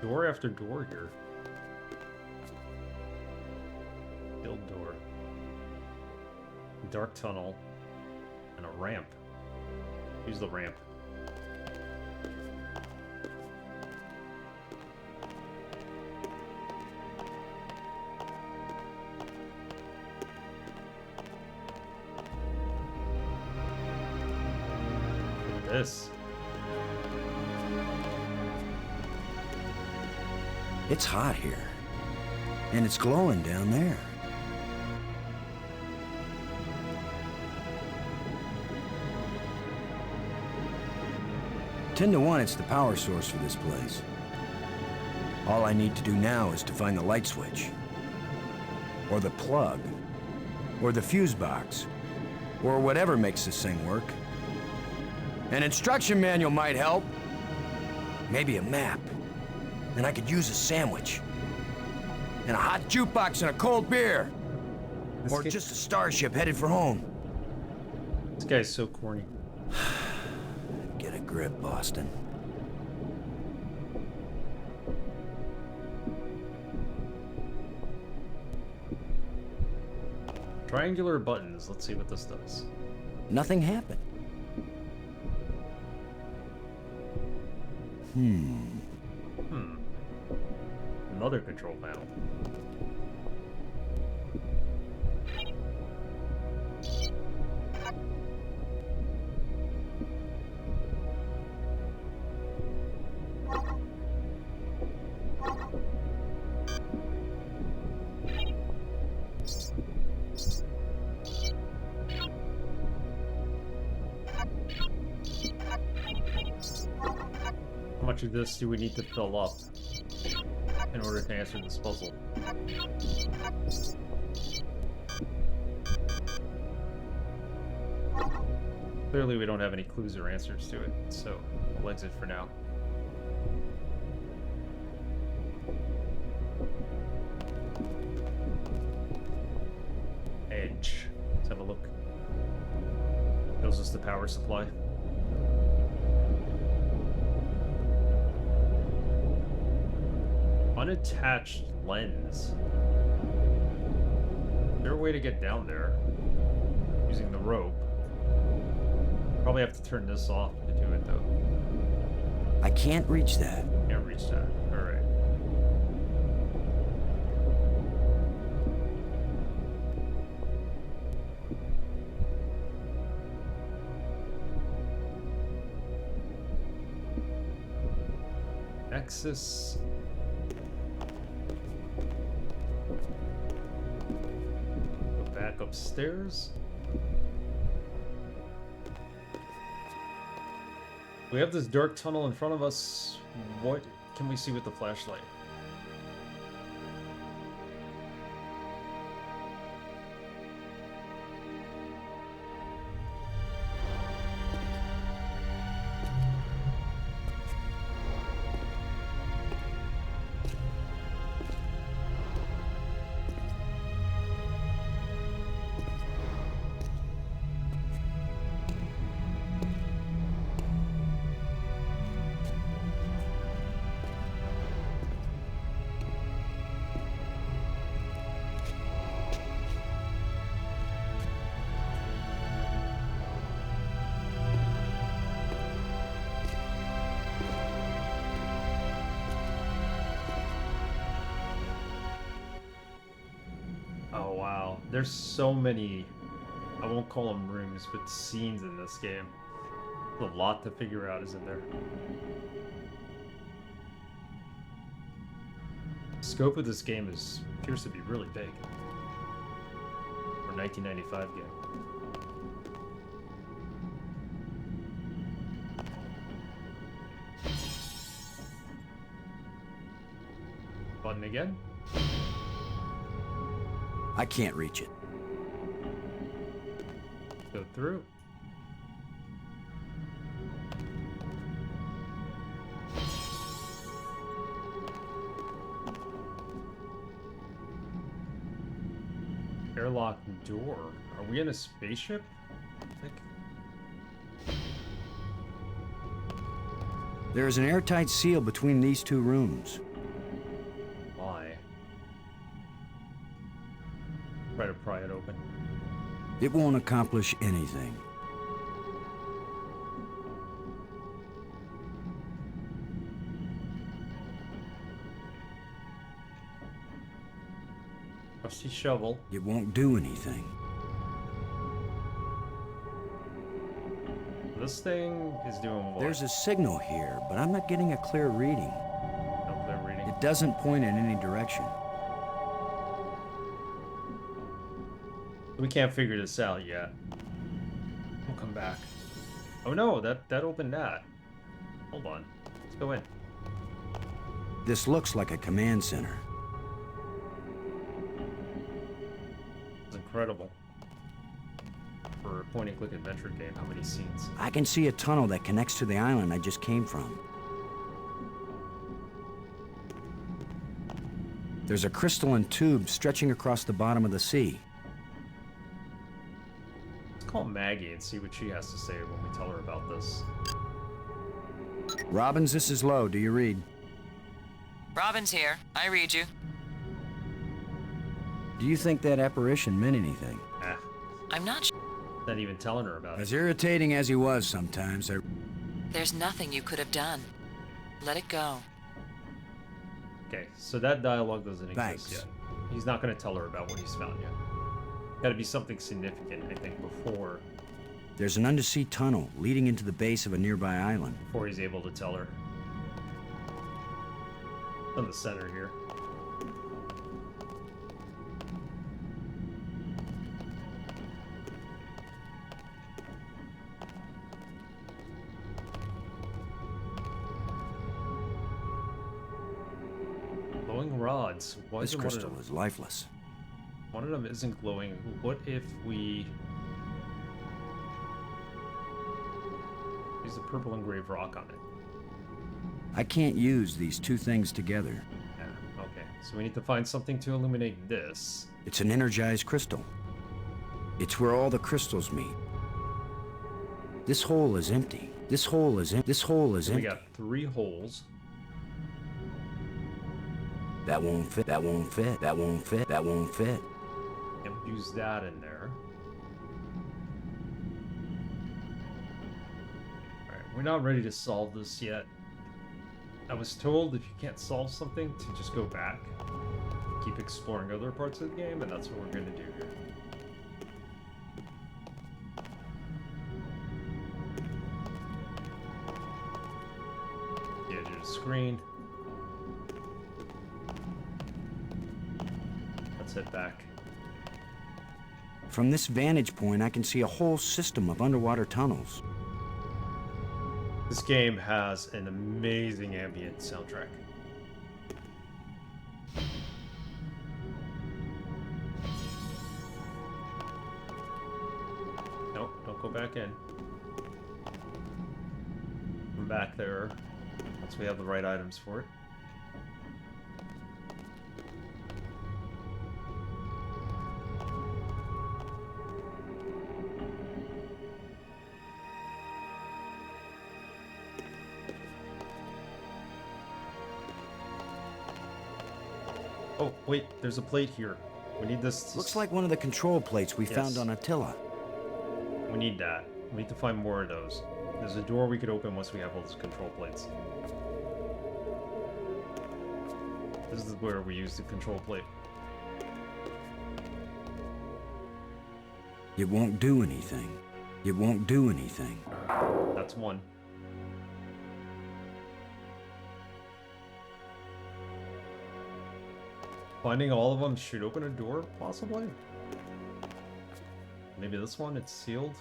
Door after door here. Build door. Dark tunnel. And a ramp. Use the ramp. This. It's hot here. And it's glowing down there. Ten to 1, it's the power source for this place. All I need to do now is to find the light switch. Or the plug. Or the fuse box. Or whatever makes this thing work. An instruction manual might help. Maybe a map. And I could use a sandwich. And a hot jukebox and a cold beer. Or just a starship headed for home. This guy's so corny. Get a grip, Boston. Triangular buttons. Let's see what this does. Nothing happened. Another control panel. How much of this do we need to fill up in order to answer this puzzle? Clearly we don't have any clues or answers to it, so we'll exit for now. Edge. Let's have a look. Shows us the power supply. Unattached lens. Is there a way to get down there using the rope? Probably have to turn this off to do it though. I can't reach that. Can't reach that. All right. Nexus. Go back upstairs. We have this dark tunnel in front of us. What can we see with the flashlight? There's so many, I won't call them rooms, but scenes in this game. There's a lot to figure out, isn't there? The scope of this game appears to be really big. For a 1995 game. Button again? I can't reach it. Go through. Airlock door. Are we in a spaceship? I think. There is an airtight seal between these two rooms. Try to pry it open. It won't accomplish anything. Rusty shovel. It won't do anything. This thing is doing what? There's a signal here, but I'm not getting a clear reading. No clear reading. It doesn't point in any direction. We can't figure this out yet. We'll come back. Oh no, that opened that. Hold on. Let's go in. This looks like a command center. It's incredible. For a point-and-click adventure game, how many scenes? I can see a tunnel that connects to the island I just came from. There's a crystalline tube stretching across the bottom of the sea. Call Maggie and see what she has to say when we tell her about this. Robbins, this is Lowe. Do you read? Robbins here. I read you. Do you think that apparition meant anything? I'm not sure. Not even telling her about it. As irritating as he was sometimes, There's nothing you could have done. Let it go. Okay, so that dialogue doesn't Thanks. exist yet. He's not going to tell her about what he's found yet. Got to be something significant, I think, before there's an undersea tunnel leading into the base of a nearby island. Before he's able to tell her. In the center here. Glowing rods. Why This isn't crystal one of is them? lifeless. One of them isn't glowing. What if we use the purple engraved rock on it? I can't use these two things together. Yeah, okay. So we need to find something to illuminate this. It's an energized crystal. It's where all the crystals meet. This hole is empty. This hole is empty. This hole is We empty. got 3 holes. That won't fit. That won't fit. That won't fit. That won't fit. And use that in there. We're not ready to solve this yet. I was told if you can't solve something to just go back. Keep exploring other parts of the game, and that's what we're gonna do here. The edge of the screen. Let's head back. From this vantage point, I can see a whole system of underwater tunnels. This game has an amazing ambient soundtrack. Nope, don't go back in. Come back there once we have the right items for it. Oh, wait, there's a plate here. We need this. Looks like one of the control plates we Yes. found on Attila. We need that. We need to find more of those. There's a door we could open once we have all those control plates. This is where we use the control plate. It won't do anything. It won't do anything. That's one. Finding all of them should open a door, possibly? Maybe this one, it's sealed?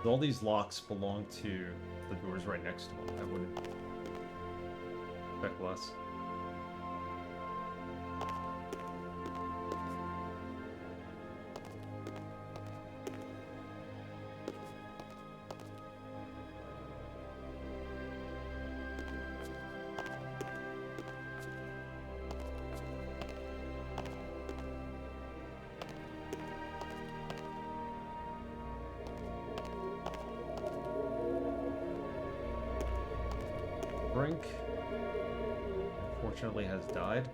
All these locks belong to the doors right next to them. I wouldn't expect less. Brink, unfortunately, has died.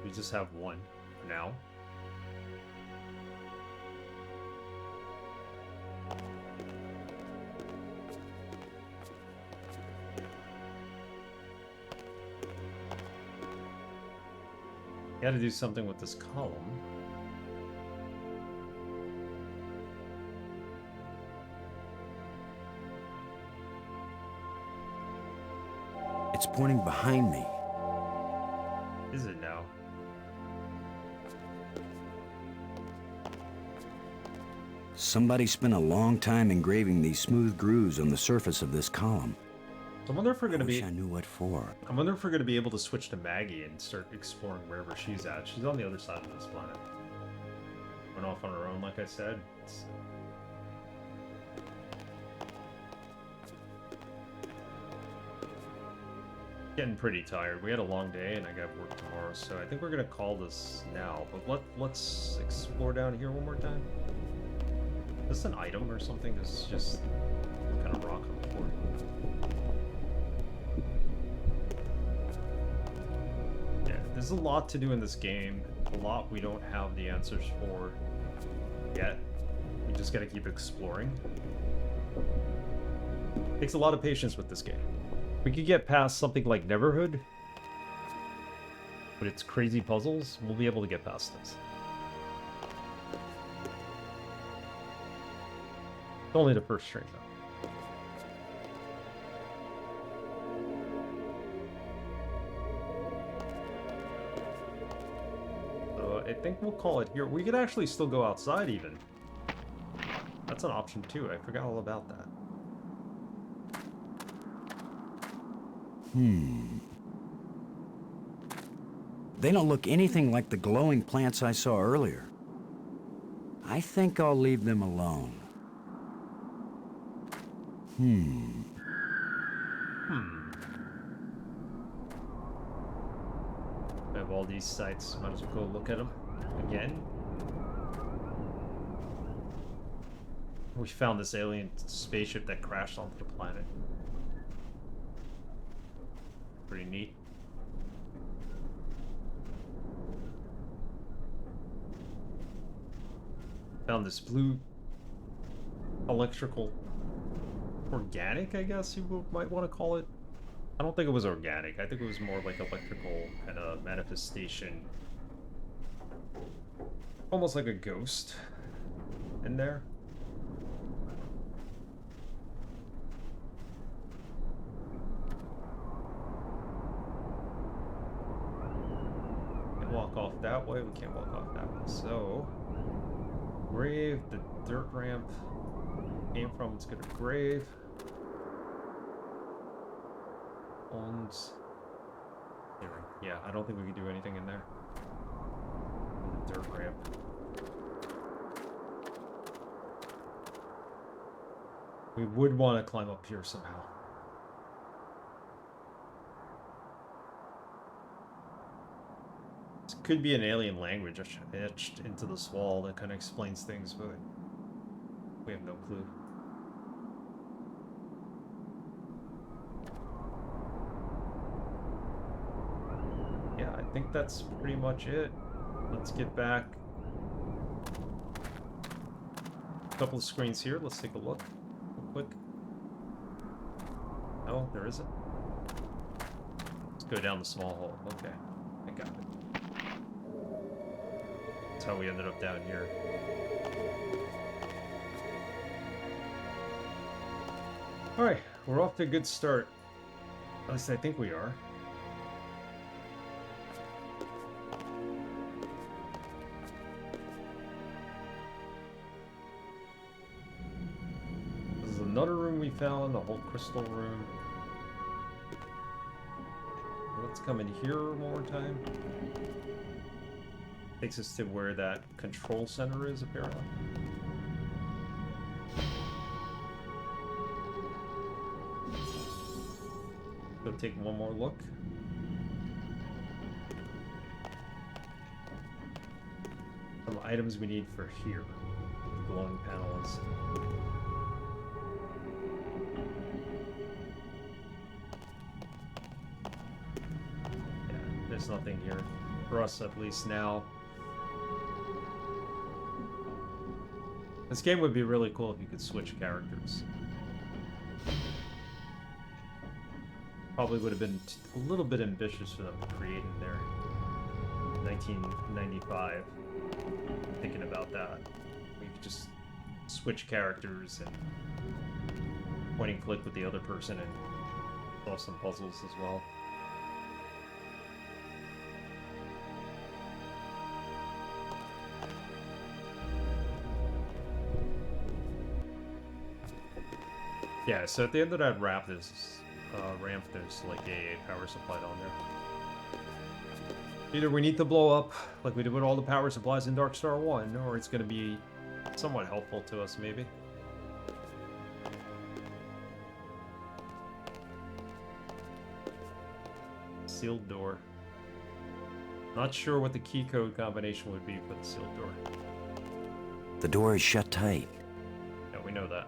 We just have one for now. Got to do something with this column. It's pointing behind me. Is it now? Somebody spent a long time engraving these smooth grooves on the surface of this column. I wonder if we're gonna be. I knew what for. I wonder if we're gonna be able to switch to Maggie and start exploring wherever she's at. She's on the other side of this planet. Went off on her own, like I said. It's... Getting pretty tired. We had a long day and I got work tomorrow, so I think we're gonna call this now. But let's explore down here one more time. Is this an item or something? This is just kind of rock on the floor. Yeah, there's a lot to do in this game. A lot we don't have the answers for yet. We just gotta keep exploring. Takes a lot of patience with this game. We could get past something like Neverhood, but it's crazy puzzles. We'll be able to get past this. It's only the first string, though. So I think we'll call it here. We could actually still go outside even. That's an option too. I forgot all about that. They don't look anything like the glowing plants I saw earlier. I think I'll leave them alone. We have all these sites. Might as well go look at them again. We found this alien spaceship that crashed onto the planet. Pretty neat. Found this blue electrical organic, I guess you might want to call it. I don't think it was organic. I think it was more like electrical kind of manifestation. Almost like a ghost in there. We can walk off that way. We can't walk off that way. So, grave, the dirt ramp came from. Let's go to grave. And yeah, I don't think we can do anything in there. The dirt ramp. We would want to climb up here somehow. This could be an alien language etched into this wall that kind of explains things, but we have no clue. Yeah, I think that's pretty much it. Let's get back. A couple of screens here. Let's take a look real quick. No, there isn't. Let's go down the small hole. Okay, I got it. That's how we ended up down here. Alright, we're off to a good start. At least I think we are. This is another room we found, the whole crystal room. Let's come in here one more time. Takes us to where that control center is, apparently. Go take one more look. Some items we need for here. The glowing panel is. Yeah, there's nothing here. For us, at least now. This game would be really cool if you could switch characters. Probably would have been a little bit ambitious for them to create in there. 1995. Thinking about that. We could just switch characters and point and click with the other person and solve some puzzles as well. Yeah, so at the end of that ramp, there's like a power supply down there. Either we need to blow up, like we did with all the power supplies in Dark Star 1, or it's going to be somewhat helpful to us, maybe. Sealed door. Not sure what the key code combination would be for the sealed door. The door is shut tight. Yeah, we know that.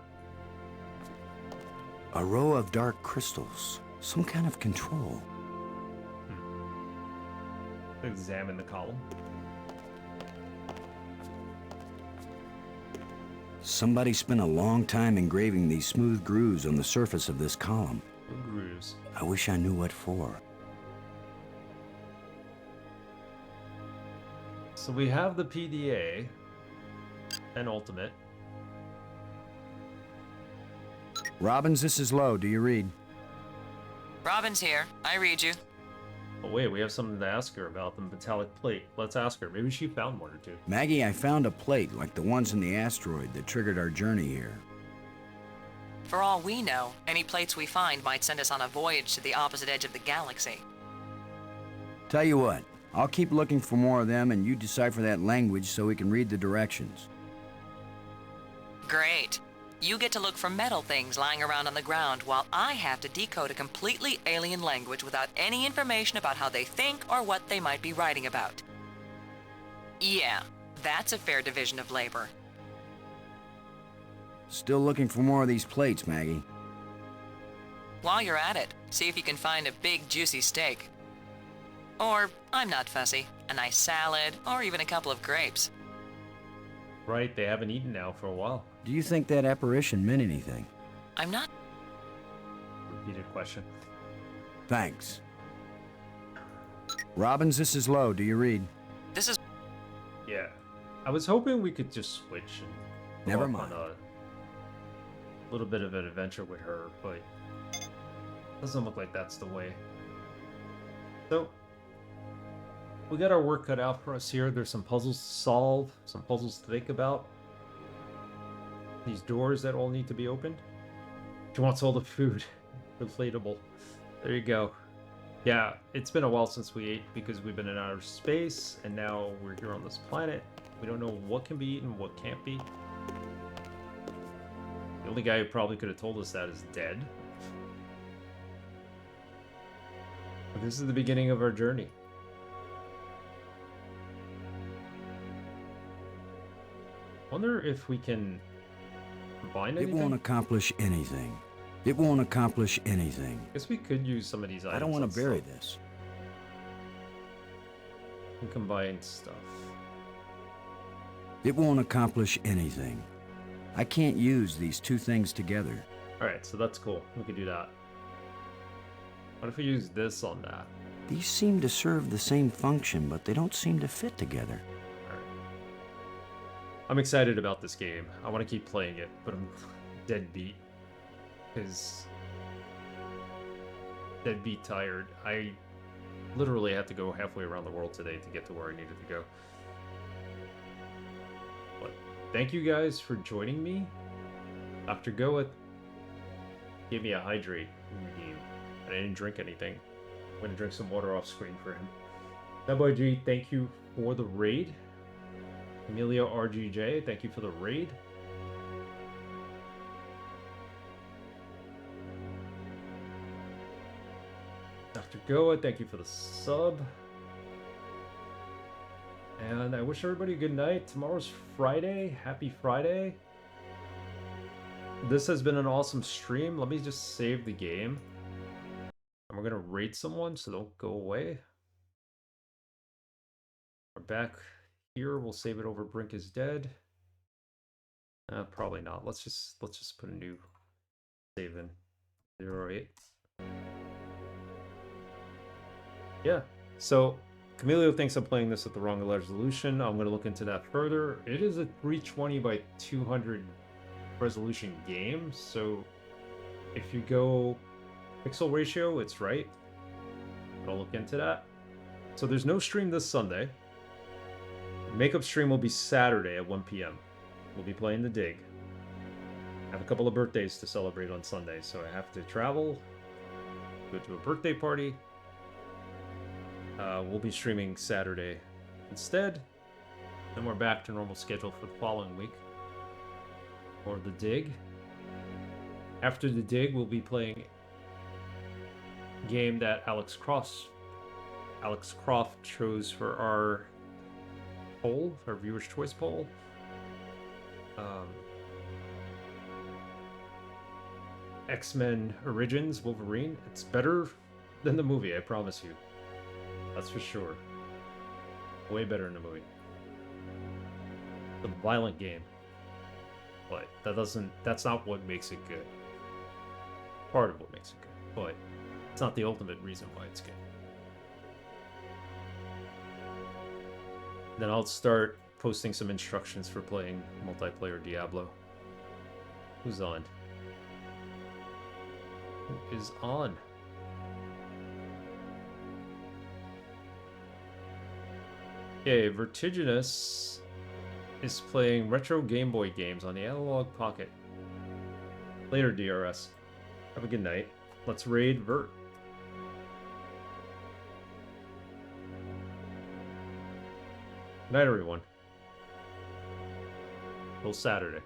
A row of dark crystals. Some kind of control. Examine the column. Somebody spent a long time engraving these smooth grooves on the surface of this column. Grooves. I wish I knew what for. So we have the PDA and Ultimate. Robbins, this is Lowe. Do you read? Robin's here. I read you. Oh wait, we have something to ask her about the metallic plate. Let's ask her. Maybe she found one or two. Maggie, I found a plate like the ones in the asteroid that triggered our journey here. For all we know, any plates we find might send us on a voyage to the opposite edge of the galaxy. Tell you what, I'll keep looking for more of them and you decipher that language so we can read the directions. Great. You get to look for metal things lying around on the ground while I have to decode a completely alien language without any information about how they think or what they might be writing about. Yeah, that's a fair division of labor. Still looking for more of these plates, Maggie. While you're at it, see if you can find a big juicy steak. Or, I'm not fussy, a nice salad, or even a couple of grapes. Right, they haven't eaten now for a while. Do you think that apparition meant anything? I'm not. Repeated question. Thanks. Robbins, this is Lowe. Do you read? This is. Yeah. I was hoping we could just switch and go Never off mind. on a little bit of an adventure with her, but doesn't look like that's the way. So we got our work cut out for us here. There's some puzzles to solve, some puzzles to think about. These doors that all need to be opened. She wants all the food. Inflatable. There you go. Yeah, it's been a while since we ate because we've been in outer space, and now we're here on this planet. We don't know what can be eaten, what can't be. The only guy who probably could have told us that is dead. But this is the beginning of our journey. Wonder if we can combine anything? It won't accomplish anything. It won't accomplish anything. Guess we could use some of these items. I don't want on to bury stuff. this. And combine stuff. It won't accomplish anything. I can't use these two things together. Alright, so that's cool. We could do that. What if we use this on that? These seem to serve the same function, but they don't seem to fit together. I'm excited about this game. I want to keep playing it, but I'm dead beat. Because... dead beat tired. I literally had to go halfway around the world today to get to where I needed to go. But thank you guys for joining me. Dr. Goeth gave me a hydrate redeem. I didn't drink anything. I'm going to drink some water off screen for him. That boy G, thank you for the raid. Emilio RGJ, thank you for the raid. Dr. Goa, thank you for the sub. And I wish everybody a good night. Tomorrow's Friday. Happy Friday. This has been an awesome stream. Let me just save the game. And we're going to raid someone, so don't go away. We're back here. We'll save it over Brink is Dead. Probably not. Let's just put a new save in. 08. Yeah. So Camilio thinks I'm playing this at the wrong resolution. I'm going to look into that further. It is a 320 by 200 resolution game, so if you go pixel ratio, it's right. I'll look into that. So there's no stream this Sunday. Makeup stream will be Saturday at 1 p.m. We'll be playing the Dig. I have a couple of birthdays to celebrate on Sunday, so I have to travel, go to a birthday party. We'll be streaming Saturday instead. Then we're back to normal schedule for the following week. Or the Dig. After the Dig, we'll be playing a game that Alex Croft chose for our poll, our viewer's choice poll. X-Men Origins Wolverine. It's better than the movie, I promise you. That's for sure. Way better in the movie. The violent game. But that's not what makes it good. Part of what makes it good. But it's not the ultimate reason why it's good. Then I'll start posting some instructions for playing multiplayer Diablo. Who's on? Who is on? Okay, Vertiginous is playing retro Game Boy games on the Analog Pocket. Later, DRS. Have a good night. Let's raid Vert. Good night, everyone. Till Saturday.